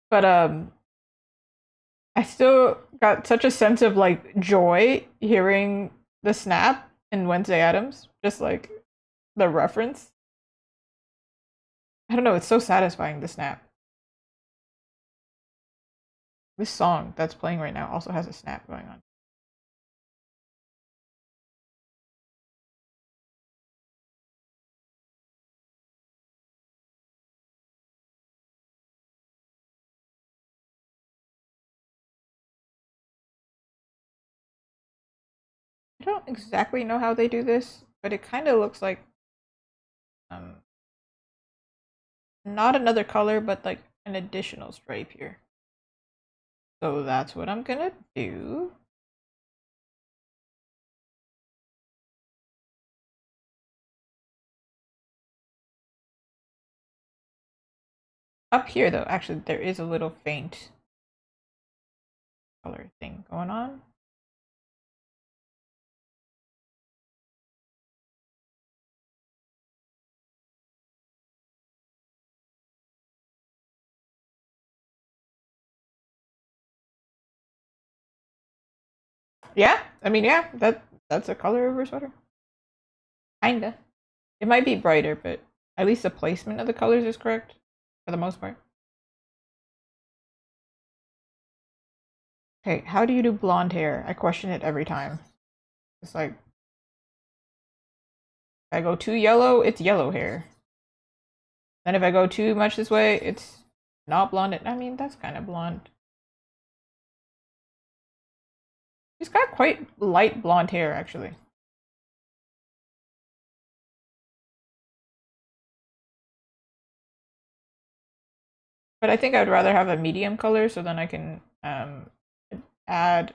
But I still got such a sense of like joy hearing the snap in Wednesday Addams. Just like the reference. I don't know, it's so satisfying, the snap. This song that's playing right now also has a snap going on. I don't exactly know how they do this, but it kind of looks like not another color, but like an additional stripe here. So that's what I'm gonna do. Up here, though, actually, there is a little faint color thing going on. Yeah, I mean, yeah, that's a color of her sweater. Kinda. It might be brighter, but at least the placement of the colors is correct for the most part. Okay, how do you do blonde hair? I question it every time. It's like, if I go too yellow, it's yellow hair. Then if I go too much this way, it's not blonde. I mean, that's kind of blonde. She's got quite light blonde hair, actually. But I think I'd rather have a medium color so then I can add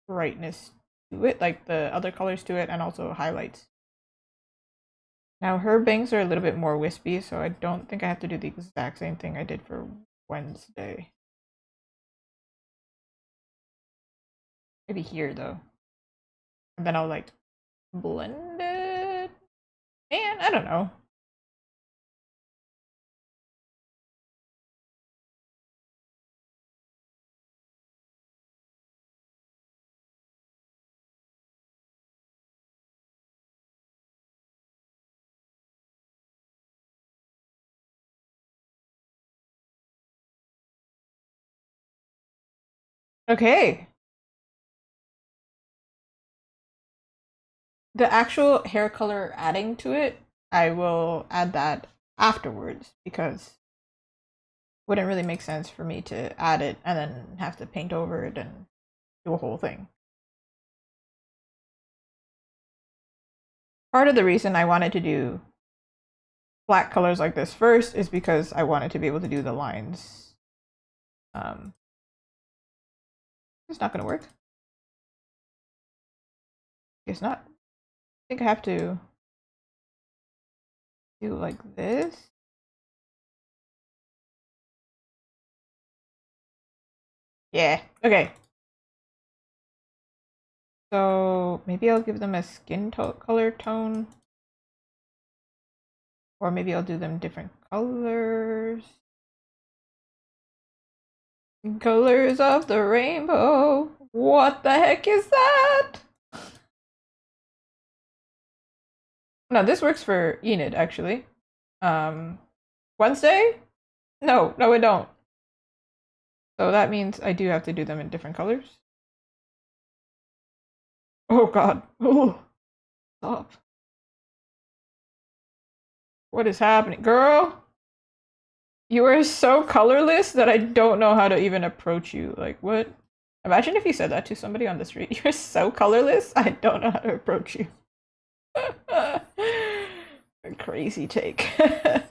brightness to it, like the other colors to it, and also highlights. Now her bangs are a little bit more wispy, so I don't think I have to do the exact same thing I did for Wednesday. Maybe here though. And then I'll like blend it. And I don't know. Okay. The actual hair color adding to it, I will add that afterwards because it wouldn't really make sense for me to add it and then have to paint over it and do a whole thing. Part of the reason I wanted to do flat colors like this first is because I wanted to be able to do the lines. It's not gonna work. It's not. I think I have to do like this. Yeah, okay. So maybe I'll give them a skin color tone. Or maybe I'll do them different colors. Colors of the rainbow. What the heck is that? No, this works for Enid, actually. Wednesday? No, it don't. So that means I do have to do them in different colors. Oh god. Oh, stop. What is happening? Girl! You are so colorless that I don't know how to even approach you. Like, what? Imagine if you said that to somebody on the street. You're so colorless, I don't know how to approach you. A crazy take. I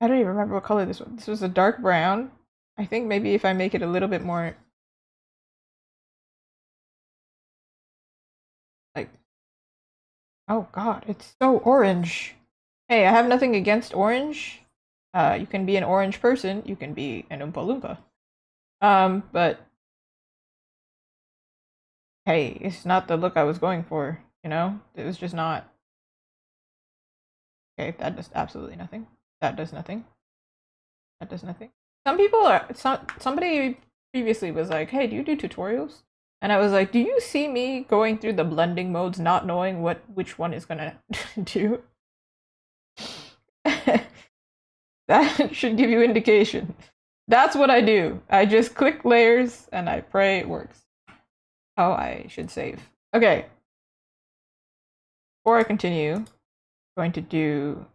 don't even remember what color this was. This was a dark brown. I think maybe if I make it a little bit more like, oh god, it's so orange. Hey, I have nothing against orange. You can be an orange person. You can be an Oompa Loompa. But hey, it's not the look I was going for, you know? It was just not. Okay, that does absolutely nothing. That does nothing. That does nothing. Some people are. Somebody previously was like, "Hey, do you do tutorials?" And I was like, "Do you see me going through the blending modes, not knowing which one is gonna do?" That should give you indication. That's what I do. I just click layers and I pray it works. Oh, I should save. Okay. Before I continue, I'm going to do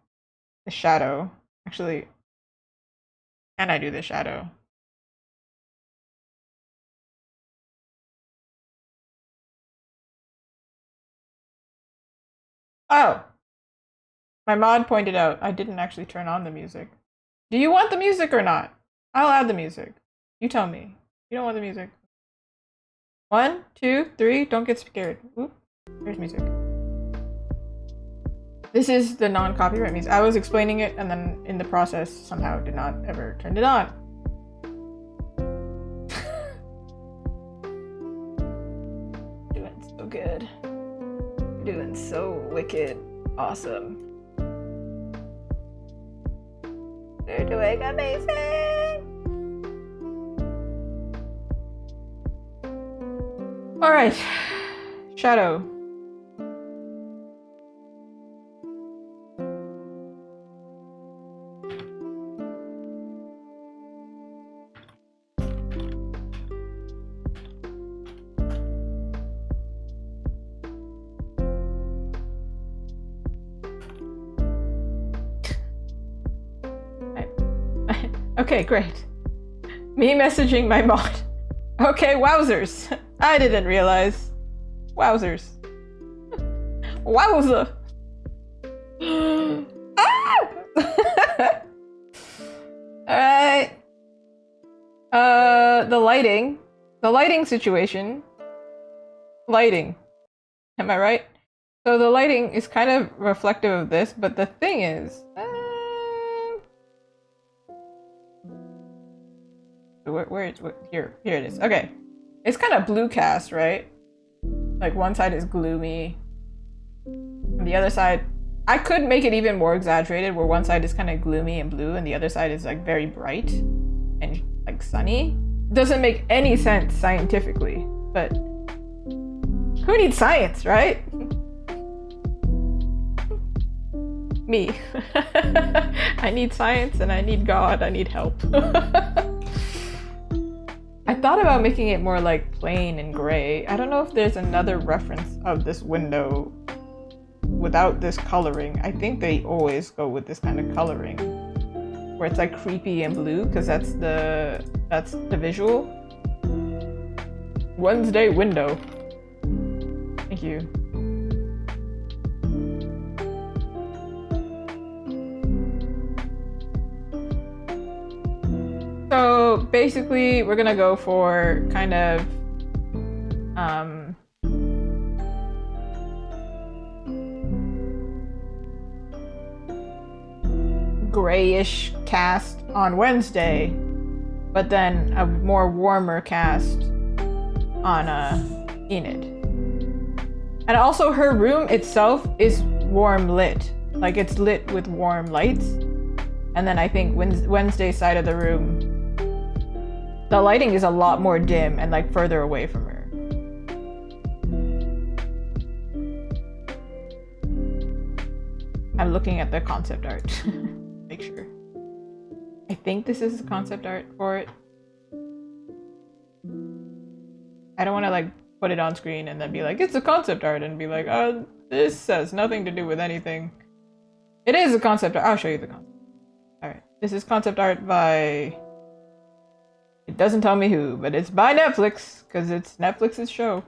the shadow. Actually, can I do the shadow? Oh! My mod pointed out I didn't actually turn on the music. Do you want the music or not? I'll add the music. You tell me. You don't want the music. 1, 2, 3. Don't get scared. Oop. There's music. This is the non-copyright means. I was explaining it and then in the process somehow did not ever turn it on. Doing so good. Doing so wicked awesome. They're doing amazing. All right, Shadow. Okay, great. Me messaging my mod. Okay, wowzers. I didn't realize. Wowzers. Wowza. Ah! Alright. The lighting. The lighting situation. Lighting. Am I right? So the lighting is kind of reflective of this, but the thing is... here it is. Okay, it's kind of blue cast, right? Like one side is gloomy and the other side, I could make it even more exaggerated where one side is kind of gloomy and blue and the other side is like very bright and like sunny. Doesn't make any sense scientifically, but who needs science, right? Me. I need science and I need God. I need help. I thought about making it more like plain and gray. I don't know if there's another reference of this window without this coloring. I think they always go with this kind of coloring where it's like creepy and blue because that's the visual. Wednesday window. Thank you. So basically we're gonna go for kind of grayish cast on Wednesday, but then a more warmer cast on Enid. And also her room itself is warm lit, like it's lit with warm lights. And then I think Wednesday's side of the room, the lighting is a lot more dim and like further away from her. I'm looking at the concept art. Make sure. I think this is concept art for it. I don't want to like put it on screen and then be like, it's a concept art and be like, oh, this has nothing to do with anything. It is a concept art. I'll show you the concept. Alright, this is concept art by... It doesn't tell me who, but it's by Netflix, because it's Netflix's show.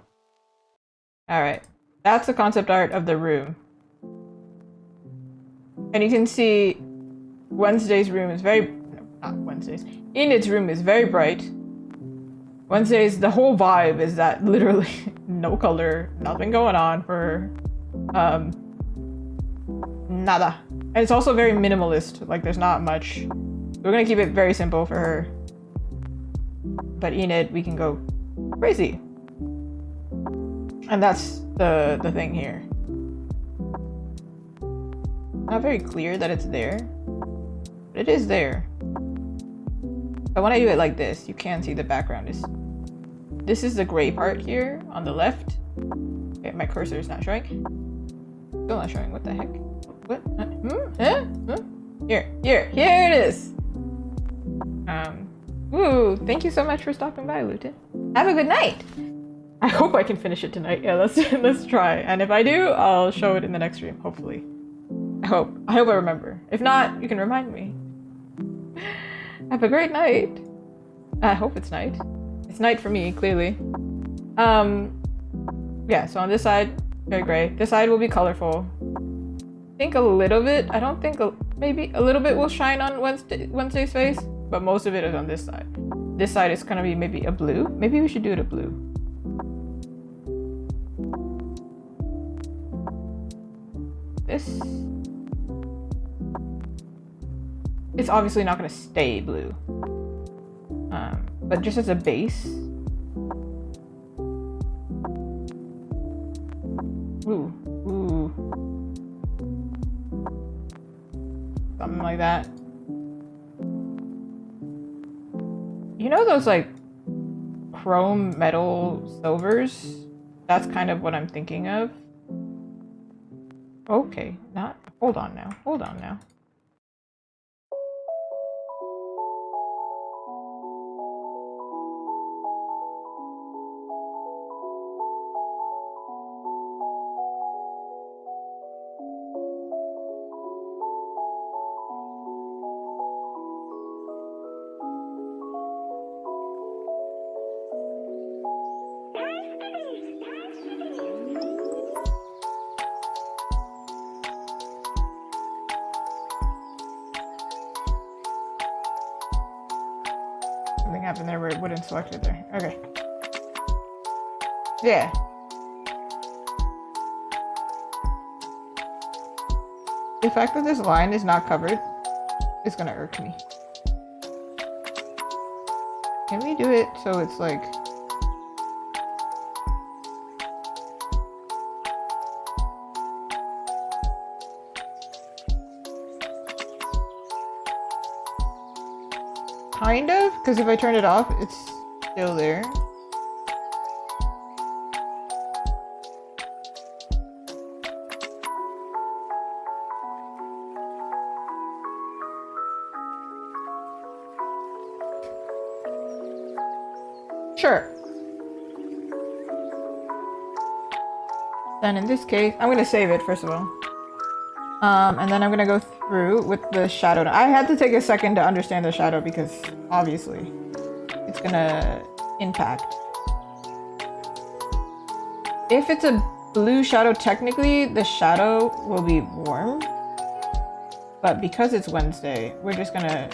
Alright, that's the concept art of the room. And you can see Wednesday's room is very... No, not Wednesday's. Enid's room is very bright. Wednesday's, the whole vibe is that literally no color, nothing going on for her. Nada. And it's also very minimalist, like there's not much. We're gonna keep it very simple for her. But Enid, we can go crazy. And that's the thing here. Not very clear that it's there, but it is there. But when I do it like this, you can see the background is... This is the gray part here on the left. Okay, my cursor is not showing. Still not showing, what the heck? What? Here it is. Ooh, thank you so much for stopping by, Luton. Have a good night. I hope I can finish it tonight. Yeah, let's try. And if I do, I'll show it in the next stream, hopefully. I hope I remember. If not, you can remind me. Have a great night. I hope it's night. It's night for me, clearly. Yeah, so on this side, very gray. This side will be colorful. I think a little bit, I don't think, maybe a little bit will shine on Wednesday's face, but most of it is on this side. This side is gonna be maybe a blue. Maybe we should do it a blue. This it's obviously not going to stay blue. But just as a base. Ooh, ooh. Something like that. You know those like chrome metal silvers? That's kind of what I'm thinking of. Okay, not. Hold on now. Hold on now. Something happened there where it wouldn't select it there. Okay. Yeah. The fact that this line is not covered is gonna irk me. Can we do it so it's like... Kind of? Because if I turn it off, it's still there. Sure. Then in this case, I'm gonna save it first of all. And then I'm gonna go through with the shadow. I had to take a second to understand the shadow because obviously it's gonna impact. If it's a blue shadow, technically the shadow will be warm. But because it's Wednesday, we're just gonna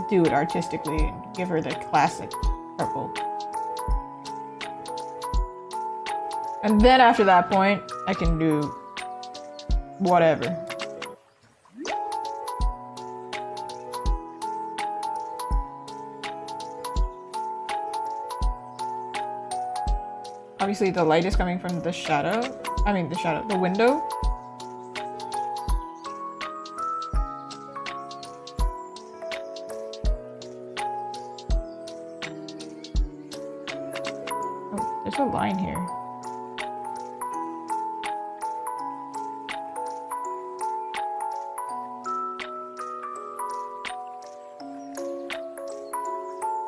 do it artistically and give her the classic purple. And then after that point, I can do whatever. Obviously the light is coming from the shadow. I mean the window. Oh, there's a line here.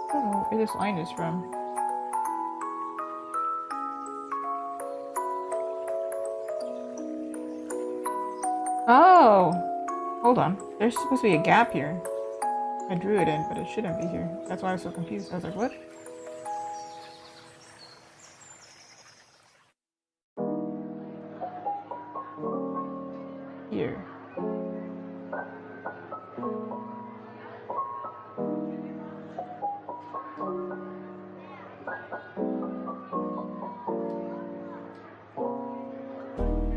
I don't know where this line is from. Oh, hold on. There's supposed to be a gap here. I drew it in, but it shouldn't be here. That's why I was so confused. I was like, what? Here.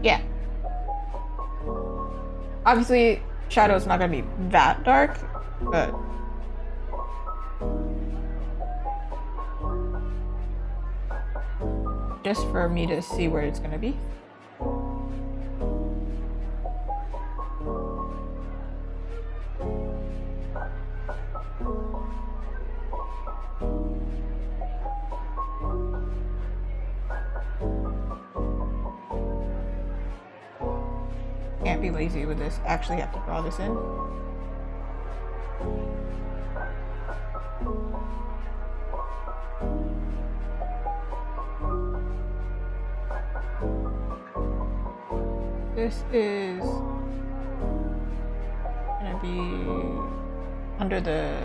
Yeah. Obviously, shadow's not gonna be that dark, but just for me to see where it's gonna be. Can't be lazy with this. Actually have to draw this in. This is gonna be under the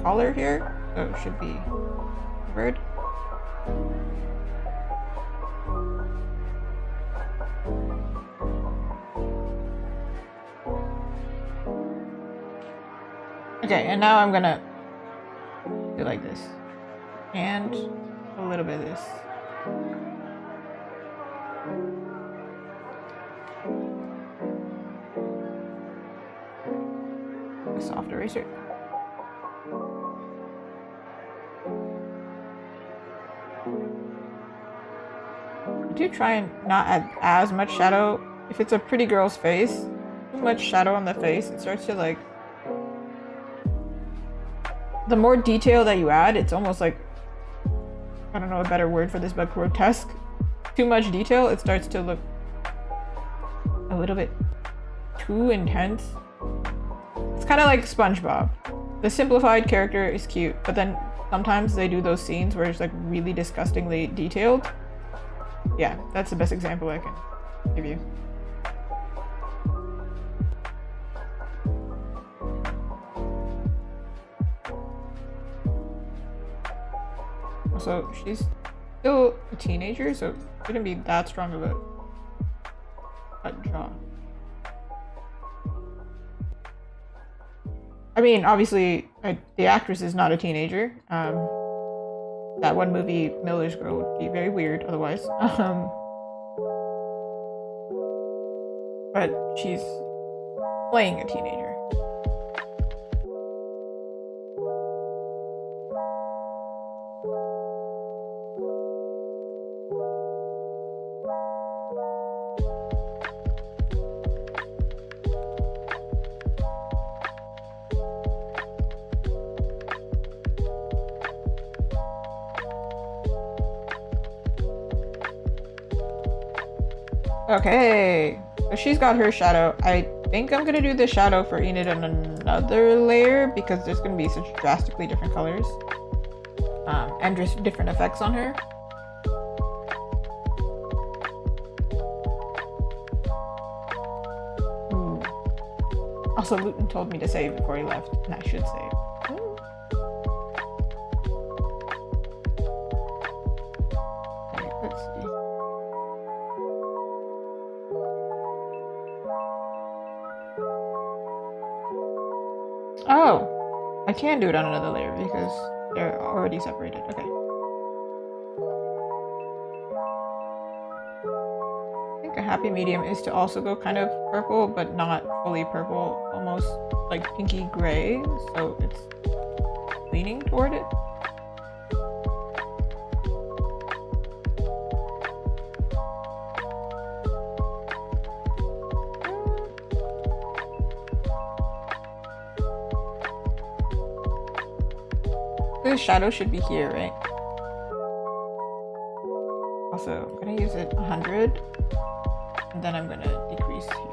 collar here, so it should be covered. Okay, and now I'm gonna do like this. And a little bit of this. a soft eraser. I do try and not add as much shadow. If it's a pretty girl's face, too much shadow on the face, it starts to like... The more detail that you add, it's almost like... I don't know a better word for this, but grotesque. Too much detail, it starts to look a little bit too intense. It's kind of like SpongeBob. The simplified character is cute, but then sometimes they do those scenes where it's like really disgustingly detailed. Yeah, that's the best example I can give you. Also, she's still a teenager, so it shouldn't be that strong of a cut jaw. I mean, obviously, the actress is not a teenager. That one movie, Miller's Girl, would be very weird otherwise. But she's playing a teenager. Okay, so she's got her shadow. I think I'm gonna do the shadow for Enid on another layer because there's gonna be such drastically different colors and just different effects on her. Ooh. Also, Luton told me to save before he left, and I should save. Okay, let's see. Oh, I can do it on another layer because they're already separated. Okay. I think a happy medium is to also go kind of purple, but not fully purple, almost like pinky gray, so it's leaning toward it. The shadow should be here, right? Also, I'm gonna use it 100, and then I'm gonna decrease here.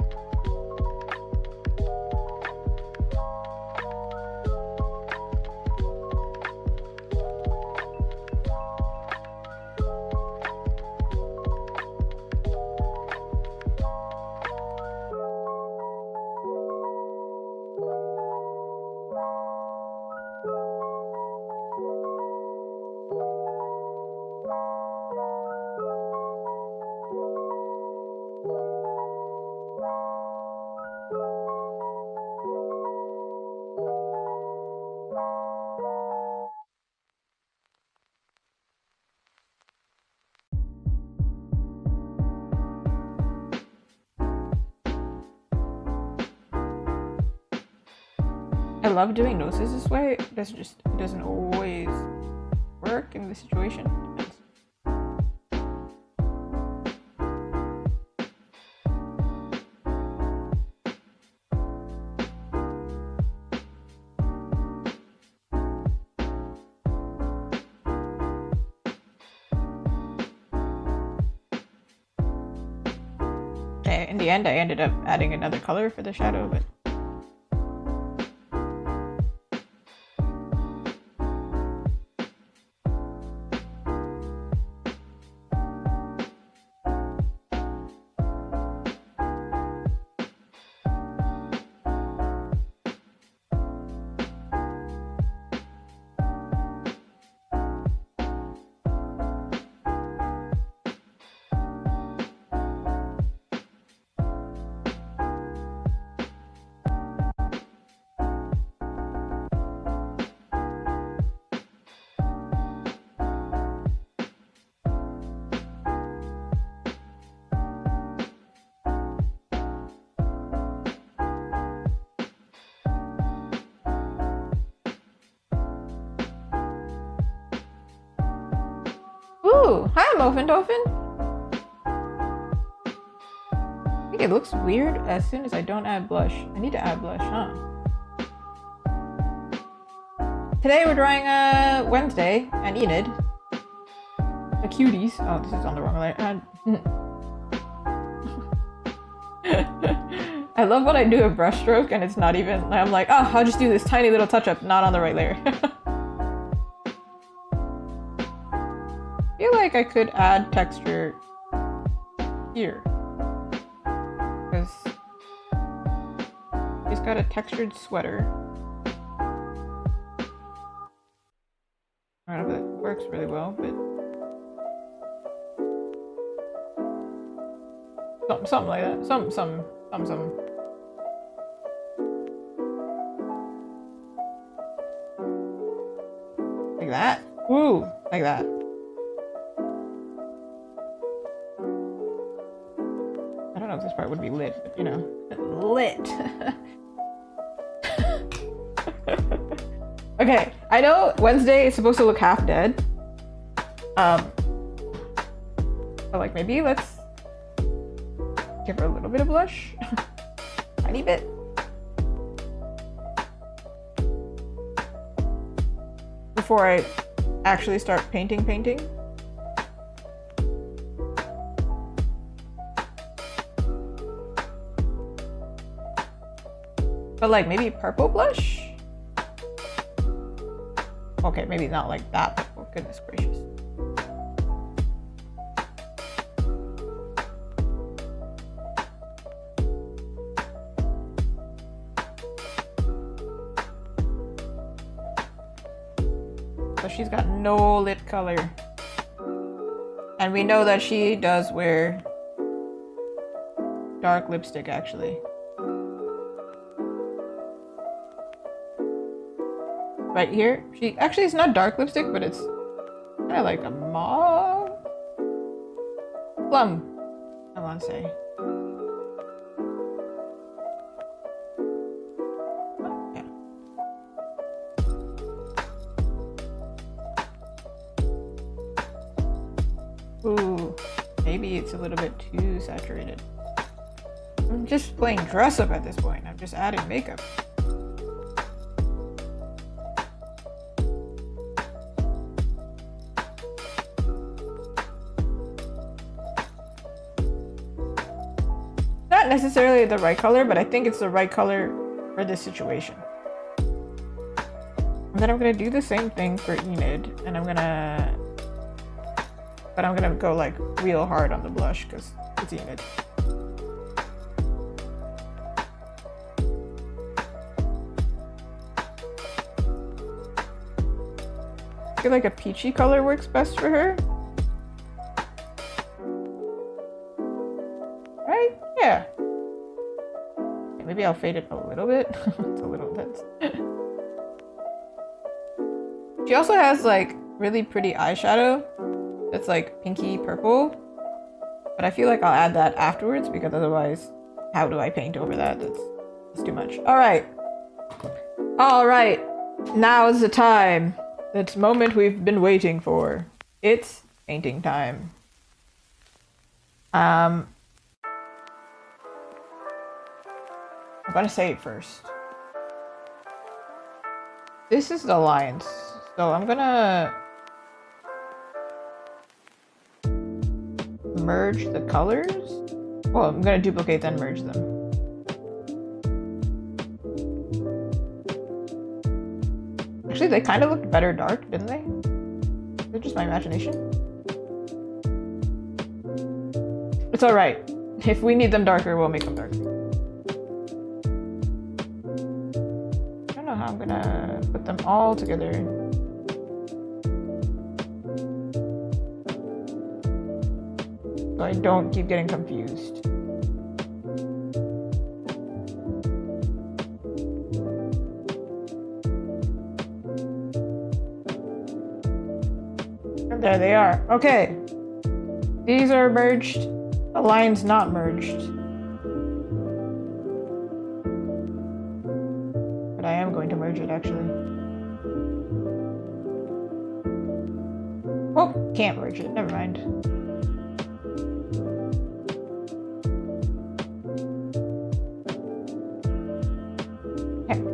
I love doing noses this way. It doesn't always work in this situation. Okay, in the end I ended up adding another color for the shadow, but Hi, Muffin Dolphin. I think it looks weird as soon as I don't add blush. I need to add blush, huh? Today we're drawing Wednesday and Enid. The cuties. Oh, this is on the wrong layer. I love when I do a brush stroke and it's not even. I'm like, oh, I'll just do this tiny little touch up, not on the right layer. I feel like I could add texture here. Because she's got a textured sweater. I don't know if that works really well, but something like that. Something. Like that. Woo! Like that. I don't know if this part would be lit, but you know. Lit! Okay, I know Wednesday is supposed to look half dead. But like maybe let's give her a little bit of blush. Tiny bit. Before I actually start painting. But like maybe purple blush? Okay, maybe not like that purple, goodness gracious. So she's got no lip color. And we know that she does wear dark lipstick actually. Right here, she actually it's not dark lipstick, but it's kind of like a mauve plum, I want to say. Yeah. Ooh, maybe it's a little bit too saturated. I'm just playing dress up at this point. I'm just adding makeup. Not necessarily the right color, but I think it's the right color for this situation. And then I'm gonna do the same thing for Enid, and I'm gonna go like real hard on the blush because it's Enid. I feel like a peachy color works best for her. Right? Yeah. Okay, maybe I'll fade it a little bit. It's a little intense. She also has like really pretty eyeshadow that's like pinky purple. But I feel like I'll add that afterwards because otherwise, how do I paint over that? That's too much. Alright. Alright. Now's the time. That moment we've been waiting for. It's painting time. I'm gonna say it first. This is the lines, so I'm gonna merge the colors. Well, I'm gonna duplicate then merge them. Actually, they kind of looked better dark, didn't they? Is it just my imagination? It's alright. If we need them darker, we'll make them darker. I don't know how I'm gonna put them all together. So I don't keep getting confused. And there they are. Okay. These are merged. The line's not merged. But I am going to merge it actually. Oh, can't merge it. Never mind.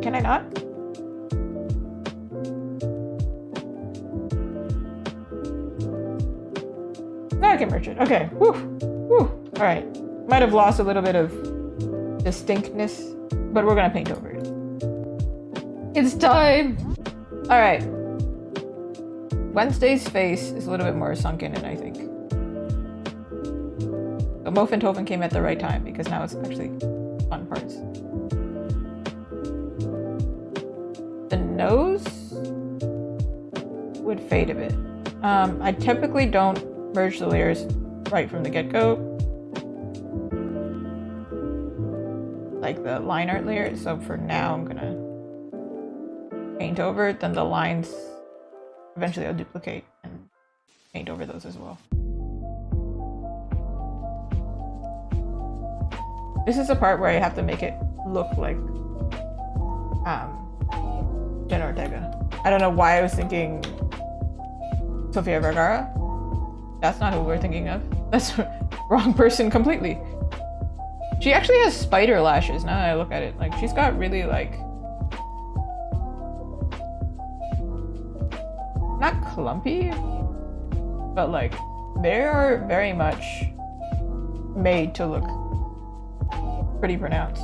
Can I not? No, I can merge it. Okay. Whew. Whew. All right. Might have lost a little bit of distinctness, but we're gonna paint over it. It's time. All right. Wednesday's face is a little bit more sunken in, I think. So Mofentofen came at the right time because now it's actually fun parts. The nose would fade a bit. I typically don't merge the layers right from the get-go, like the line art layer. So for now, I'm gonna paint over it. Then the lines, eventually I'll duplicate and paint over those as well. This is the part where I have to make it look like Jenna Ortega. I don't know why I was thinking Sofia Vergara. That's not who we're thinking of. That's wrong person completely. She actually has spider lashes now that I look at it. Like, she's got really, like, not clumpy, but like, they are very much made to look pretty pronounced.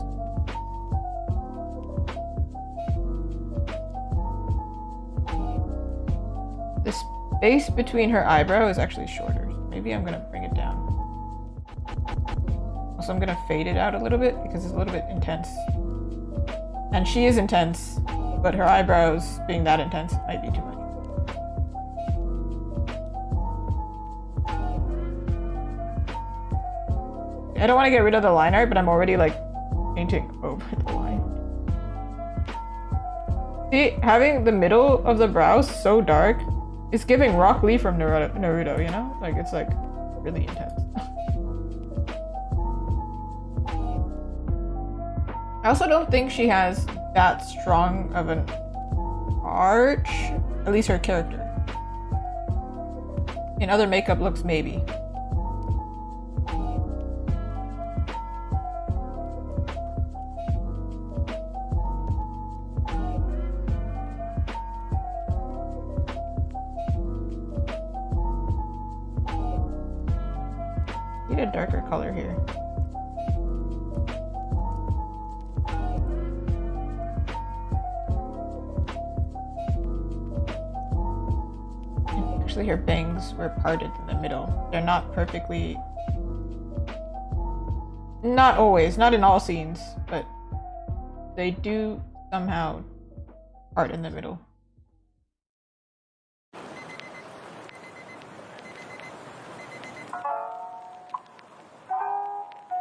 The space between her eyebrow is actually shorter. Maybe I'm gonna bring it down. Also, I'm gonna fade it out a little bit because it's a little bit intense. And she is intense, but her eyebrows being that intense might be too much. I don't want to get rid of the line art, but I'm already like painting over the line. See, having the middle of the brows so dark is giving Rock Lee from Naruto, you know? Like, it's like really intense. I also don't think she has that strong of an arch, at least her character. In other makeup looks, maybe. Need a darker color here. Actually, her bangs were parted in the middle. They're not perfectly... Not always, not in all scenes, but they do somehow part in the middle.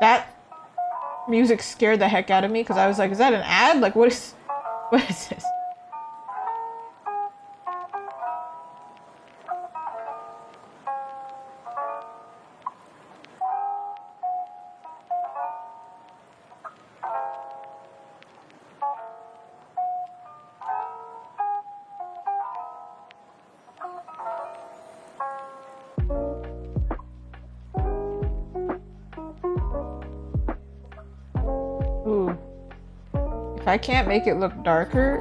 That music scared the heck out of me because I was like, is that an ad? Like, what is this? Ooh. If I can't make it look darker,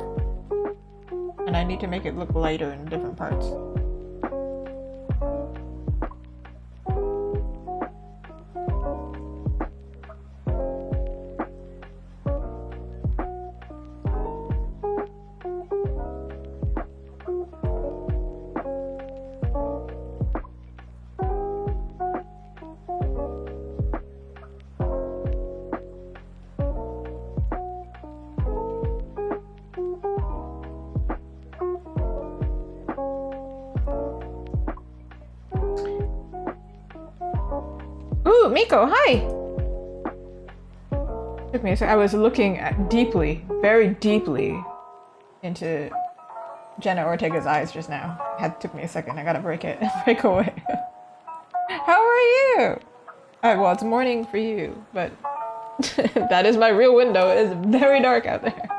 and I need to make it look lighter in different parts. Ooh, Miko, hi! Took me a sec. I was looking deeply, very deeply into Jenna Ortega's eyes just now. Took me a second. I gotta break away. How are you? Well, it's morning for you, but that is my real window. It is very dark out there.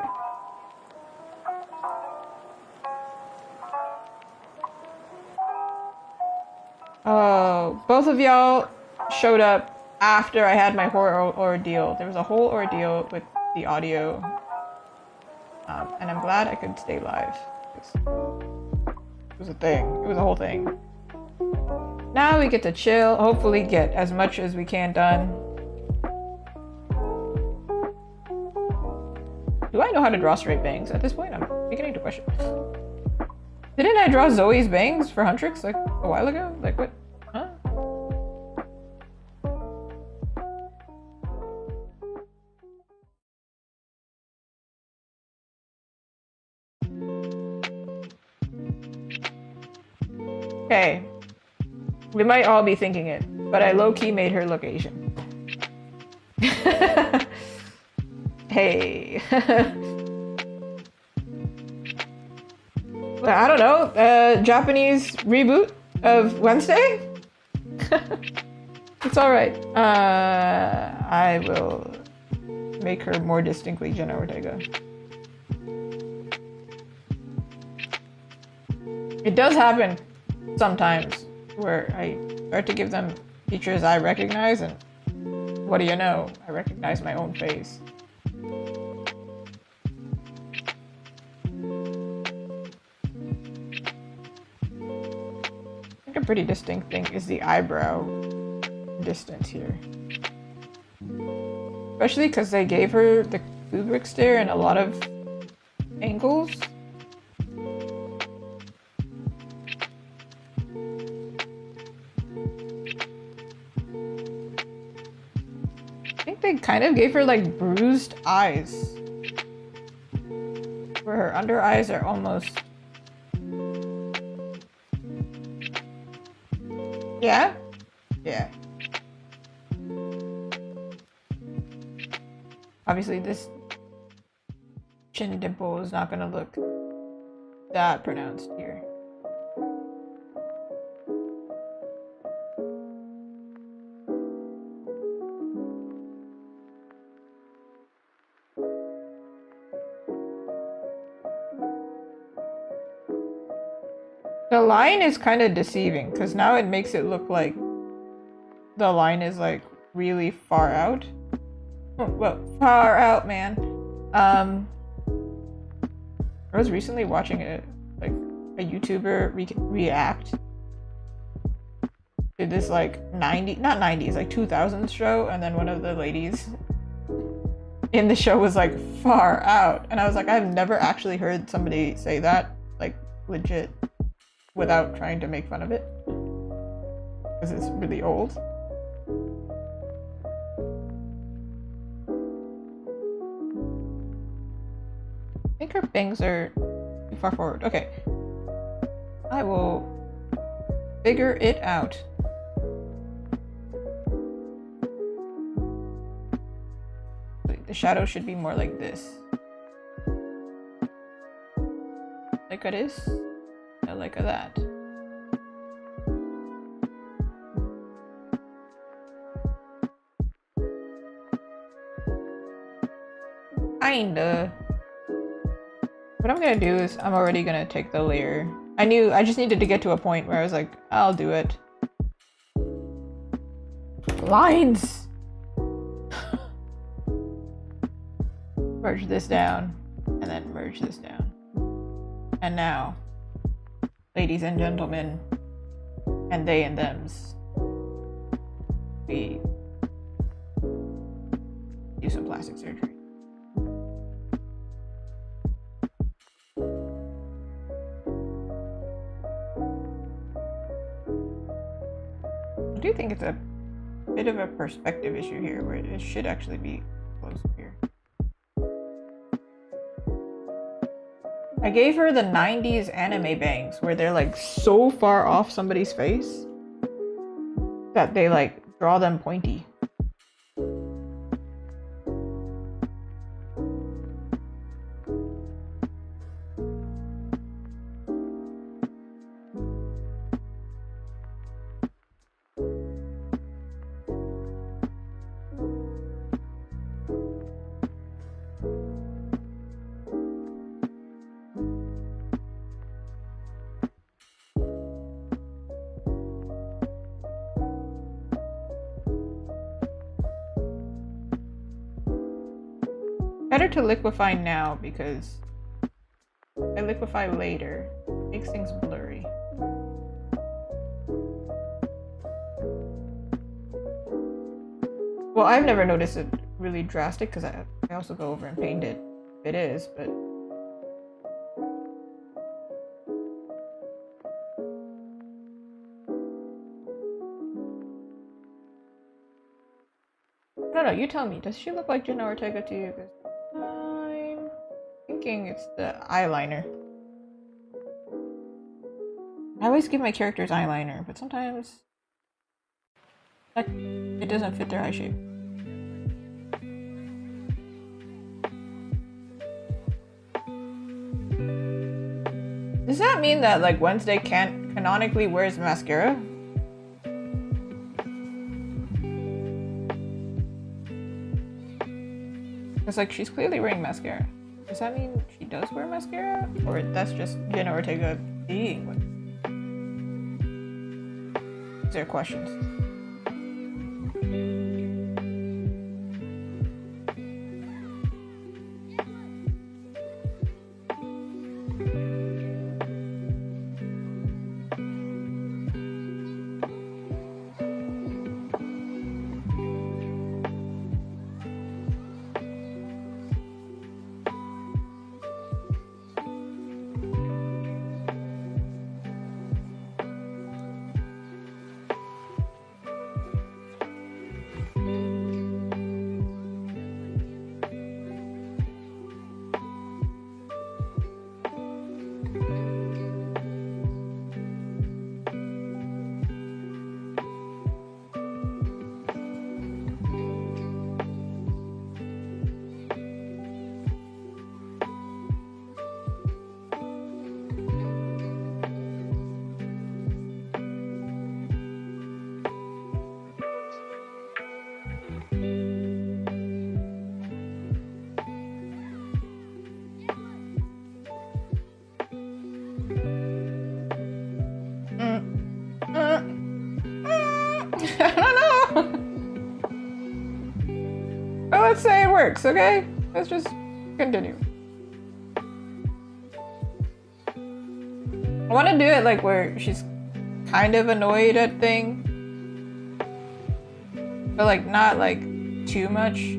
Oh, both of y'all showed up after I had my horror ordeal. There was a whole ordeal with the audio. And I'm glad I could stay live. It was a thing. It was a whole thing. Now we get to chill, hopefully get as much as we can done. Do I know how to draw straight bangs? At this point, I'm beginning to question. Didn't I draw Zoe's bangs for Huntrix like a while ago? Like what? Huh? Okay. We might all be thinking it, but I low-key made her look Asian. Hey. I don't know, Japanese reboot of Wednesday? It's alright. I will make her more distinctly Jenna Ortega. It does happen sometimes where I start to give them features I recognize, and what do you know? I recognize my own face. I think a pretty distinct thing is the eyebrow distance here. Especially because they gave her the Kubrick stare in a lot of angles. I think they kind of gave her like bruised eyes. Where her under eyes are almost... Yeah? Yeah. Obviously this chin dimple is not gonna look that pronounced here. The line is kind of deceiving because now it makes it look like the line is like really far out. Well, far out, man. I was recently watching a YouTuber react to this like not 90s, like 2000s show, and then one of the ladies in the show was like far out, and I was like, I've never actually heard somebody say that like legit without trying to make fun of it because it's really old. I think her bangs are too far forward. Okay. I will figure it out. The shadow should be more like this. Like this. Like that. Kinda. What I'm gonna do is I'm already gonna take the layer. I just needed to get to a point where I was like, I'll do it. Lines! Merge this down, and then merge this down. And now, ladies and gentlemen, and they and thems, we do some plastic surgery. I do think it's a bit of a perspective issue here, where it should actually be closer here. I gave her the 90s anime bangs where they're like so far off somebody's face that they like draw them pointy. better to liquefy now because I liquefy later. It makes things blurry. Well, I've never noticed it really drastic because I also go over and paint it if it is, but I don't know, you tell me. Does she look like Jenna Ortega to you? Because I'm thinking it's the eyeliner. I always give my characters eyeliner, but sometimes it doesn't fit their eye shape. Does that mean that like Wednesday can't canonically wears mascara? Because like she's clearly wearing mascara. Does that mean she does wear mascara? Or that's just Jenna Ortega being with? Is there questions? I don't know. Well, let's say it works, okay? Let's just continue. I want to do it like where she's kind of annoyed at things, but like not like too much.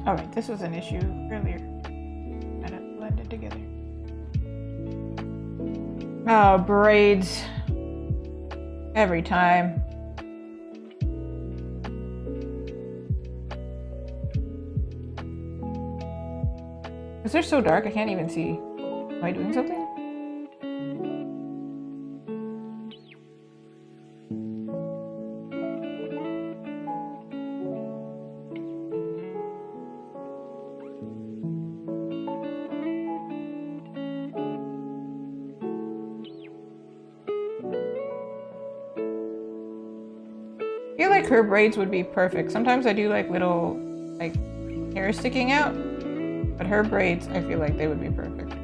Alright, this was an issue earlier. And it blended together. Oh, braids. Every time. Because they're so dark, I can't even see. Am I doing something? I feel like her braids would be perfect. Sometimes I do like little like hair sticking out, but her braids, I feel like they would be perfect.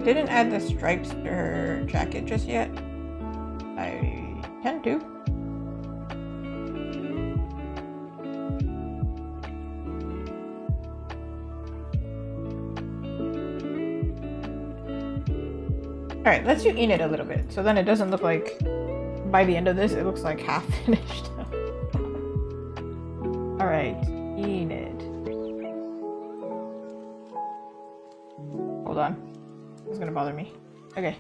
Didn't add the stripes to her jacket just yet. I tend to. Alright, let's do Enid a little bit. So then it doesn't look like, by the end of this, it looks like half finished. Alright, Enid. Hold on. It's gonna bother me. Okay.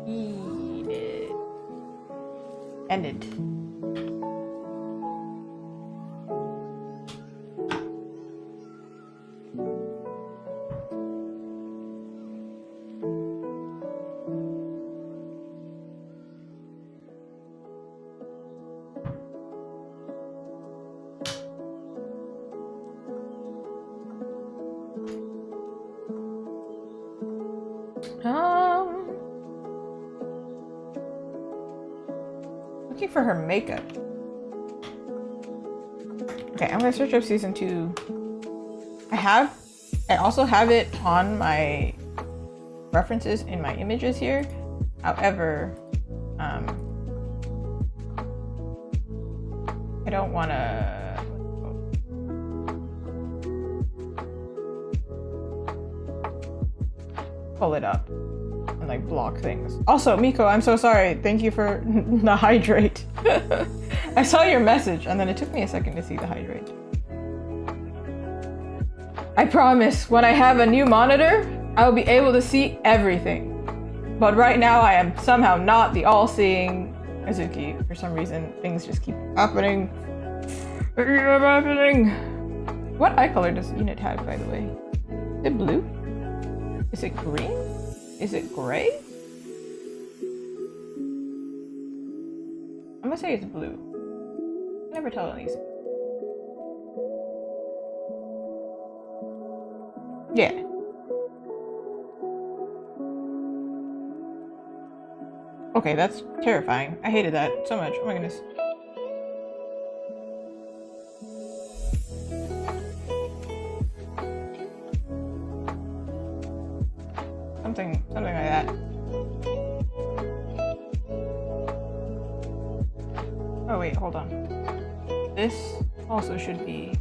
Enid. Ended. Looking for her makeup. Okay, I'm gonna search up season 2. I also have it on my references in my images here. However, I don't wanna pull it up and like block things. Also, Miko, I'm so sorry. Thank you for the hydrate. I saw your message and then it took me a second to see the hydrate. I promise when I have a new monitor, I will be able to see everything. But right now I am somehow not the all-seeing Azuki. For some reason, things just keep happening. They keep happening. What eye color does Enid have, by the way? Is it blue? Is it green? Is it gray? I'm gonna say it's blue. I never tell on these. Yeah. Okay, that's terrifying. I hated that so much. Oh my goodness. Something like that. Oh wait, hold on. This also should be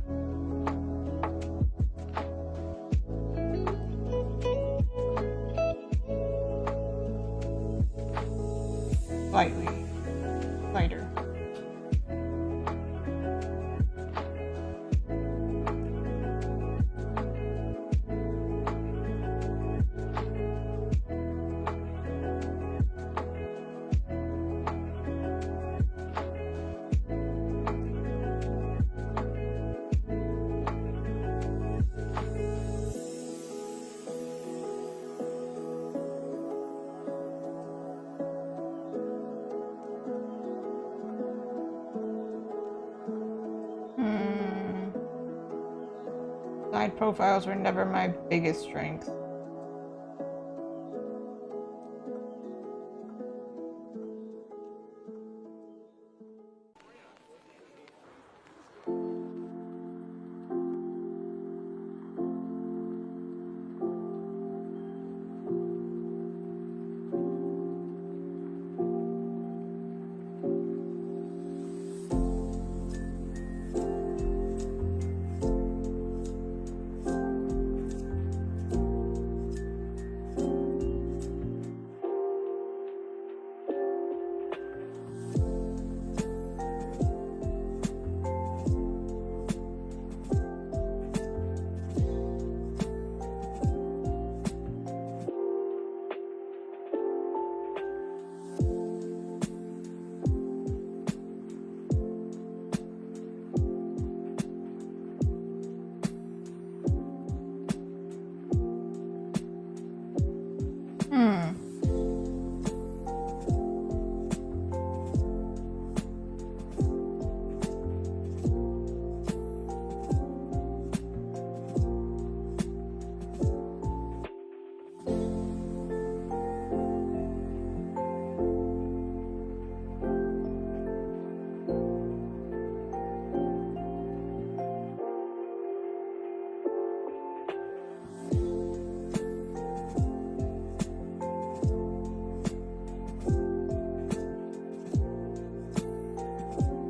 slightly lighter. Side profiles were never my biggest strength.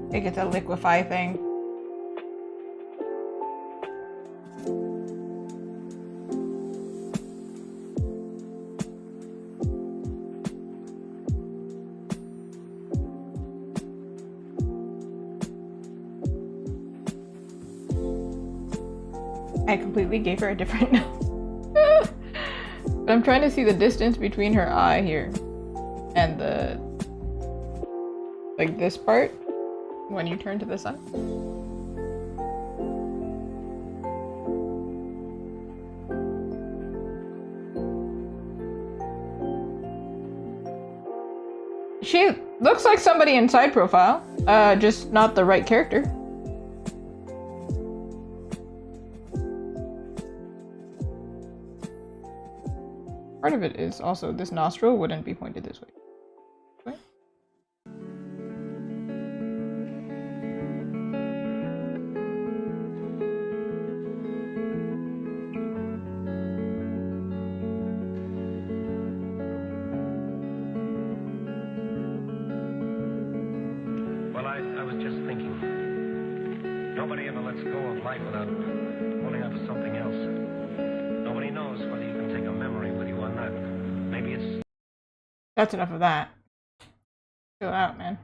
I think it's a liquefy thing. I completely gave her a different nose. But I'm trying to see the distance between her eye here and the, like this part when you turn to the side. She looks like somebody in side profile, just not the right character. Part of it is also this nostril wouldn't be pointed this way. Well, I was just thinking. Nobody ever lets go of life without holding on to something else. Nobody knows whether you can take a memory with you or not. Maybe it's... That's enough of that. Chill out, man.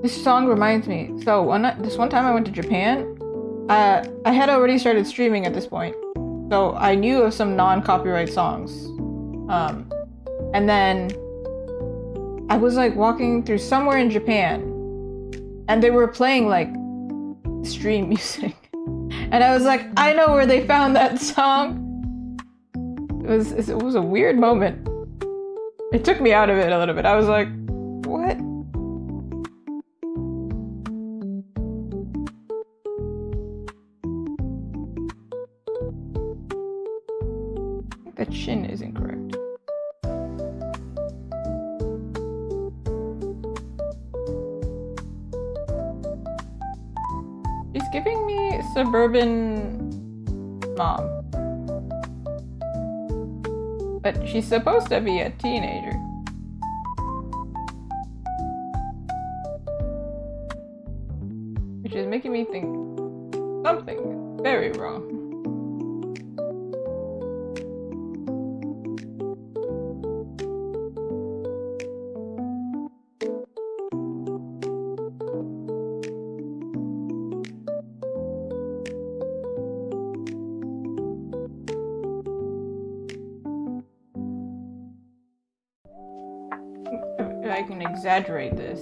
This song reminds me. So this one time I went to Japan, I had already started streaming at this point, so I knew of some non-copyright songs. And then I was like walking through somewhere in Japan, and they were playing like stream music, and I was like, I know where they found that song. It was a weird moment. It took me out of it a little bit. I was like, what? I think the chin is incorrect. She's giving me suburban mom. But she's supposed to be a teenager. Which is making me think something is very wrong. I can exaggerate this.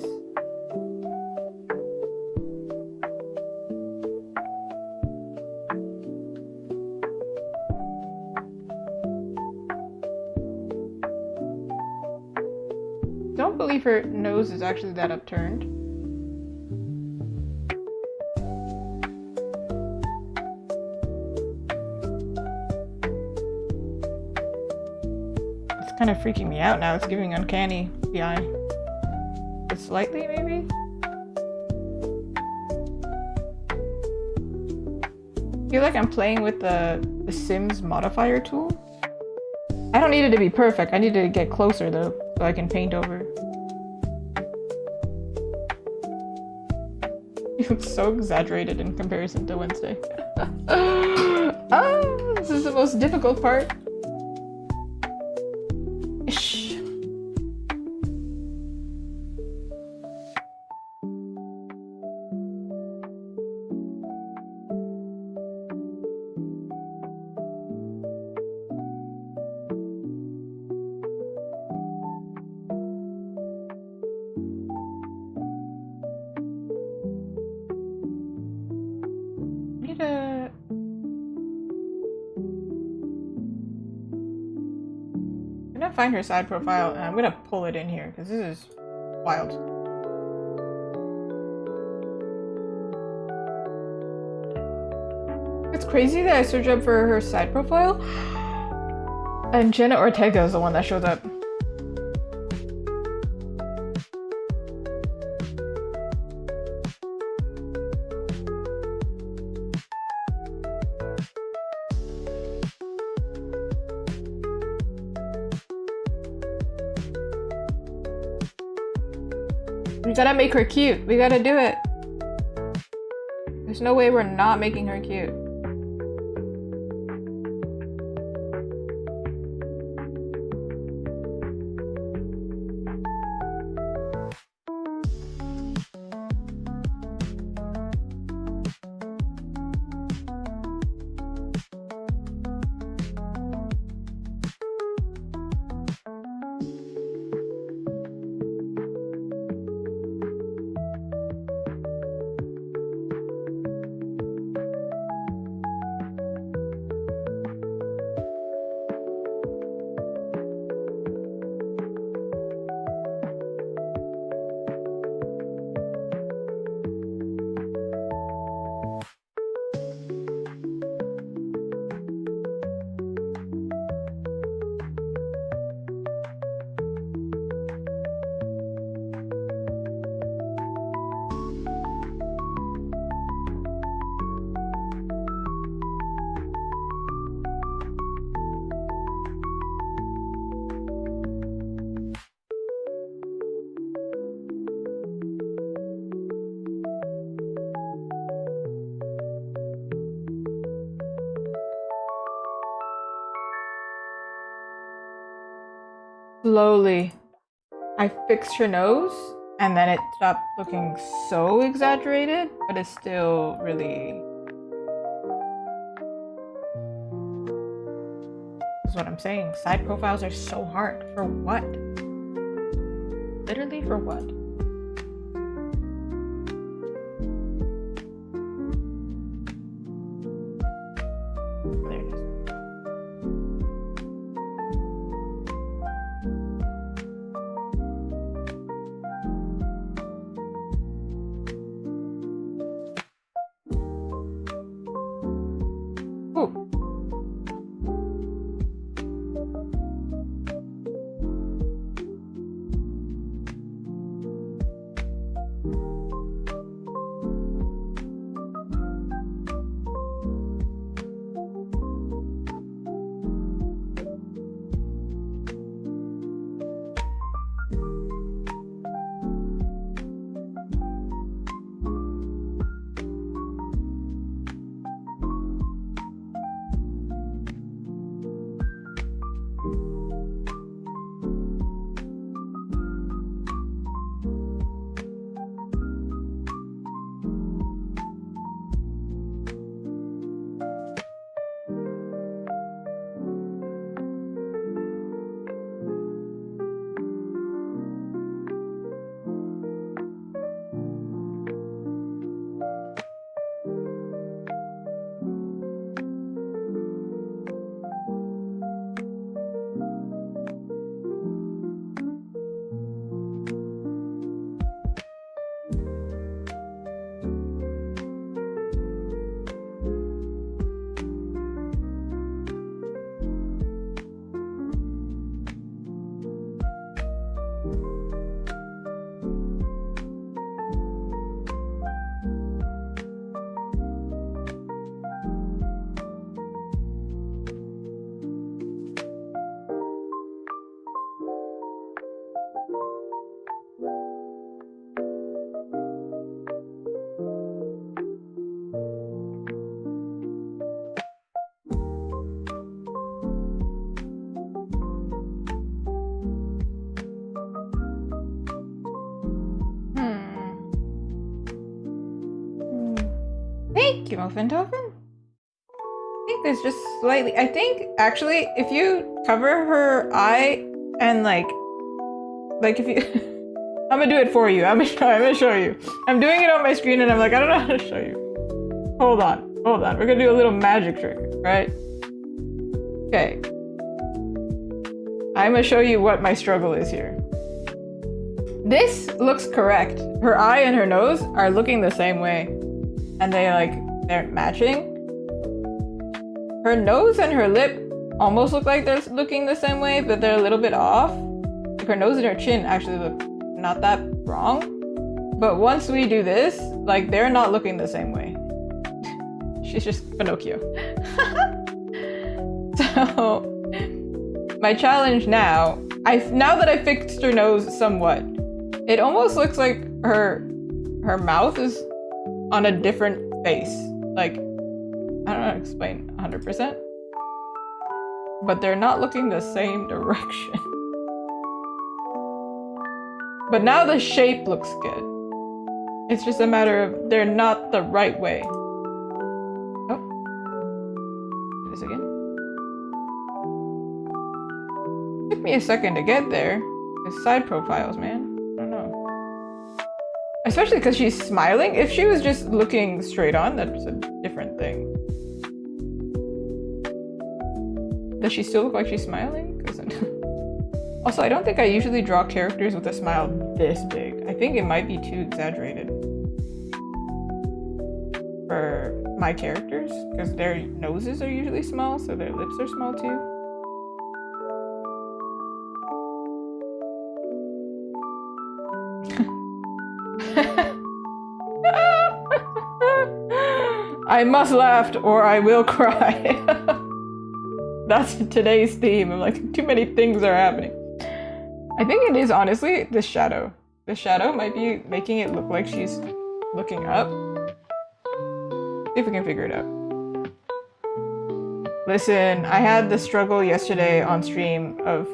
Don't believe her nose is actually that upturned. It's kind of freaking me out now. It's giving uncanny PI. Slightly, maybe? I feel like I'm playing with the Sims modifier tool. I don't need it to be perfect. I need it to get closer though, so I can paint over. It looks so exaggerated in comparison to Wednesday. Oh, this is the most difficult part. Shh. I'm gonna find her side profile and I'm gonna pull it in here because this is wild. It's crazy that I search up for her side profile and Jenna Ortega is the one that shows up. We gotta make her cute. We gotta do it. There's no way we're not making her cute. slowly I fixed her nose, and then it stopped looking so exaggerated, but it's still really... This is what I'm saying. Side profiles are so hard. For what? Literally for what? There it is. Ooh. Thank you, Muffin-Toffin. I think there's just slightly... I think, actually, if you cover her eye and, like if you... I'm gonna do it for you. I'm gonna show you. I'm doing it on my screen and I'm like, I don't know how to show you. Hold on. Hold on. We're gonna do a little magic trick, right? Okay. I'm gonna show you what my struggle is here. This looks correct. Her eye and her nose are looking the same way. And they're matching. Her nose and her lip almost look like they're looking the same way, but they're a little bit off. Like her nose and her chin actually look not that wrong. But once we do this, like they're not looking the same way. She's just Pinocchio. So my challenge now that I fixed her nose somewhat, it almost looks like her mouth is on a different face. Like, I don't know how to explain 100%. But they're not looking the same direction. But now the shape looks good. It's just a matter of they're not the right way. Oh. Do this again. Took me a second to get there. It's side profiles, man. I don't know. Especially because she's smiling. If she was just looking straight on, that's a different thing. Does she still look like she's smiling? Also, I don't think I usually draw characters with a smile this big. I think it might be too exaggerated for my characters, because their noses are usually small, so their lips are small too. I must laugh or I will cry. That's today's theme. I'm like, too many things are happening. I think it is honestly the shadow. The shadow might be making it look like she's looking up. See if we can figure it out. Listen, I had the struggle yesterday on stream of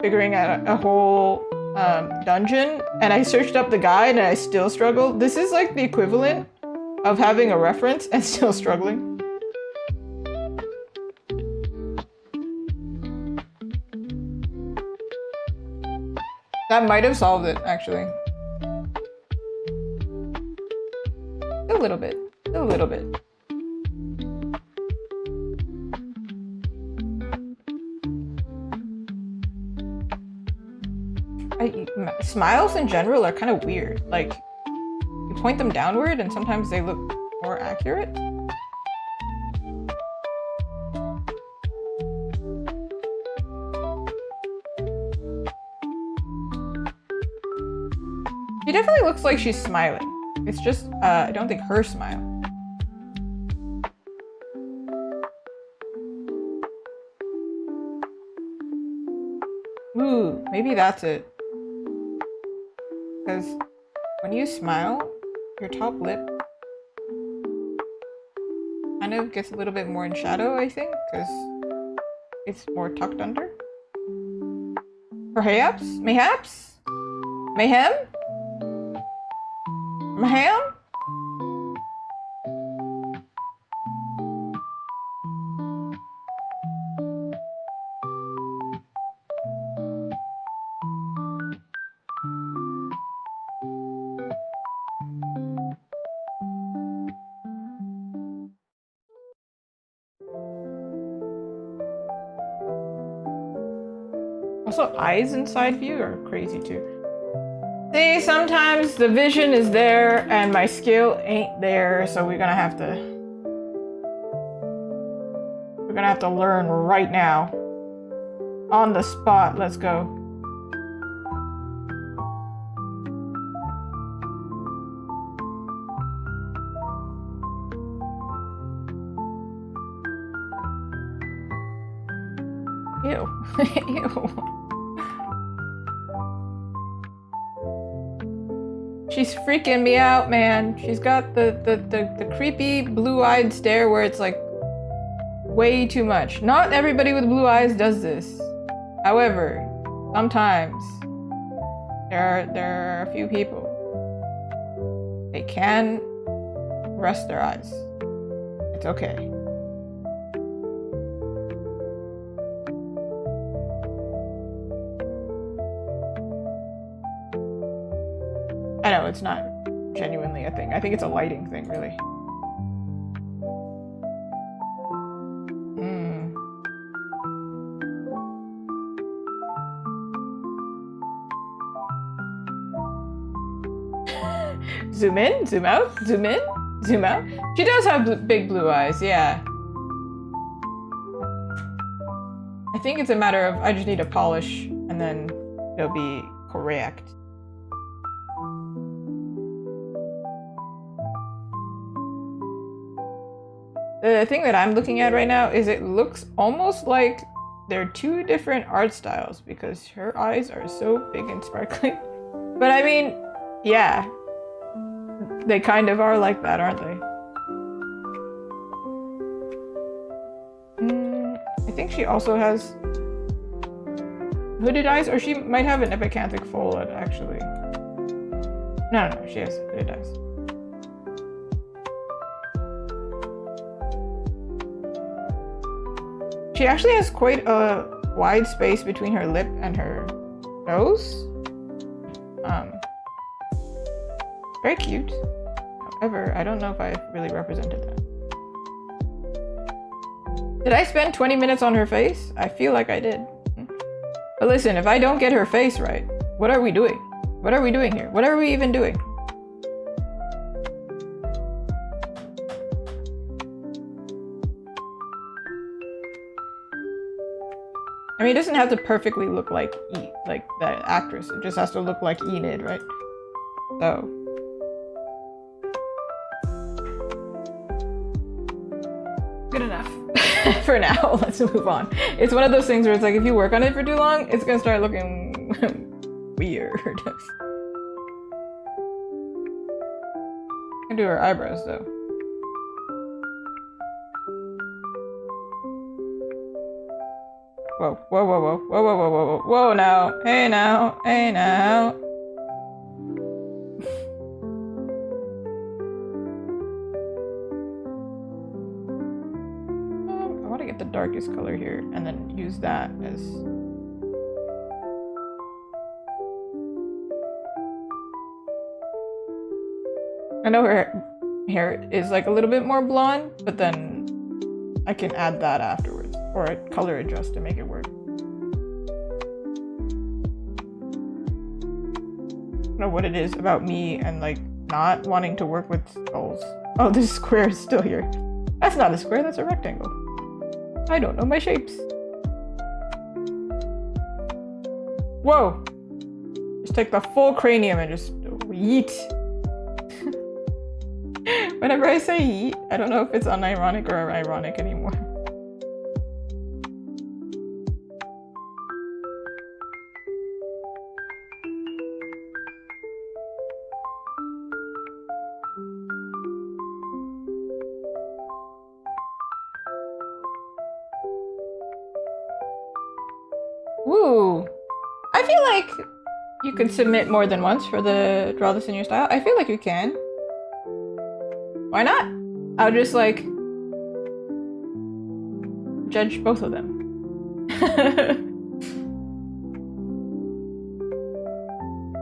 figuring out a whole dungeon, and I searched up the guide and I still struggled. This is like the equivalent of having a reference and still struggling. That might have solved it, actually. A little bit. A little bit. Smiles in general are kind of weird. Like, you point them downward and sometimes they look more accurate. She definitely looks like she's smiling. It's just, I don't think her smile. Ooh, maybe that's it. Because when you smile, your top lip kind of gets a little bit more in shadow, I think, because it's more tucked under. Perhaps? Mayhaps? Mayhem? Mayhem? Also, eyes in side view are crazy too. See, sometimes the vision is there and my skill ain't there, so we're gonna have to learn right now. On the spot, let's go. Ew. Ew. She's freaking me out, man. She's got the creepy blue-eyed stare where it's like way too much. Not everybody with blue eyes does this. However, sometimes there are a few people. They can rest their eyes. It's okay. I know, it's not genuinely a thing. I think it's a lighting thing, really. Zoom in, zoom out, zoom in, zoom out. She does have big blue eyes, yeah. I think it's a matter of I just need to polish and then it'll be correct. The thing that I'm looking at right now is it looks almost like they're two different art styles because her eyes are so big and sparkling. But I mean, yeah. They kind of are like that, aren't they? I think she also has hooded eyes, or she might have an epicanthic forehead, actually. No, she has hooded eyes. She actually has quite a wide space between her lip and her nose. Very cute. However, I don't know if I really represented that. Did I spend 20 minutes on her face? I feel like I did. But listen, if I don't get her face right, what are we doing? What are we doing here? What are we even doing? I mean, it doesn't have to perfectly look like the actress. It just has to look like Enid, right? So. Good enough. For now, let's move on. It's one of those things where it's like, if you work on it for too long, it's gonna start looking weird. I can do her eyebrows, though. Whoa, whoa, whoa, whoa, whoa, whoa, whoa, whoa, whoa, now. Hey now, hey now. I want to get the darkest color here and then use that as... I know her hair is like a little bit more blonde, but then I can add that afterwards or color adjust to make it work. I don't know what it is about me and like not wanting to work with skulls. Oh, this square is still here. That's not a square, that's a rectangle. I don't know my shapes. Whoa! Just take the full cranium and just yeet. Whenever I say yeet, I don't know if it's unironic or ironic anymore. Woo! I feel like you could submit more than once for the draw this in your style. I feel like you can. Why not? I'll just like judge both of them.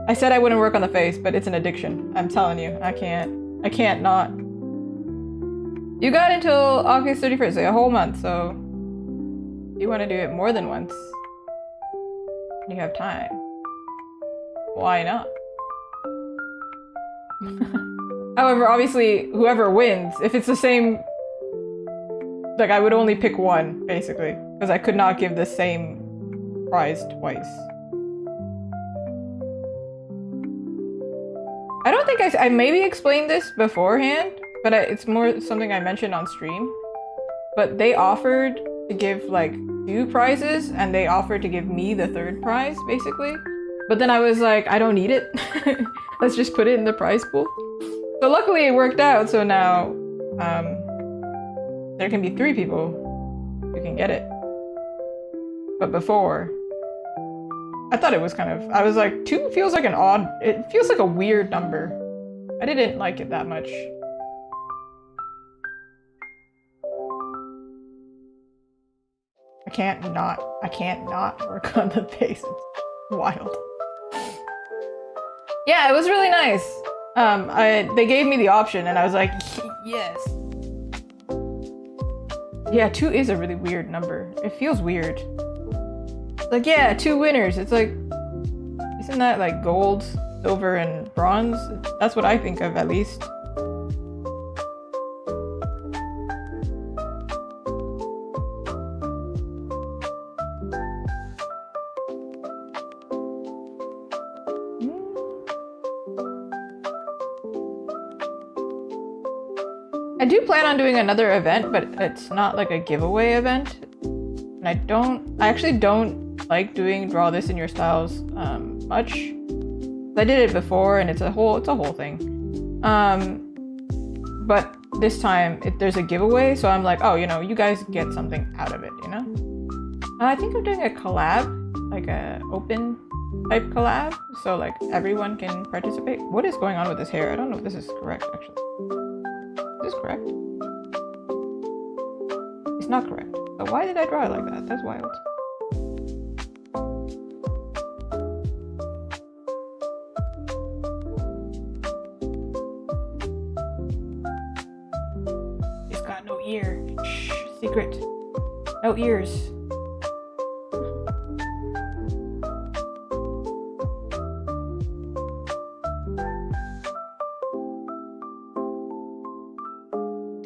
I said I wouldn't work on the face, but it's an addiction. I'm telling you, I can't not. You got until August 31st, like a whole month, so you want to do it more than once. You have time. Why not? However, obviously, whoever wins, if it's the same... Like, I would only pick one, basically. Because I could not give the same prize twice. I don't think I maybe explained this beforehand, but it's more something I mentioned on stream. But they offered to give, like, 2 prizes, and they offered to give me the 3rd prize, basically. But then I was like, I don't need it. Let's just put it in the prize pool. So luckily it worked out, so now there can be 3 people who can get it. But before, I thought it was kind of, I was like, 2 feels like an odd, it feels like a weird number. I didn't like it that much. I can't not work on the face. It's wild. Yeah, it was really nice. They gave me the option and I was like, yes. Yeah, 2 is a really weird number. It feels weird. Like, yeah, 2 winners. It's like, isn't that like gold, silver, and bronze? That's what I think of, at least. I do plan on doing another event, but it's not like a giveaway event. And I actually don't like doing draw this in your styles much. I did it before and it's a whole thing. But this time there's a giveaway, so I'm like, oh, you know, you guys get something out of it, you know? I think I'm doing a collab, like a open type collab, so like everyone can participate. What is going on with this hair? I don't know if this is correct, actually. Is this correct? It's not correct. So why did I draw it like that? That's wild. It's got no ear. Shh, secret. No ears.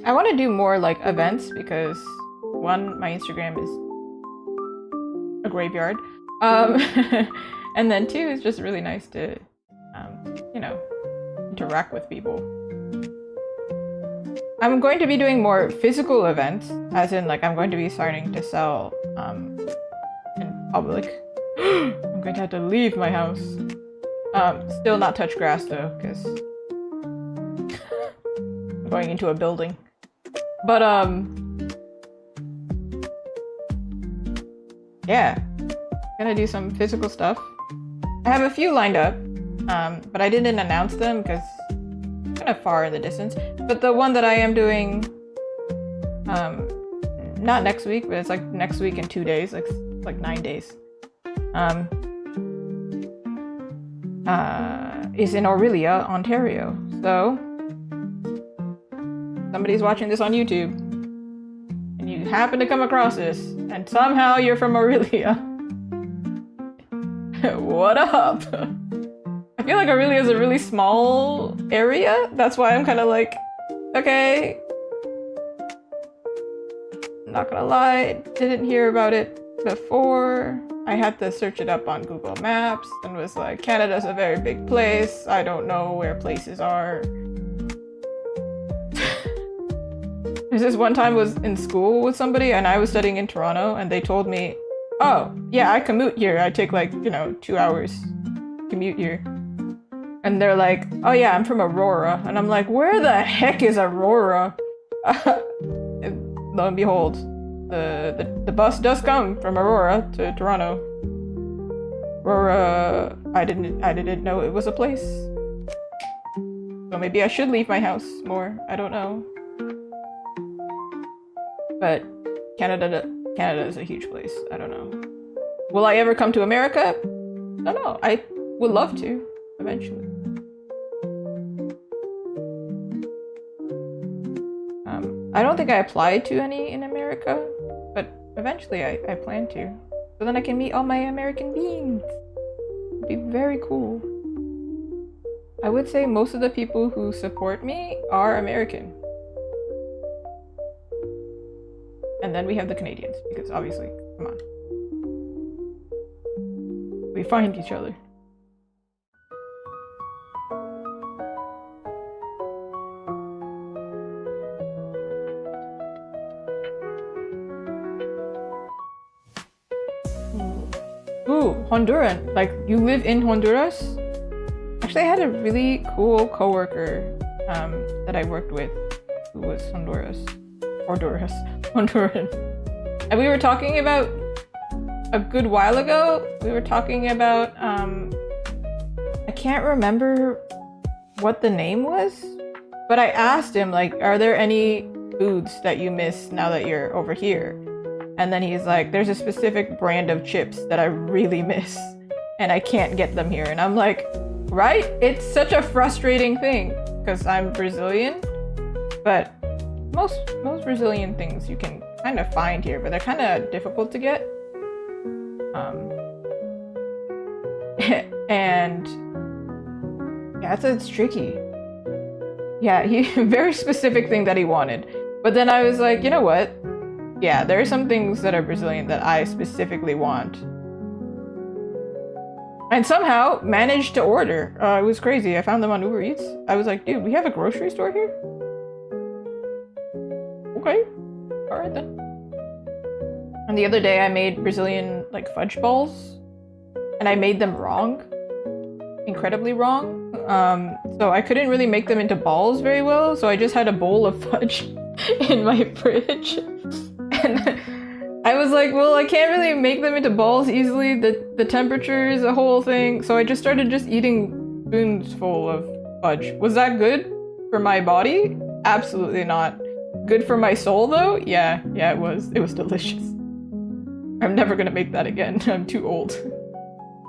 I want to do more like events because 1, my Instagram is a graveyard, and then 2, it's just really nice to, you know, interact with people. I'm going to be doing more physical events, as in like I'm going to be starting to sell in public. I'm going to have to leave my house. Still not touch grass though, because I'm going into a building. But yeah, gonna do some physical stuff. I have a few lined up, but I didn't announce them because it's kind of far in the distance. But the one that I am doing, not next week, but it's like next week in 2 days, like 9 days. Is in Orillia, Ontario. So somebody's watching this on YouTube and you happen to come across this and somehow you're from Orillia. What up? I feel like Orillia is a really small area. That's why I'm kind of like, okay. Not gonna lie, didn't hear about it before. I had to search it up on Google Maps and was like, Canada's a very big place. I don't know where places are. There's this one time I was in school with somebody and I was studying in Toronto and they told me, oh, yeah, I commute here. I take like, 2 hours commute here. And they're like, oh yeah, I'm from Aurora. And I'm like, where the heck is Aurora? Lo and behold, the bus does come from Aurora to Toronto. Aurora, I didn't know it was a place. So maybe I should leave my house more. I don't know. But Canada is a huge place. I don't know. Will I ever come to America? I don't know. I would love to eventually. I don't think I applied to any in America, but eventually I plan to. So then I can meet all my American beings. It'd be very cool. I would say most of the people who support me are American. And then we have the Canadians, because obviously, come on. We find each other. Ooh, Honduran. Like, you live in Honduras? Actually, I had a really cool coworker that I worked with who was Honduran. And we were talking about, a good while ago, we were talking about, I can't remember what the name was, but I asked him, like, are there any foods that you miss now that you're over here? And then he's like, there's a specific brand of chips that I really miss and I can't get them here. And I'm like, right? It's such a frustrating thing because I'm Brazilian, but most Brazilian things you can kind of find here, but they're kind of difficult to get. And yeah, it's tricky. Yeah, very specific thing that he wanted. But then I was like, you know what? Yeah, there are some things that are Brazilian that I specifically want. And somehow managed to order. It was crazy. I found them on Uber Eats. I was like, dude, we have a grocery store here? Okay. Alright then. And the other day I made Brazilian like fudge balls. And I made them wrong. Incredibly wrong. So I couldn't really make them into balls very well. So I just had a bowl of fudge in my fridge. And I was like, well, I can't really make them into balls easily. The temperature is a whole thing. So I just started just eating spoons full of fudge. Was that good for my body? Absolutely not. Good for my soul though? Yeah, it was. It was delicious. I'm never gonna make that again. I'm too old.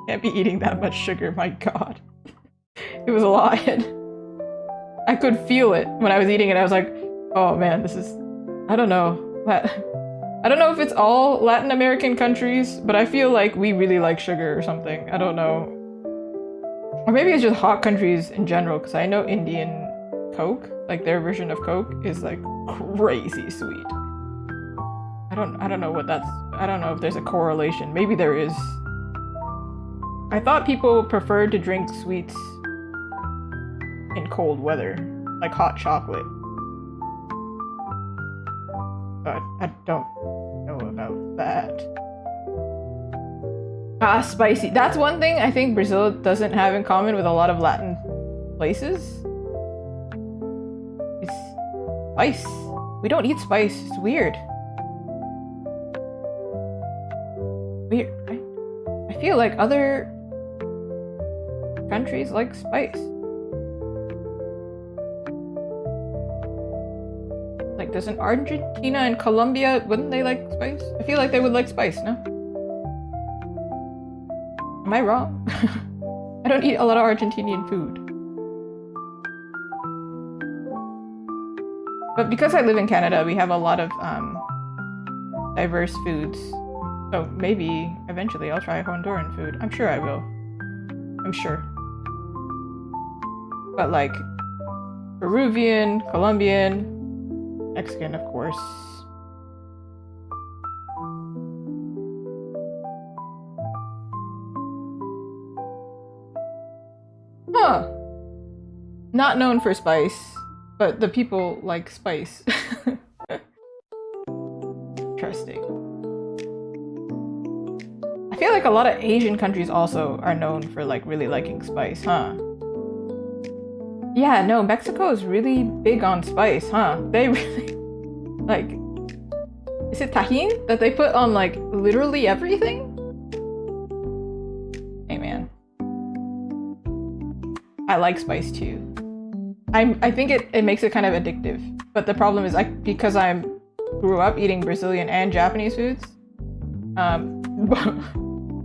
Can't be eating that much sugar, my god. It was a lot. I could feel it when I was eating it. I was like, oh man, this is, I don't know. I don't know if it's all Latin American countries, but I feel like we really like sugar or something. I don't know. Or maybe it's just hot countries in general, because I know Indian Coke, like their version of Coke, is like crazy sweet. I don't know what that's, I don't know if there's a correlation. Maybe there is. I thought people preferred to drink sweets in cold weather, like hot chocolate. But I don't know about that. Spicy. That's one thing I think Brazil doesn't have in common with a lot of Latin places. It's spice. We don't eat spice. It's weird. Weird. I feel like other countries like spice. Like, doesn't Argentina and Colombia, wouldn't they like spice? I feel like they would like spice, no? Am I wrong? I don't eat a lot of Argentinian food. But because I live in Canada, we have a lot of diverse foods. So maybe eventually I'll try Honduran food. I'm sure I will. I'm sure. But like Peruvian, Colombian, Mexican, of course. Huh. Not known for spice, but the people like spice. Interesting. I feel like a lot of Asian countries also are known for like really liking spice, huh? Yeah, no, Mexico is really big on spice, huh? They really, like, is it tajin that they put on, like, literally everything? Hey, man. I like spice, too. I think it makes it kind of addictive. But the problem is, because I grew up eating Brazilian and Japanese foods,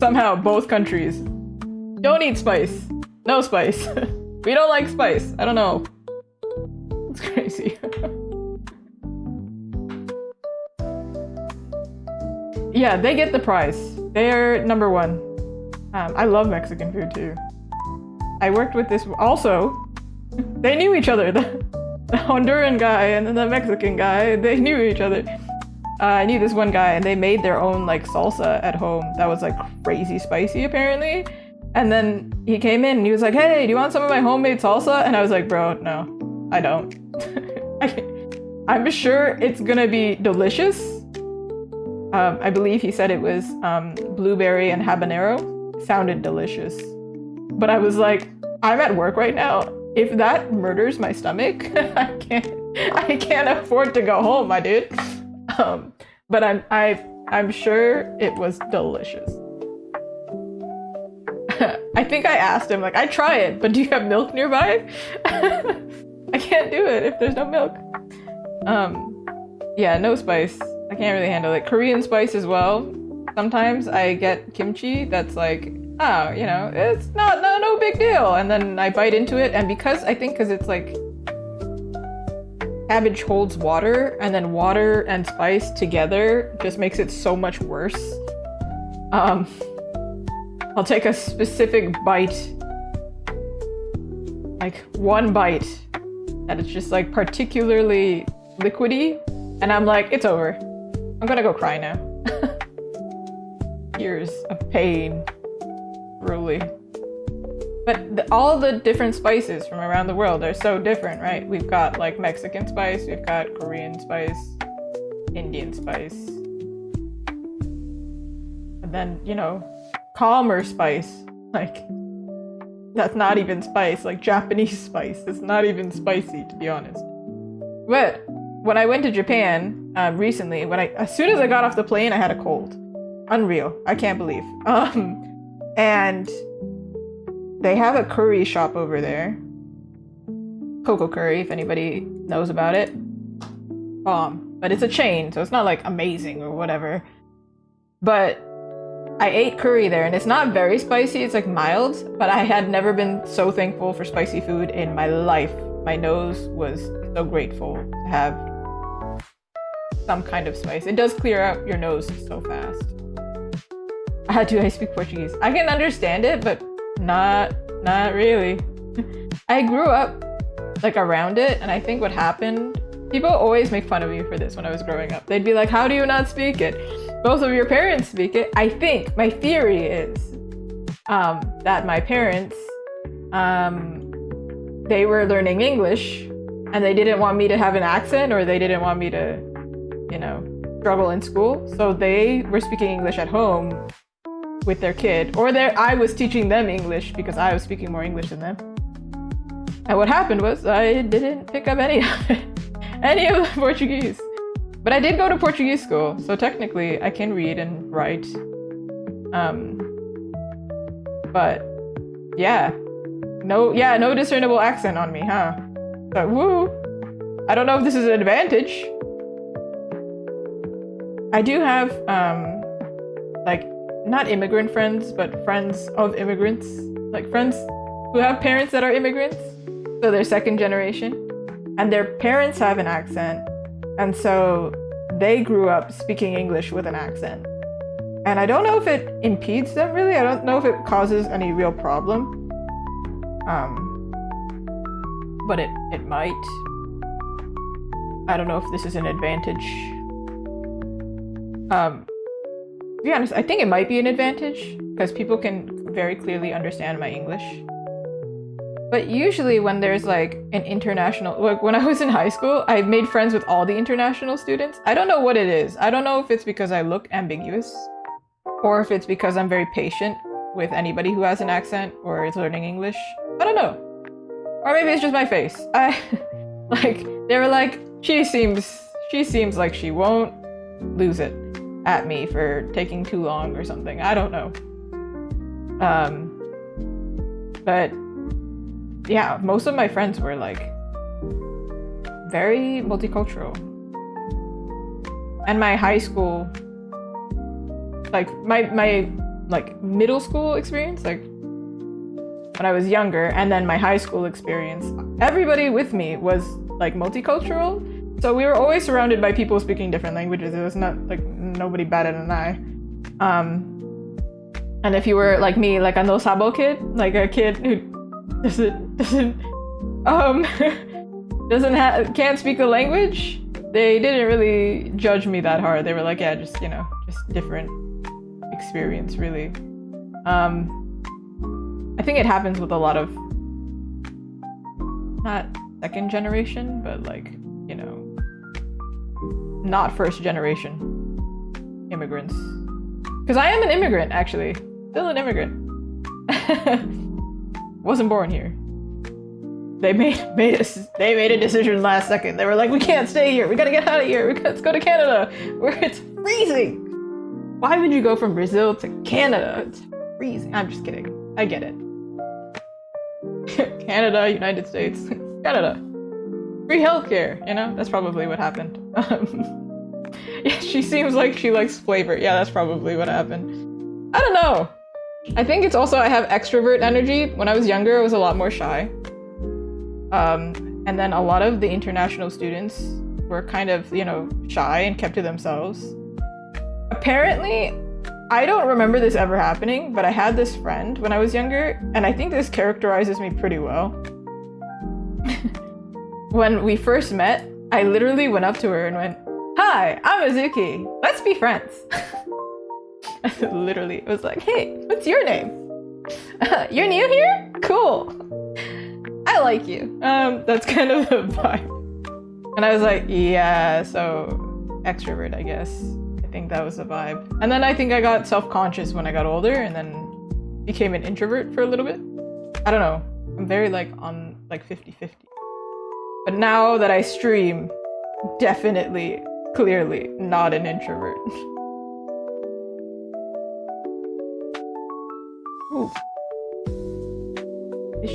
somehow both countries don't eat spice. No spice. We don't like spice. I don't know. It's crazy. Yeah, they get the prize. They're number one. I love Mexican food too. I worked with this also. They knew each other. The Honduran guy and then the Mexican guy, they knew each other. I knew this one guy and they made their own like salsa at home that was like crazy spicy apparently. And then he came in and he was like, hey, do you want some of my homemade salsa? And I was like, bro, no, I don't. I'm sure it's gonna be delicious. I believe he said it was blueberry and habanero. Sounded delicious. But I was like, I'm at work right now. If that murders my stomach, I can't afford to go home, my dude. But I'm sure it was delicious. I think I asked him, like, I'd try it, but do you have milk nearby? I can't do it if there's no milk. Yeah, no spice. I can't really handle it. Korean spice as well. Sometimes I get kimchi that's like, oh, you know, it's no big deal. And then I bite into it, and because it's like cabbage holds water, and then water and spice together just makes it so much worse. I'll take a specific bite, like one bite, and it's just like particularly liquidy, and I'm like, it's over. I'm gonna go cry now. Years of pain, truly. But all the different spices from around the world are so different, right? We've got like Mexican spice, we've got Korean spice, Indian spice, and then, you know, calmer spice, like that's not even spice, like Japanese spice. It's not even spicy, to be honest. But when I went to Japan recently, as soon as I got off the plane, I had a cold. Unreal. I can't believe. And they have a curry shop over there. Coco Curry, if anybody knows about it. But it's a chain, so it's not like amazing or whatever. But I ate curry there, and it's not very spicy, it's like mild, but I had never been so thankful for spicy food in my life. My nose was so grateful to have some kind of spice. It does clear out your nose so fast. How do I speak Portuguese? I can understand it, but not really. I grew up like around it, and I think what happened, people always make fun of me for this when I was growing up. They'd be like, how do you not speak it? Both of your parents speak it. I think my theory is that my parents, they were learning English and they didn't want me to have an accent, or they didn't want me to, you know, struggle in school. So they were speaking English at home with their kid, or I was teaching them English because I was speaking more English than them. And what happened was I didn't pick up any of it, any of the Portuguese. But I did go to Portuguese school, so technically I can read and write But yeah, no discernible accent on me, huh? But woo, I don't know if this is an advantage. I do have like not immigrant friends, but friends of immigrants, like friends who have parents that are immigrants, so they're second generation, and their parents have an accent, and so they grew up speaking English with an accent. And I don't know if it impedes them really. I don't know if it causes any real problem. But it might. I don't know if this is an advantage. To be honest, I think it might be an advantage because people can very clearly understand my English. But usually when there's like an international, like when I was in high school, I made friends with all the international students. I don't know what it is. I don't know if it's because I look ambiguous or if it's because I'm very patient with anybody who has an accent or is learning English. I don't know. Or maybe it's just my face. They were like, she seems like she won't lose it at me for taking too long or something. I don't know. But yeah, most of my friends were like very multicultural. And my high school, like my like middle school experience, like when I was younger, and then my high school experience, everybody with me was like multicultural. So we were always surrounded by people speaking different languages. It was not like nobody batted an eye. And if you were like me, like a no sabo kid, like a kid who can't speak the language, they didn't really judge me that hard. They were like, yeah, just different experience, really. I think it happens with a lot of not second generation, but like, not first generation immigrants. Because I am an immigrant, actually. Still an immigrant. Wasn't born here. They made a decision last second. They were like, we can't stay here. We gotta get out of here. Let's go to Canada, where it's freezing. Why would you go from Brazil to Canada? It's freezing. I'm just kidding. I get it. Canada, United States, Canada. Free healthcare, That's probably what happened. Yeah, she seems like she likes flavor. Yeah, that's probably what happened. I don't know. I think it's also I have extrovert energy. When I was younger, I was a lot more shy. And then a lot of the international students were kind of, shy and kept to themselves. Apparently, I don't remember this ever happening, but I had this friend when I was younger, and I think this characterizes me pretty well. When we first met, I literally went up to her and went, "Hi, I'm Azuki. Let's be friends." Literally, it was like, "Hey, what's your name? You're new here? Cool. I like you." That's kind of the vibe. And I was like, yeah, so extrovert, I guess. I think that was the vibe. And then I think I got self-conscious when I got older and then became an introvert for a little bit. I don't know. I'm very on 50-50. But now that I stream, definitely, clearly not an introvert. Ooh. Is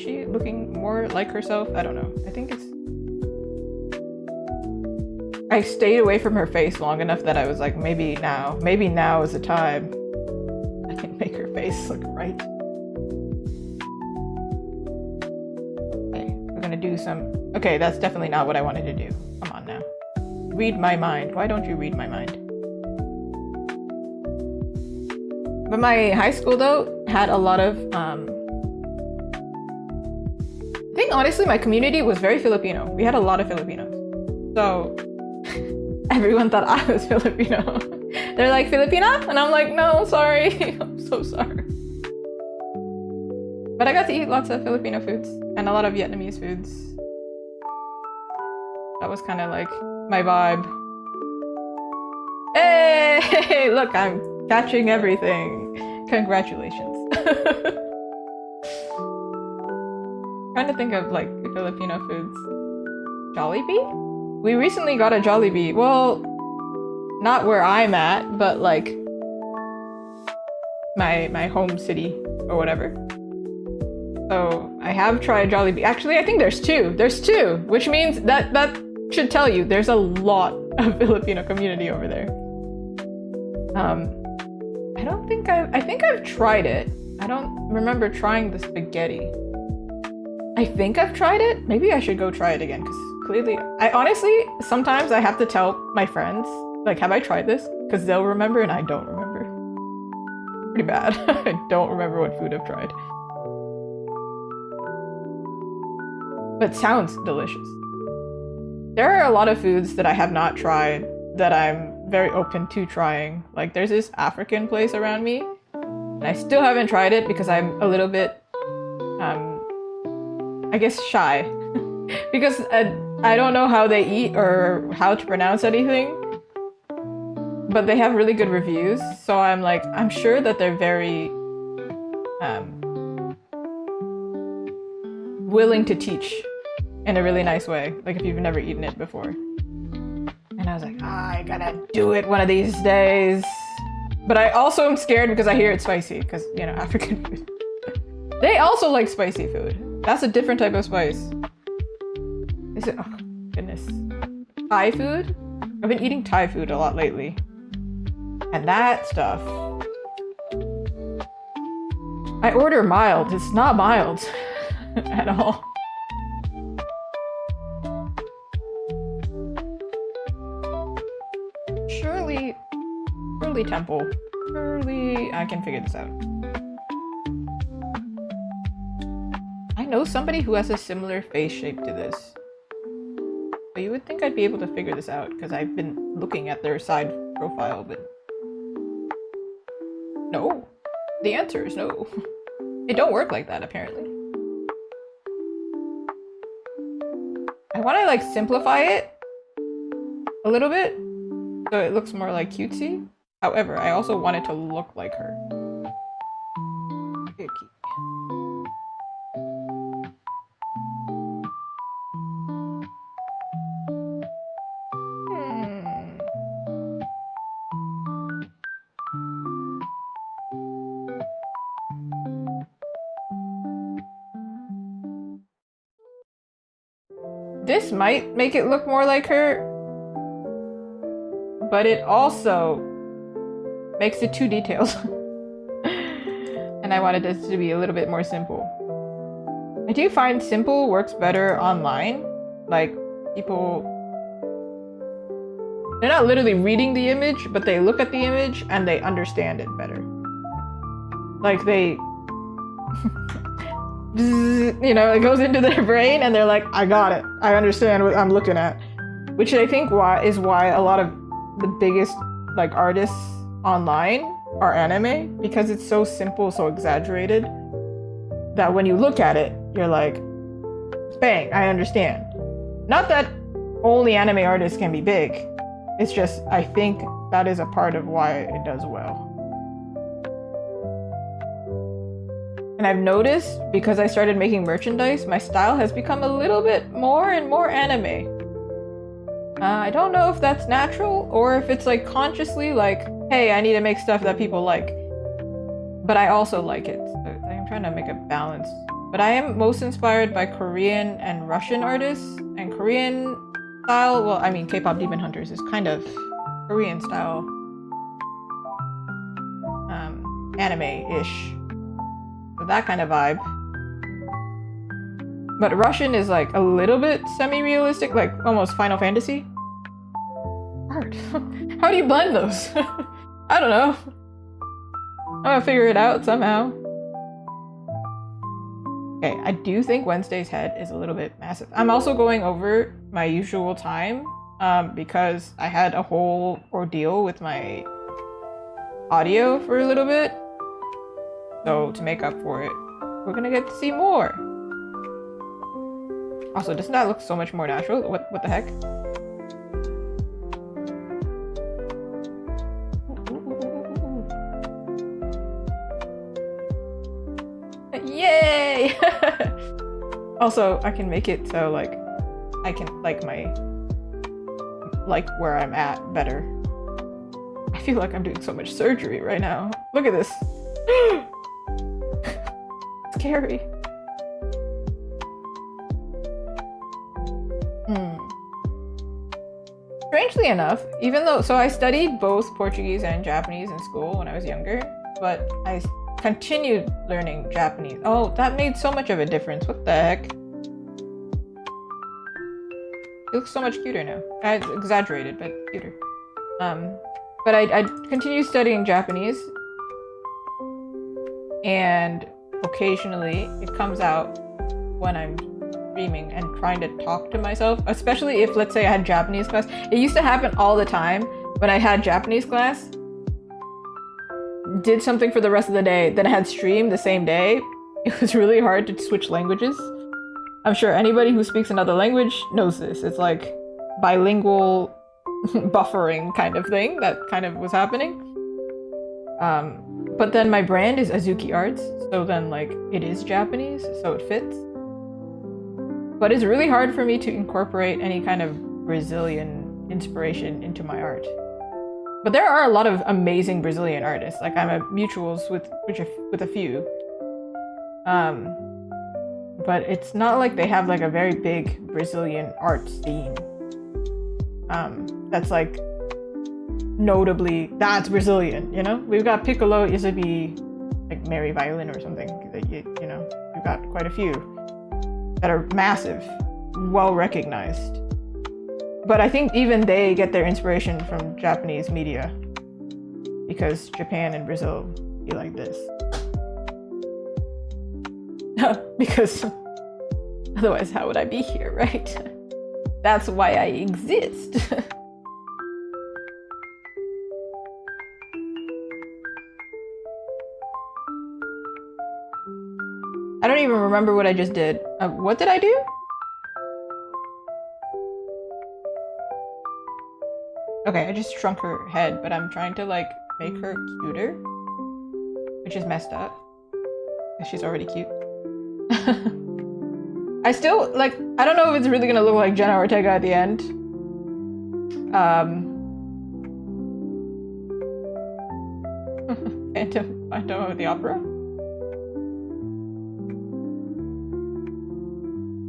she looking more like herself? I don't know. I think I stayed away from her face long enough that I was like, maybe now is the time I can make her face look right. Okay, we're gonna do some. Okay, that's definitely not what I wanted to do. Come on now. Read my mind. Why don't you read my mind? But my high school though had a lot of I think honestly my community was very Filipino. We had a lot of Filipinos. So everyone thought I was Filipino. They're like, "Filipina?" And I'm like, "No, sorry." I'm so sorry. But I got to eat lots of Filipino foods and a lot of Vietnamese foods. That was kind of like my vibe. Hey, look, I'm catching everything. Congratulations. Trying to think of like Filipino foods. Jollibee? We recently got a Jollibee. Well, not where I'm at, but like my home city or whatever. So I have tried Jollibee. Actually, I think there's two. There's two, which means that should tell you there's a lot of Filipino community over there. I think I've tried it. I don't remember trying the spaghetti. I think I've tried it. Maybe I should go try it again because clearly, I honestly, sometimes I have to tell my friends, like, have I tried this? Because they'll remember and I don't remember. Pretty bad. I don't remember what food I've tried. But it sounds delicious. There are a lot of foods that I have not tried that I'm very open to trying. Like there's this African place around me and I still haven't tried it because I'm a little bit, I guess shy. Because I don't know how they eat or how to pronounce anything. But they have really good reviews. So I'm like, I'm sure that they're very willing to teach in a really nice way. Like if you've never eaten it before. And I was like, I gotta do it one of these days. But I also am scared because I hear it's spicy, because, you know, African food. They also like spicy food. That's a different type of spice. Is it? Oh, goodness. Thai food? I've been eating Thai food a lot lately. And that stuff. I order mild. It's not mild at all. Surely temple. Surely I can figure this out. I know somebody who has a similar face shape to this. But you would think I'd be able to figure this out because I've been looking at their side profile, but no. The answer is no. It don't work like that apparently. I want to like simplify it a little bit so it looks more like cutesy. However, I also want it to look like her. Okay. This might make it look more like her, but it also makes it too detailed. And I wanted this to be a little bit more simple. I do find simple works better online. Like, people, they're not literally reading the image, but they look at the image and they understand it better. Like they, you know, it goes into their brain and they're like, I got it. I understand what I'm looking at. Which I think is why a lot of the biggest like artists online are anime, because it's so simple, so exaggerated, that when you look at it, you're like, bang, I understand. Not that only anime artists can be big. It's just, I think that is a part of why it does well. And I've noticed, because I started making merchandise, my style has become a little bit more and more anime. I don't know if that's natural or if it's like consciously like, hey, I need to make stuff that people like. But I also like it. So I'm trying to make a balance. But I am most inspired by Korean and Russian artists. And Korean style, well, I mean, K-pop Demon Hunters is kind of Korean style. Anime-ish. So that kind of vibe. But Russian is like a little bit semi-realistic, like almost Final Fantasy. Hard. How do you blend those? I don't know. I'm gonna figure it out somehow. Okay, I do think Wednesday's head is a little bit massive. I'm also going over my usual time because I had a whole ordeal with my audio for a little bit. So to make up for it, we're gonna get to see more. Also, doesn't that look so much more natural? What the heck? Yay! Also, I can make it so like I can like where I'm at better. I feel like I'm doing so much surgery right now. Look at this. Scary. Strangely enough, even though, so I studied both Portuguese and Japanese in school when I was younger, but I continued learning Japanese. Oh, that made so much of a difference. What the heck? He looks so much cuter now. I exaggerated, but cuter. But I continued studying Japanese, and occasionally it comes out when I'm streaming and trying to talk to myself, especially if, let's say, I had Japanese class. It used to happen all the time when I had Japanese class, did something for the rest of the day, then I had stream the same day. It was really hard to switch languages. I'm sure anybody who speaks another language knows this. It's like bilingual buffering kind of thing that kind of was happening. But then my brand is Azuki Arts, so then like it is Japanese, so it fits. But it's really hard for me to incorporate any kind of Brazilian inspiration into my art. But there are a lot of amazing Brazilian artists. Like I'm at mutuals with a few. But it's not like they have like a very big Brazilian art scene. That's like notably, that's Brazilian, you know? We've got Piccolo, Isobe, like Mary Violin or something. That you know, we've got quite a few that are massive, well recognized. But I think even they get their inspiration from Japanese media, because Japan and Brazil be like this. Because otherwise, how would I be here, right? That's why I exist. I don't even remember what I just did. What did I do? Okay, I just shrunk her head, but I'm trying to like make her cuter, which is messed up. She's already cute. I still like, I don't know if it's really gonna look like Jenna Ortega at the end. Phantom of the Opera.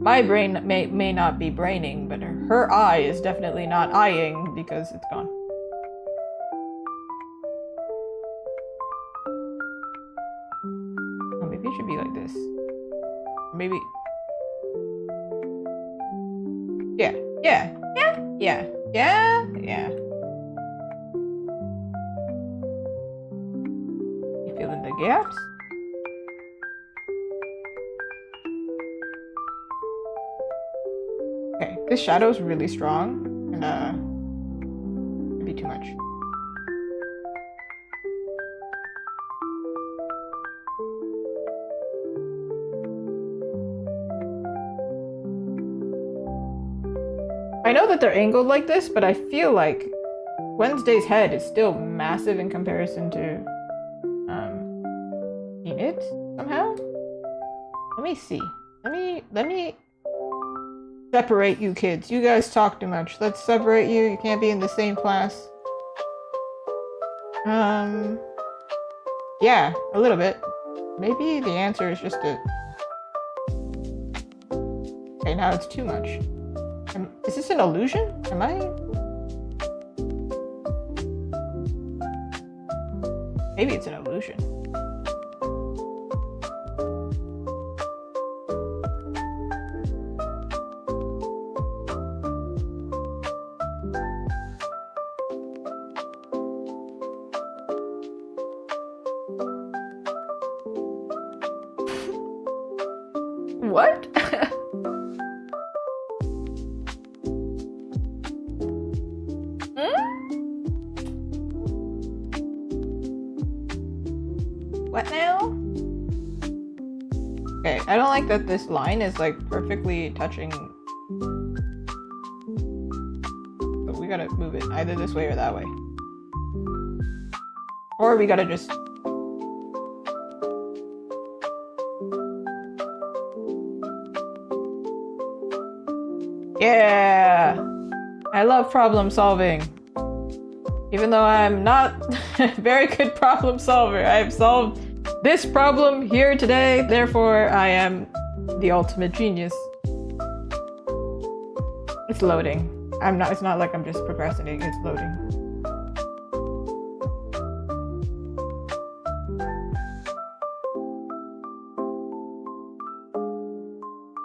My brain may not be braining, but her eye is definitely not eyeing because it's gone. Oh, maybe it should be like this. Maybe. Yeah. You feeling the gaps? Okay, this shadow's really strong, and maybe too much. I know that they're angled like this, but I feel like Wednesday's head is still massive in comparison to Enid somehow. Let me see. Let me separate you kids. You guys talk too much. Let's separate you. You can't be in the same class. Yeah, a little bit. Maybe the answer is just a... Okay, now it's too much. Is this an illusion? Am I? Maybe it's an illusion. What? What now? Okay, I don't like that this line is like perfectly touching. But we gotta move it either this way or that way. Or we gotta just... Yeah! I love problem solving. Even though I'm not a very good problem solver, I've solved this problem here today, therefore I am the ultimate genius. It's loading. It's not like I'm just procrastinating, it's loading.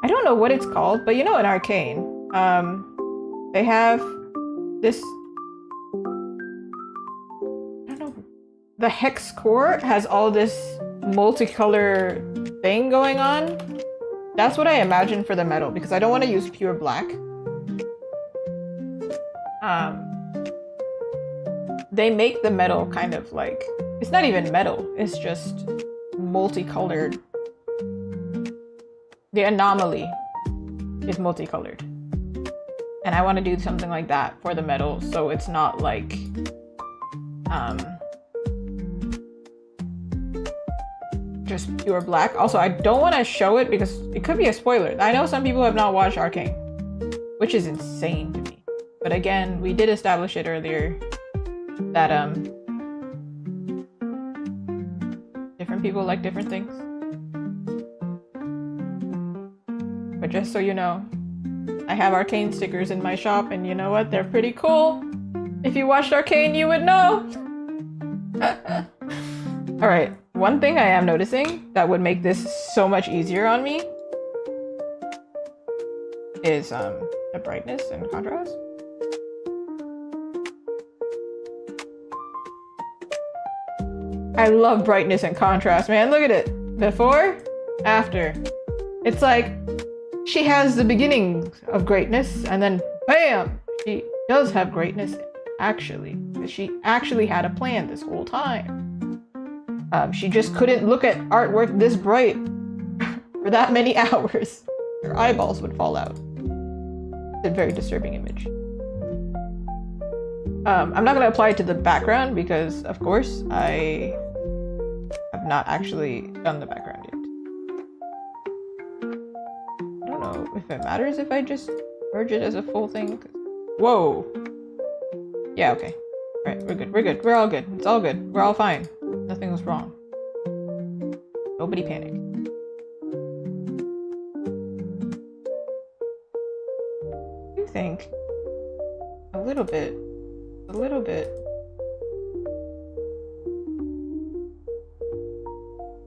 I don't know what it's called, but you know in Arcane, they have this, I don't know, the hex core has all this multicolor thing going on. That's what I imagine for the metal, because I don't want to use pure black. They make the metal kind of like, it's not even metal, it's just multicolored. The anomaly is multicolored. And I want to do something like that for the metal, so it's not like just pure black. Also, I don't want to show it because it could be a spoiler. I know some people have not watched Arcane, which is insane to me. But again, we did establish it earlier that different people like different things. But just so you know, I have Arcane stickers in my shop, and you know what? They're pretty cool. If you watched Arcane, you would know. Alright, one thing I am noticing that would make this so much easier on me is the brightness and contrast. I love brightness and contrast, man. Look at it. Before, after. It's like she has the beginning of greatness, and then bam! She does have greatness, actually. She actually had a plan this whole time. She just couldn't look at artwork this bright for that many hours. Her eyeballs would fall out. It's a very disturbing image. I'm not going to apply it to the background because, of course, I have not actually done the background yet. I don't know if it matters if I just merge it as a full thing. Whoa. Yeah, okay. All right, we're good. We're good. We're all good. It's all good. We're all fine. Nothing was wrong. Nobody panic. I think a little bit.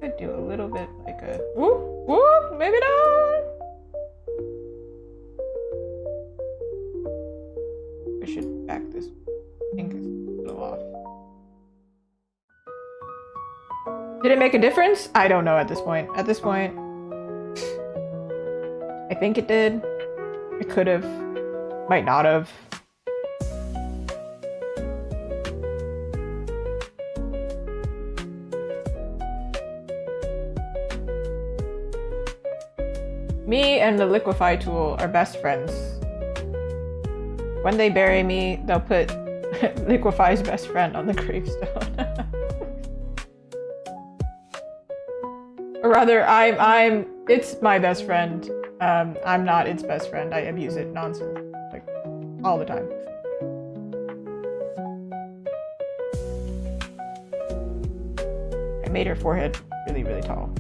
Could do a little bit like a whoop, whoop, maybe not. I should back this. I think it's a little off. Did it make a difference? I don't know at this point. At this point, I think it did. It could have. Might not have. Me and the liquefy tool are best friends. When they bury me, they'll put liquefy's best friend on the gravestone. Or rather, it's my best friend. I'm not its best friend. I abuse it nonsense, like all the time. I made her forehead really, really tall.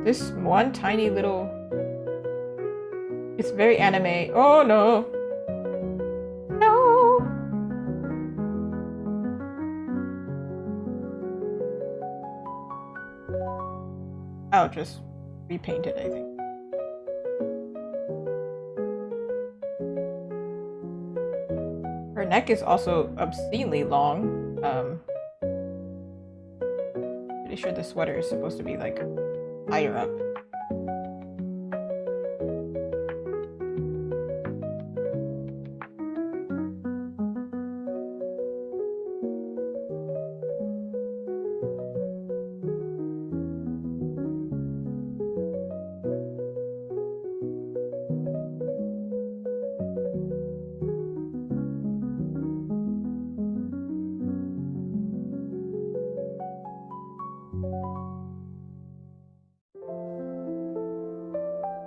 This one tiny little. It's very anime. Oh no. No. I'll just repaint it, I think. Her neck is also obscenely long. Pretty sure the sweater is supposed to be like higher up.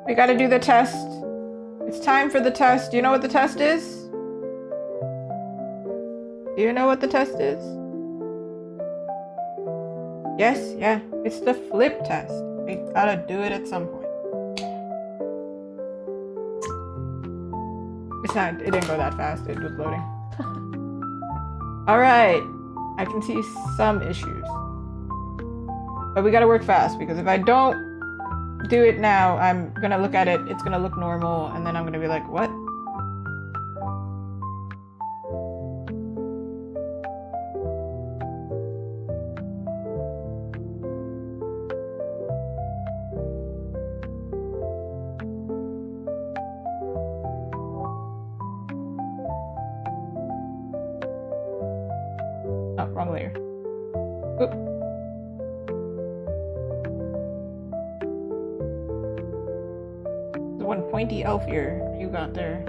We gotta do the test. It's time for the test. Do you know what the test is? Do you know what the test is? Yes, yeah. It's the flip test. We gotta do it at some point. It didn't go that fast. It was loading. Alright. I can see some issues. But we gotta work fast because if I don't do it now, I'm gonna look at it, it's gonna look normal, and then I'm gonna be like, what? Oh, wrong layer. Oop. The one pointy elf ear you got there.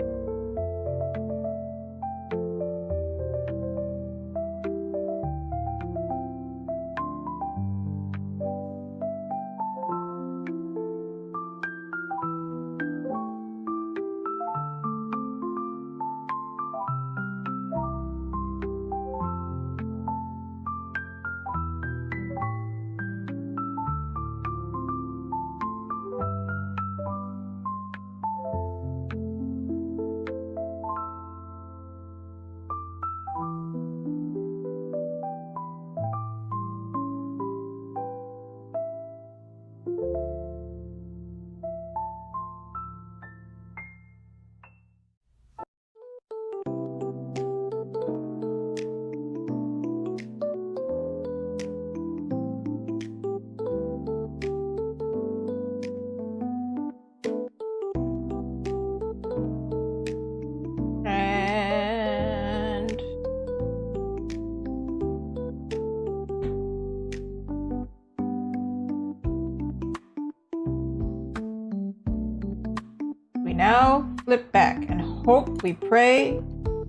Now flip back and hope we pray.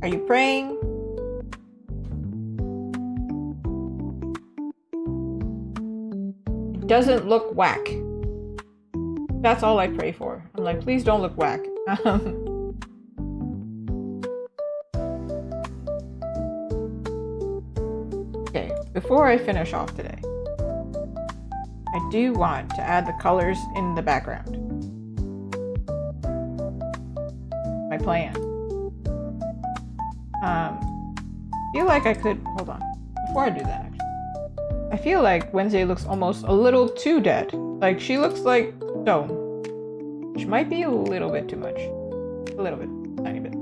Are you praying? It doesn't look whack. That's all I pray for. I'm like, please don't look whack. Okay, before I finish off today, I do want to add the colors in the background. My plan. Feel like I could hold on before I do that. Actually, I feel like Wednesday looks almost a little too dead. Like she looks like stone, which might be a little bit too much. A little bit, tiny bit.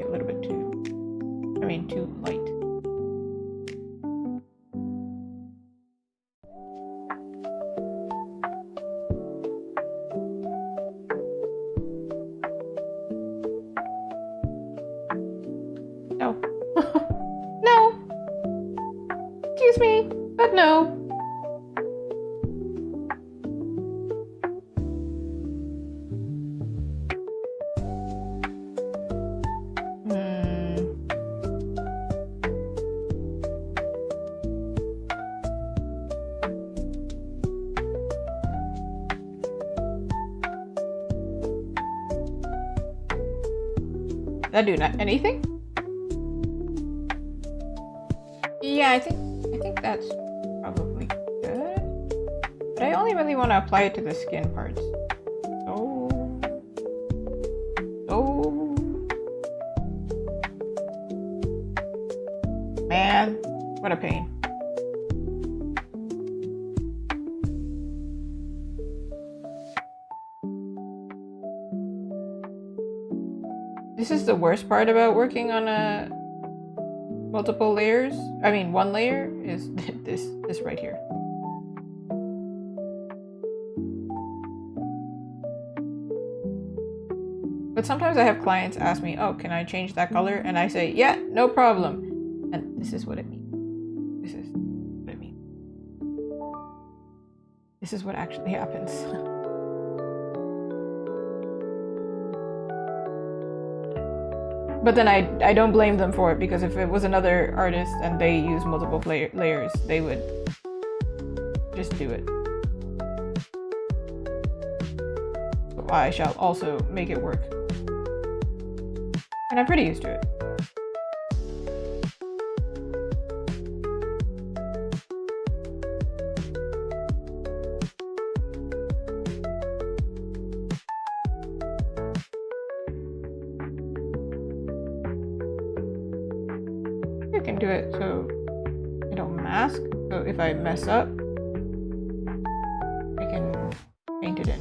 A little bit too. I mean, too light. No. No. Excuse me, but no. Did I do anything? Yeah, I think that's probably good. But I only really want to apply it to the skin parts. Man, what a pain. This is the worst part about working on multiple layers. I mean, one layer is this right here. But sometimes I have clients ask me, oh, can I change that color? And I say, yeah, no problem. And this is what it means. This is what it means. This is what actually happens. But then I don't blame them for it, because if it was another artist and they use multiple layers, they would just do it. So I shall also make it work. And I'm pretty used to it. I can do it so I don't mask. So if I mess up, I can paint it in.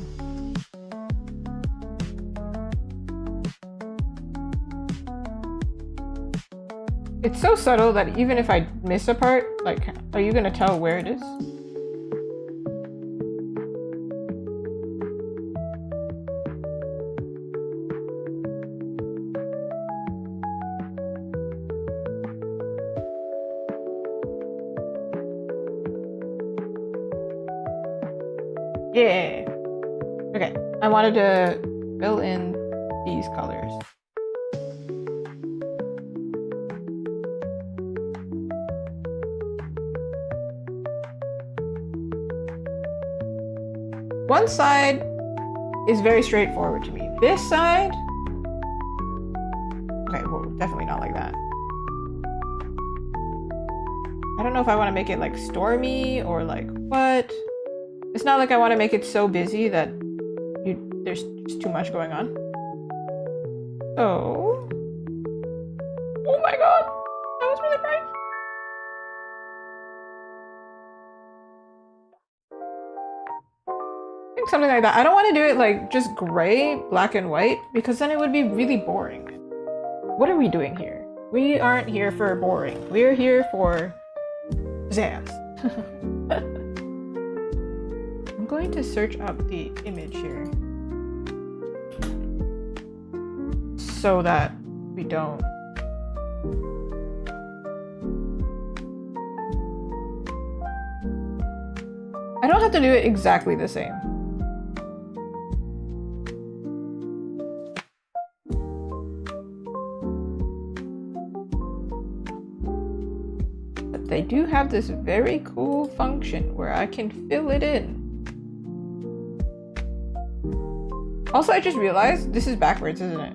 It's so subtle that even if I miss a part, like, are you gonna tell where it is? Yeah. Okay, I wanted to fill in these colors. One side is very straightforward to me. This side, okay, well, definitely not like that. I don't know if I want to make it like stormy or like what. It's not like I want to make it so busy that there's just too much going on. So, oh my god, that was really bright. I think something like that. I don't want to do it like just gray, black and white, because then it would be really boring. What are we doing here? We aren't here for boring. We're here for pizzazz. I'm going to search up the image here so that we don't. I don't have to do it exactly the same. But they do have this very cool function where I can fill it in. Also, I just realized this is backwards, isn't it?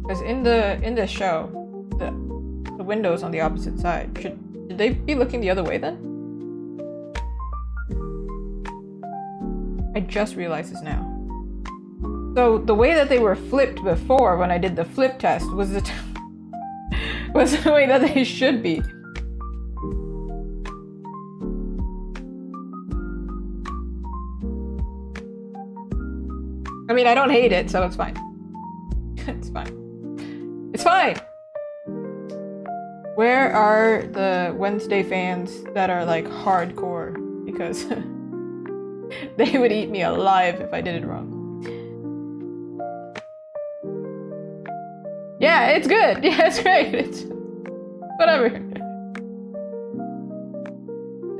Because in the show, the window's on the opposite side. Should they be looking the other way then? I just realized this now. So the way that they were flipped before when I did the flip test was the was the way that they should be. I mean, I don't hate it, so it's fine. It's fine. It's fine! Where are the Wednesday fans that are like hardcore? Because they would eat me alive if I did it wrong. Yeah, it's good. Yeah, it's great. It's whatever.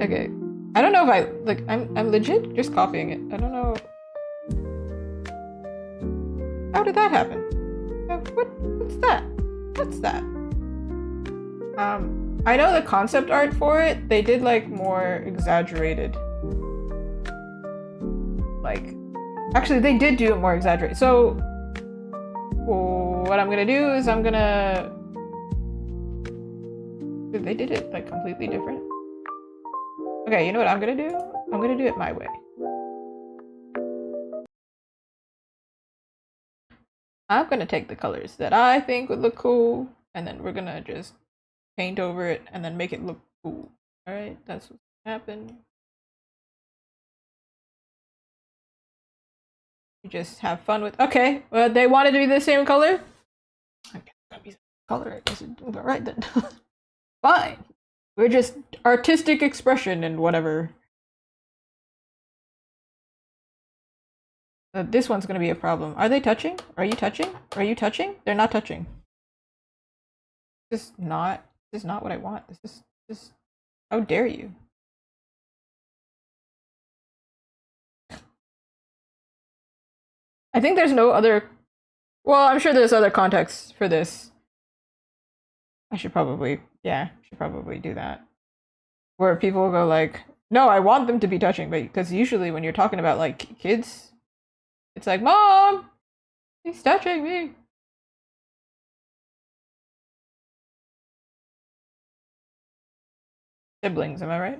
Okay. I don't know if I like I'm legit just copying it. I don't know. How did that happen? What's that? What's that? I know the concept art for it, they did like more exaggerated. Like, actually they did do it more exaggerated. So what I'm gonna do is I'm gonna... They did it like completely different. Okay, you know what I'm gonna do? I'm gonna do it my way. I'm gonna take the colors that I think would look cool, and then we're gonna just paint over it and then make it look cool. Alright, that's what's happened. You just have fun with. Okay, well, they wanted to be the same color. Okay, gotta be the color. I guess it's alright then. Fine. We're just artistic expression and whatever. This one's gonna be a problem. Are they touching? Are you touching? Are you touching? They're not touching. This is not what I want. This is how dare you? I think there's no other Well, I'm sure there's other contexts for this. I should probably, yeah, should probably do that. Where people will go like, no, I want them to be touching, but because usually when you're talking about like kids, it's like, Mom, he's touching me. Siblings, am I right?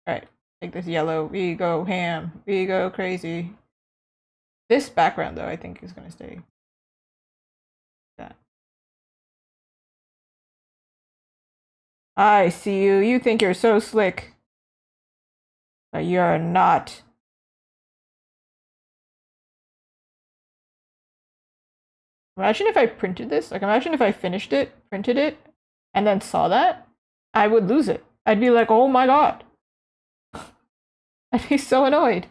Alright, take this yellow. We go ham. We go crazy. This background, though, I think is gonna stay. That. I see you. You think you're so slick. But you're not. Imagine if I printed this. Like, imagine if I finished it, printed it, and then saw that. I would lose it. I'd be like, oh my god. I'd be so annoyed.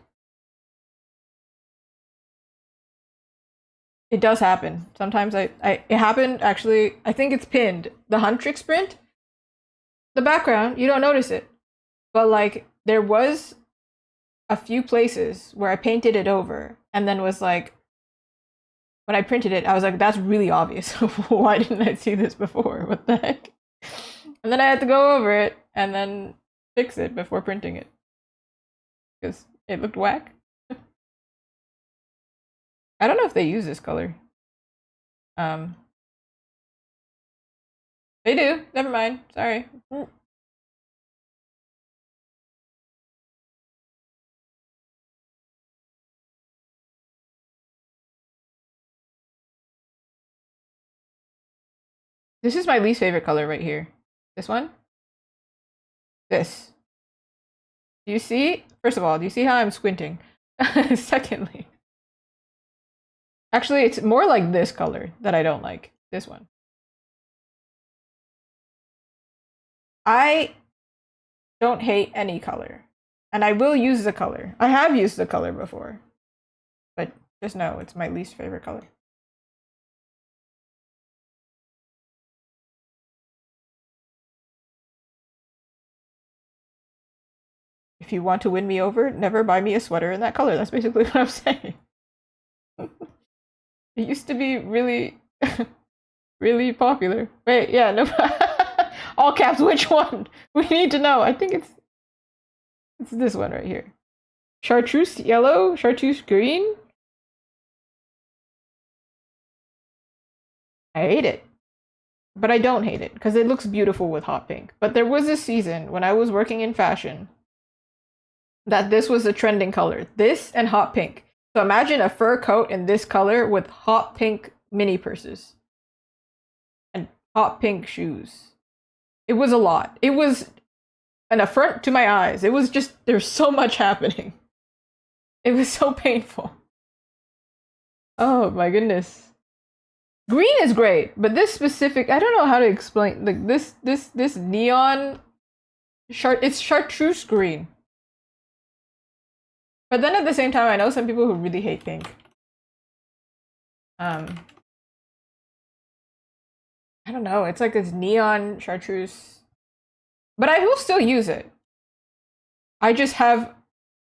It does happen. Sometimes it happened actually. I think it's pinned. The Huntrix print, the background, you don't notice it. But like there was a few places where I painted it over and then was like, when I printed it, I was like, that's really obvious. Why didn't I see this before? What the heck? And then I had to go over it and then fix it before printing it. Because it looked whack. I don't know if they use this color. Um, they do. Never mind. Sorry. This is my least favorite color right here. This one. This. Do you see? First of all, do you see how I'm squinting? Secondly, actually, it's more like this color that I don't like. This one. I don't hate any color. And I will use the color. I have used the color before. But just know it's my least favorite color. If you want to win me over, never buy me a sweater in that color. That's basically what I'm saying. It used to be really, really popular. Wait, yeah, no. All caps, which one? We need to know. I think it's this one right here. Chartreuse yellow, chartreuse green. I hate it. But I don't hate it because it looks beautiful with hot pink. But there was a season when I was working in fashion that this was a trending color. This and hot pink. So imagine a fur coat in this color with hot pink mini purses and hot pink shoes. It was a lot. It was an affront to my eyes. It was just, there's so much happening. It was so painful. Oh my goodness. Green is great, but this specific, I don't know how to explain, like this neon, it's chartreuse green. But then at the same time, I know some people who really hate pink. I don't know, it's like this neon chartreuse. But I will still use it. I just have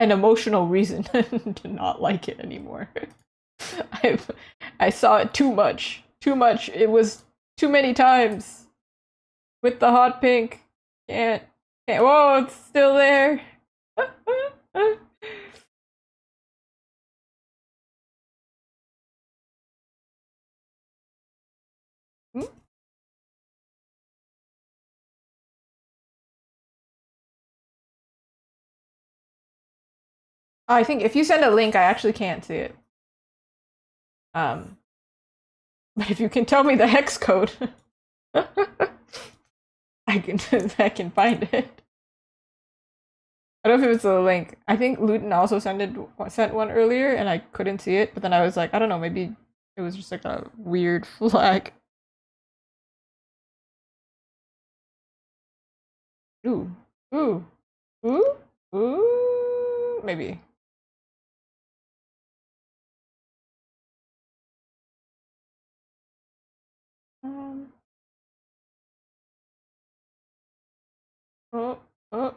an emotional reason to not like it anymore. I saw it too much. Too much. It was too many times. With the hot pink. Can't. Whoa, it's still there. Hmm? I think if you send a link, I actually can't see it. But if you can tell me the hex code, I can find it. I don't know if it was a link. I think Luton also sent one earlier, and I couldn't see it. But then I was like, I don't know, maybe it was just like a weird flag. Ooh, ooh, ooh, ooh, maybe. Um, oh, oh,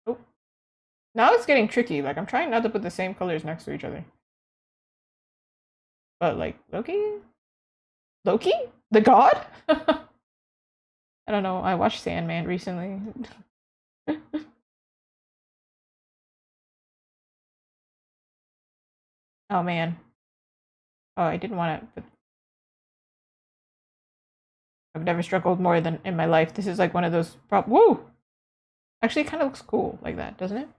oh. Now it's getting tricky. Like, I'm trying not to put the same colors next to each other. But, like, Loki? Loki? The god? I don't know. I watched Sandman recently. Oh, man. Oh, I didn't want to put... I've never struggled more than in my life. This is like one of those... Woo! Actually, it kind of looks cool like that, doesn't it?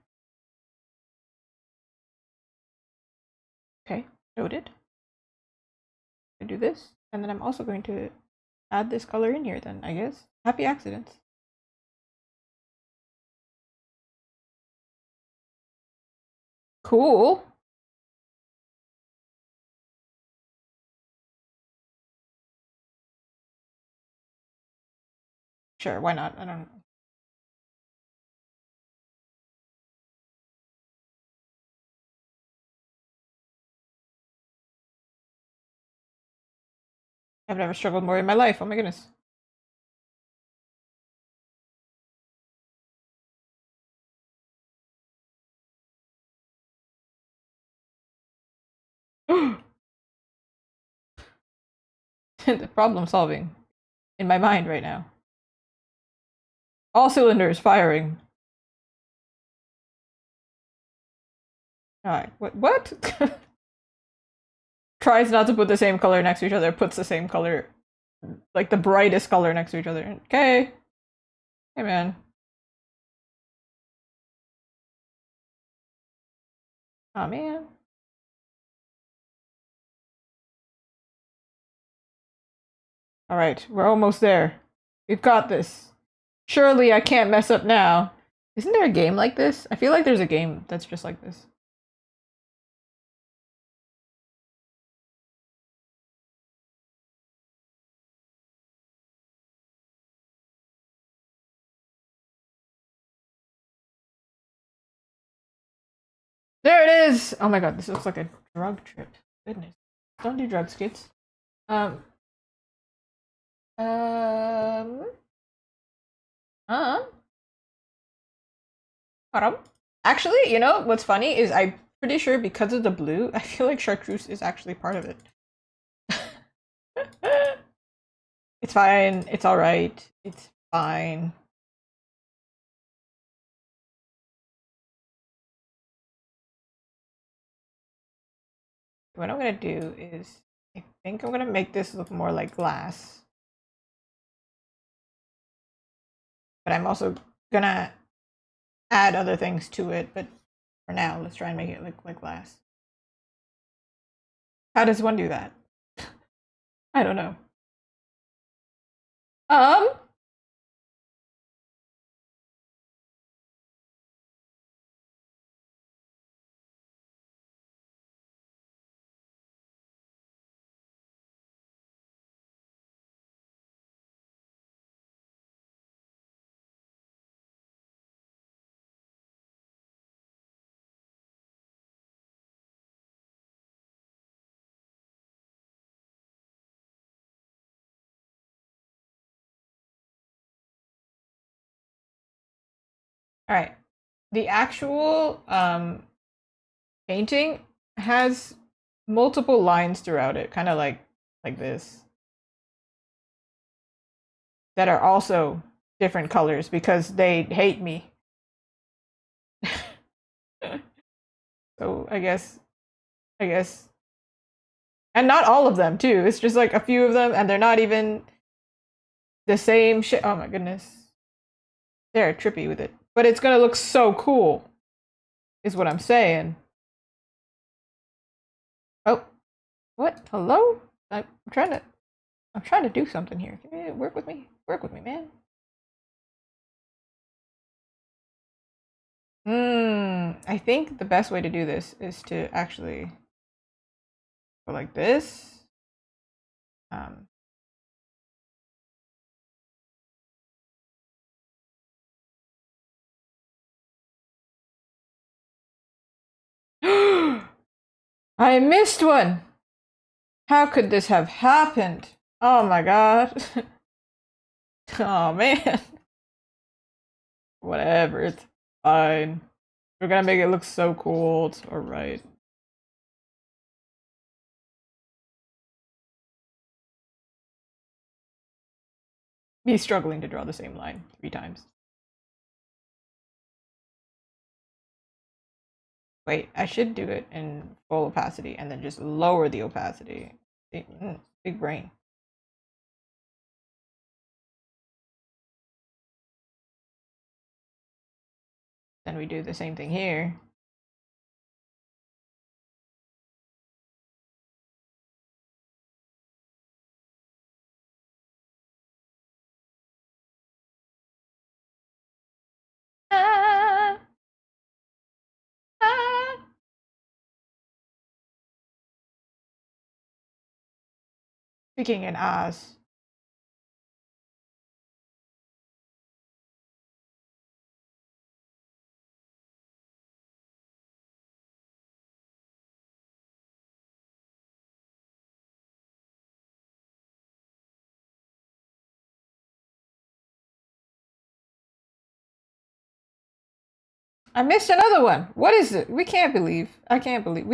Okay, noted. I do this, and then I'm also going to add this color in here then, I guess. Happy accidents. Cool. Sure, why not? I don't know. I've never struggled more in my life. Oh my goodness. The problem solving in my mind right now. All cylinders firing. Alright, what? Tries not to put the same color next to each other, puts the same color, like the brightest color next to each other. Okay. Hey, man. Oh, man. Alright, we're almost there. We've got this. Surely I can't mess up now. Isn't there a game like this? I feel like there's a game that's just like this. There it is! Oh my god, this looks like a drug trip. Goodness. Don't do drugs, kids. Um. Um. Uh. Actually, you know what's funny is I'm pretty sure because of the blue, I feel like chartreuse is actually part of it. It's fine. It's all right. It's fine. What I'm gonna do is, I think I'm gonna make this look more like glass. But I'm also gonna add other things to it. But for now, let's try and make it look like glass. How does one do that? I don't know. Um. All right. The actual painting has multiple lines throughout it, kind of like this, that are also different colors because they hate me. So I guess, and not all of them too. It's just like a few of them, and they're not even the same shit. Oh my goodness, they're trippy with it, but it's gonna look so cool, is what I'm saying. Oh, what? Hello? I'm trying to do something here. Work with me. Work with me, man. I think the best way to do this is to actually go like this. Um, I missed one! How could this have happened? Oh my god. Oh man. Whatever, it's fine. We're gonna make it look so cool. It's alright. Me struggling to draw the same line 3 times. Wait, I should do it in full opacity and then just lower the opacity. Big brain. Then we do the same thing here. Ah, ah. Speaking in Oz. I missed another one. What is it? We can't believe. I can't believe.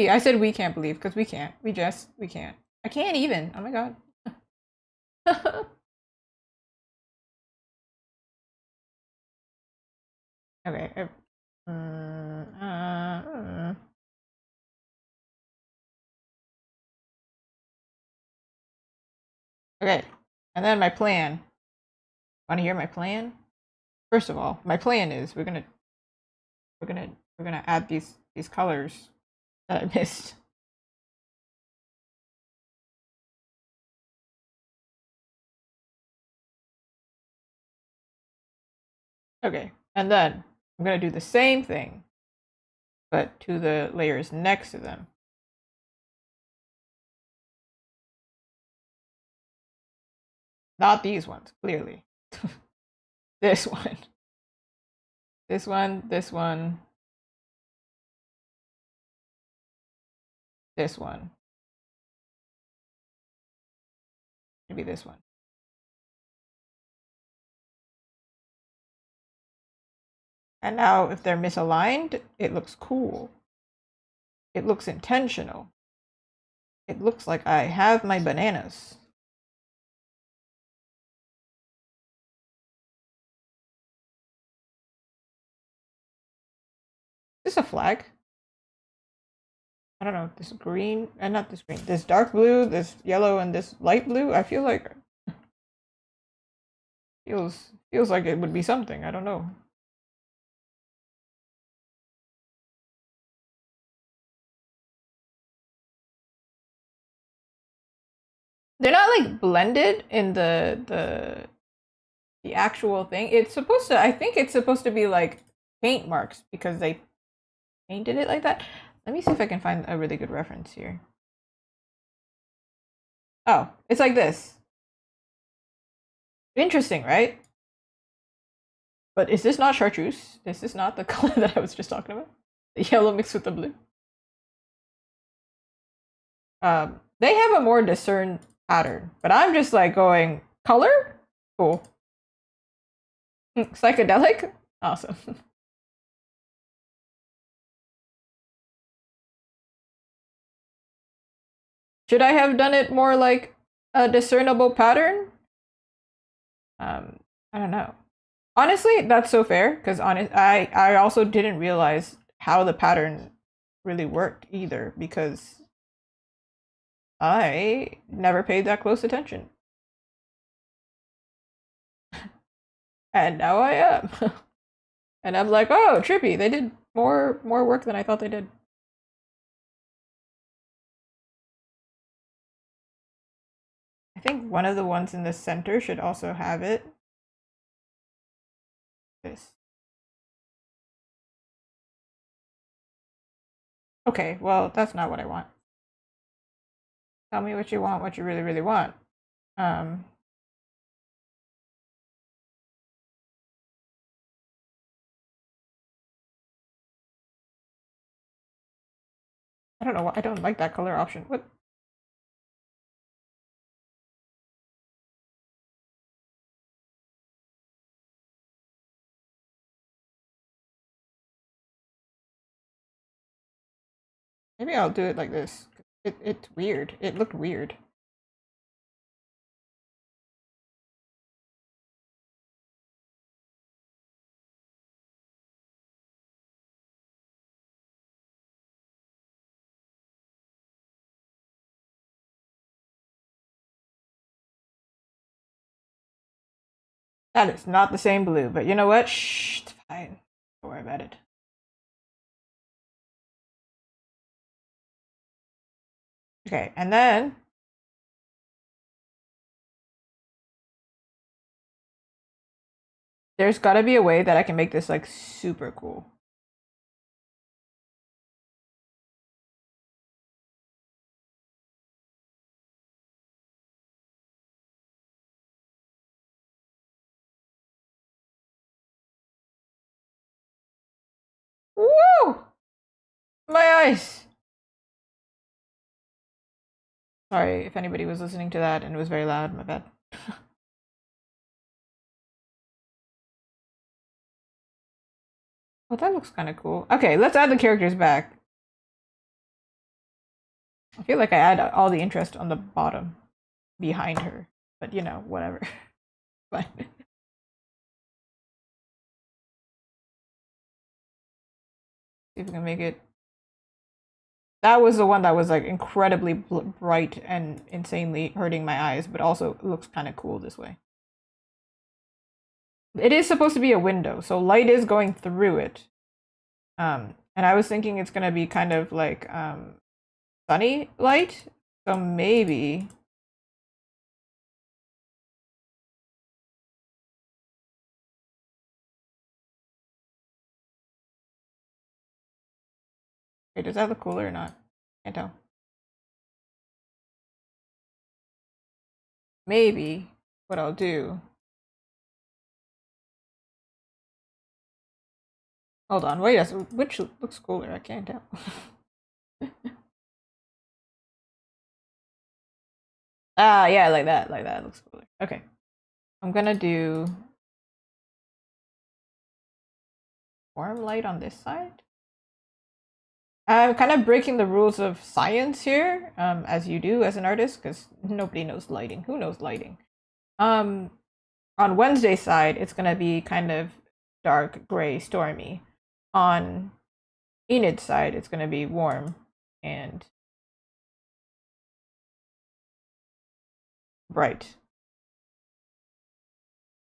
I said we can't believe because we can't. We can't. I can't even. Oh my god. Okay. Okay. And then my plan. Want to hear my plan? First of all, my plan is we're gonna add these colors that I missed. Okay, and then I'm gonna do the same thing, but to the layers next to them. Not these ones, clearly. This one. This one, this one. This one. Maybe this one. And now if they're misaligned, it looks cool. It looks intentional. It looks like I have my bananas. Is this a flag? I don't know, this green, and not this green, this dark blue, this yellow, and this light blue. I feel like feels like it would be something. I don't know. They're not like blended in the actual thing. It's supposed to. I think it's supposed to be like paint marks because they painted it like that. Let me see if I can find a really good reference here. Oh, it's like this. Interesting, right? But is this not chartreuse? Is this not the color that I was just talking about? The yellow mixed with the blue. They have a more discerned pattern, but I'm just like going color. Cool. Psychedelic. Awesome. Should I have done it more like a discernible pattern? I don't know. Honestly, that's so fair because I also didn't realize how the pattern really worked either because I never paid that close attention. And now I am. And I'm like, oh, trippy. They did more work than I thought they did. I think one of the ones in the center should also have it. This. Okay, well, that's not what I want. Tell me what you want, what you really, really want. I don't know. I don't like that color option. What? Maybe I'll do it like this. It's weird. It looked weird. That is not the same blue, but you know what? Shh, it's fine. Don't worry about it. Okay, and then there's gotta be a way that I can make this like super cool. Woo! My eyes! Sorry if anybody was listening to that and it was very loud, my bad. Well, that looks kind of cool. Okay, let's add the characters back. I feel like I add all the interest on the bottom behind her, but you know, whatever. Fine. See if we can make it. That was the one that was like incredibly bright and insanely hurting my eyes, but also looks kind of cool this way. It is supposed to be a window, so light is going through it. And I was thinking it's gonna be kind of like sunny light, so maybe. Wait, does that look cooler or not? Can't tell. Maybe what I'll do. Hold on, wait, which looks cooler? I can't tell. Ah, yeah, like that. Like that looks cooler. Okay. I'm gonna do warm light on this side. I'm kind of breaking the rules of science here, as you do as an artist, because nobody knows lighting. Who knows lighting? On Wednesday's side, it's gonna be kind of dark, gray, stormy. On Enid's side, it's gonna be warm and bright.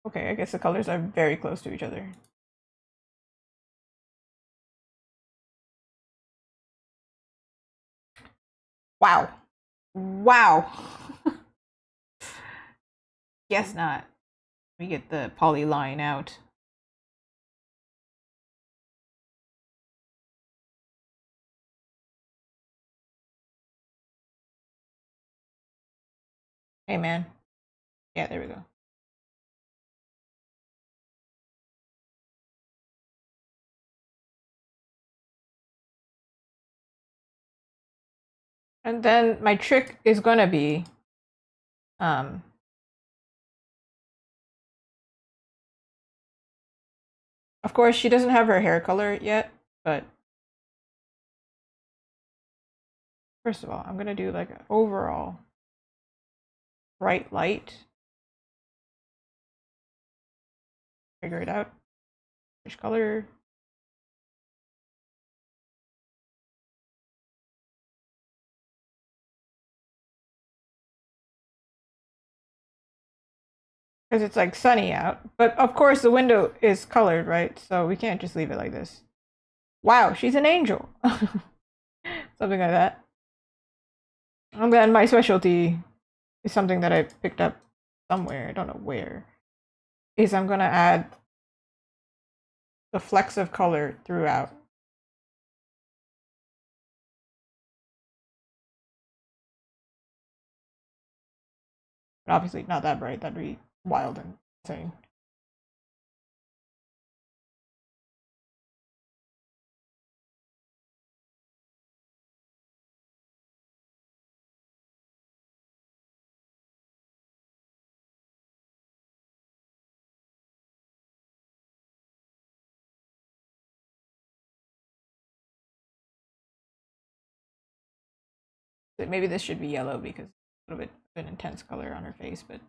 Okay, I guess the colors are very close to each other. Wow. Wow. Guess not. Let me get the poly line out. Hey, man. Yeah, there we go. And then my trick is gonna be, um, of course, she doesn't have her hair color yet, but first of all, I'm gonna do like an overall bright light. Figure it out. Which color? Because it's like sunny out. But of course, the window is colored, right? So we can't just leave it like this. Wow, she's an angel. Something like that. And then my specialty is something that I picked up somewhere. I don't know where. Is I'm gonna add the flecks of color throughout. But obviously not that bright. That'd be wild and insane. Maybe this should be yellow because it's a little bit of an intense color on her face, but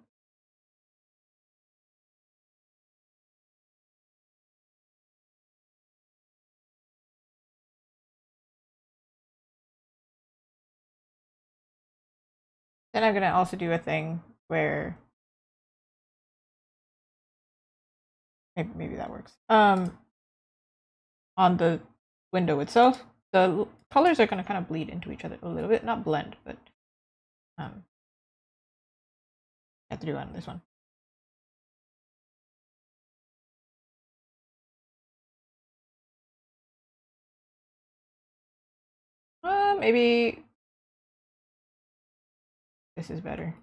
then I'm gonna also do a thing where maybe that works. On the window itself, the colors are gonna kind of bleed into each other a little bit, not blend, but I have to do it on this one. Maybe this is better.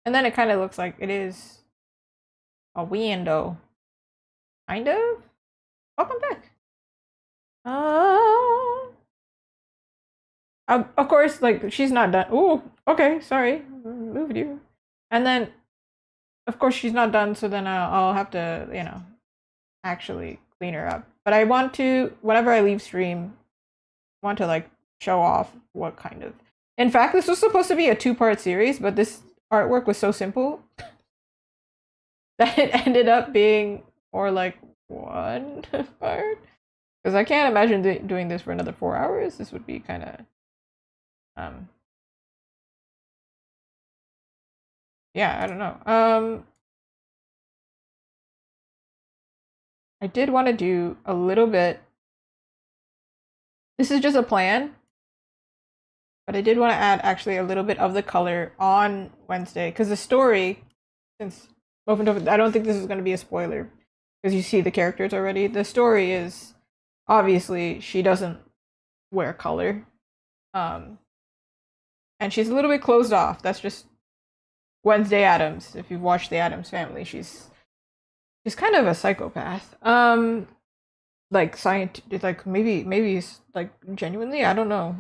And then it kind of looks like it is a window. Kind of? Welcome back. Of course, like, she's not done. Ooh, okay, sorry. Moved you. And then, of course, she's not done, so then I'll have to, actually clean her up. But I want to, whenever I leave stream, I want to, like, show off what kind of... In fact, this was supposed to be a 2-part series, but this artwork was so simple that it ended up being more like 1 part. Because I can't imagine doing this for another 4 hours. This would be kind of... yeah, I don't know. I did want to do a little bit... This is just a plan. But I did want to add actually a little bit of the color on Wednesday. Because the story, since... I don't think this is going to be a spoiler. Because you see the characters already. The story is... Obviously, she doesn't wear color. And she's a little bit closed off. That's just Wednesday Addams. If you've watched the Addams Family, she's kind of a psychopath. Like maybe like genuinely, I don't know.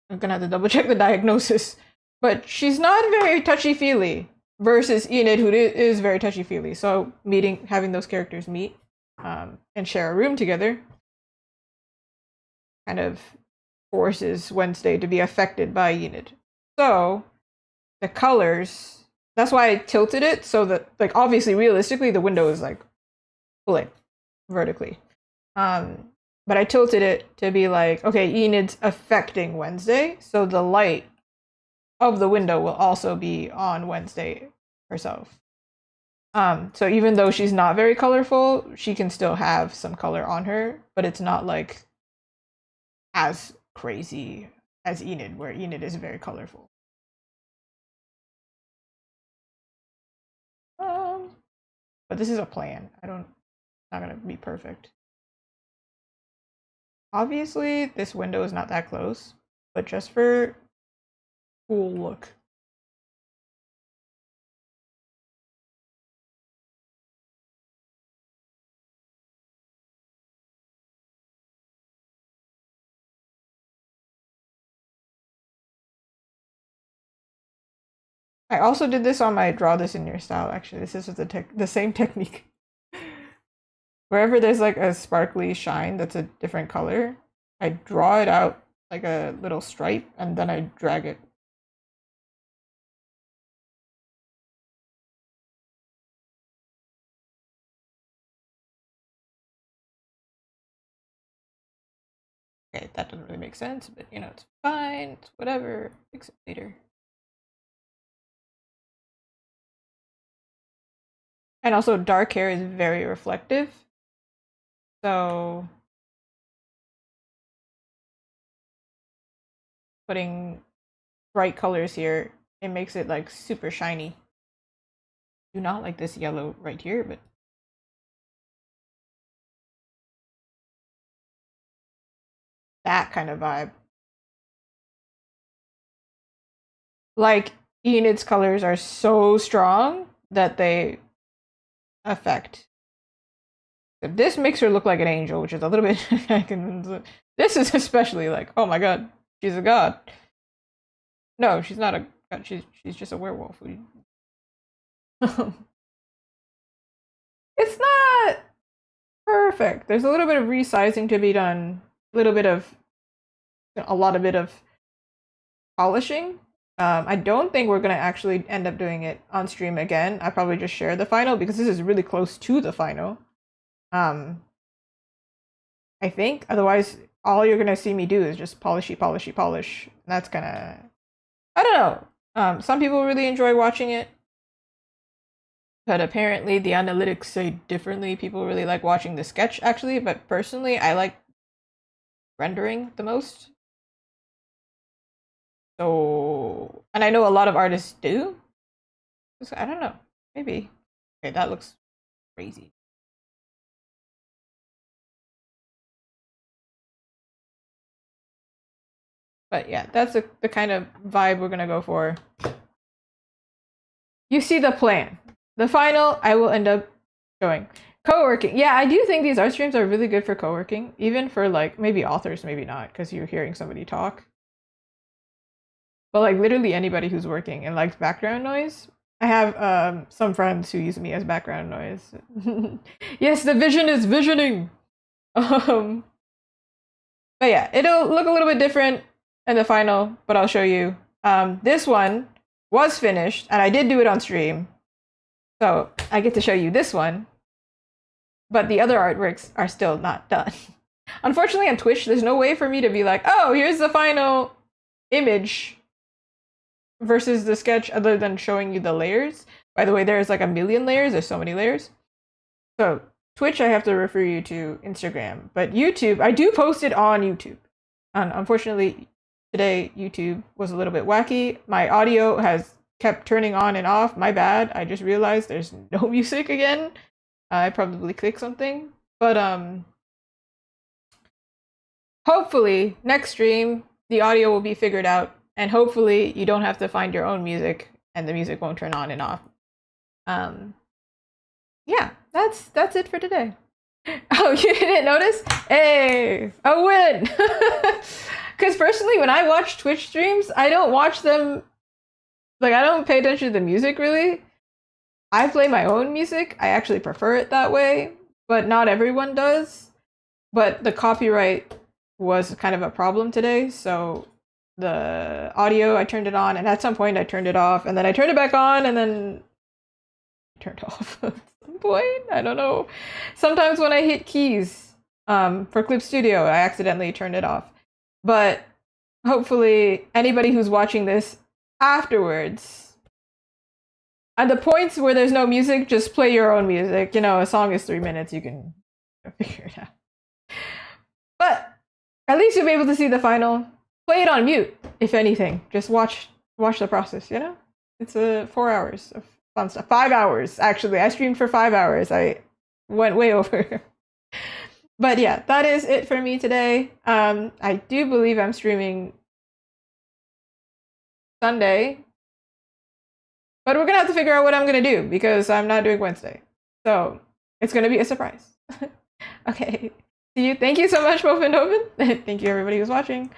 I'm gonna have to double check the diagnosis. But she's not very touchy-feely versus Enid, who is very touchy-feely. So having those characters meet and share a room together kind of forces Wednesday to be affected by Enid. So the colors, that's why I tilted it so that, like, obviously realistically the window is like split vertically. But I tilted it to be like, okay, Enid's affecting Wednesday, so the light of the window will also be on Wednesday herself. So even though she's not very colorful, she can still have some color on her, but it's not like as crazy as Enid, where Enid is very colorful. But this is a plan. It's not gonna be perfect. Obviously, this window is not that close, but just for cool look. I also did this on my draw this in your style, actually. This is the same technique. Wherever there's like a sparkly shine that's a different color, I draw it out like a little stripe and then I drag it. Okay, that doesn't really make sense, but it's fine, it's whatever, fix it later. And also dark hair is very reflective. So putting bright colors here, it makes it like super shiny. Do not like this yellow right here, but that kind of vibe. Like Enid's colors are so strong that they affect This makes her look like an angel, which is a little bit. This is especially like, oh my god, she's a god. No, she's not a god. She's just a werewolf. It's not perfect. There's a little bit of resizing to be done. A lot of bit of polishing. I don't think we're gonna actually end up doing it on stream again. I probably just share the final because this is really close to the final. I think otherwise all you're gonna see me do is just polish. That's gonna, I don't know. Some people really enjoy watching it, but apparently the analytics say differently. People really like watching the sketch actually, but personally I like rendering the most. So, and I know a lot of artists do. I don't know. Maybe. Okay, that looks crazy. But yeah, that's the kind of vibe we're gonna go for. You see the plan. The final, I will end up showing. Co-working. Yeah, I do think these art streams are really good for co-working. Even for like, maybe authors, maybe not, because you're hearing somebody talk. But like literally anybody who's working and likes background noise. I have some friends who use me as background noise. Yes, the vision is visioning. But yeah, it'll look a little bit different in the final, but I'll show you. This one was finished, and I did do it on stream. So I get to show you this one. But the other artworks are still not done. Unfortunately, on Twitch, there's no way for me to be like, oh, here's the final image versus the sketch other than showing you the layers. By the way, there's like a million layers. There's so many layers. So Twitch, I have to refer you to Instagram. But YouTube, I do post it on YouTube. And unfortunately, today YouTube was a little bit wacky. My audio has kept turning on and off. My bad. I just realized there's no music again. I probably clicked something. But hopefully next stream the audio will be figured out. And hopefully you don't have to find your own music and the music won't turn on and off. Yeah, that's it for today. Oh, you didn't notice? Hey, a win! Because personally, when I watch Twitch streams, I don't watch them, like I don't pay attention to the music really. I play my own music. I actually prefer it that way, but not everyone does. But the copyright was kind of a problem today, so the audio, I turned it on, and at some point I turned it off, and then I turned it back on, and then turned off at some point. I don't know. Sometimes when I hit keys for Clip Studio, I accidentally turned it off. But hopefully anybody who's watching this afterwards, at the points where there's no music, just play your own music. You know, a song is 3 minutes, you can figure it out. But at least you'll be able to see the final. Play it on mute, if anything. Just watch the process, you know? It's 4 hours of fun stuff. 5 hours, actually. I streamed for 5 hours. I went way over. But yeah, that is it for me today. I do believe I'm streaming Sunday. But we're gonna have to figure out what I'm gonna do because I'm not doing Wednesday. So it's gonna be a surprise. Okay. See you. Thank you so much, Wolf and Open. Thank you everybody who's watching.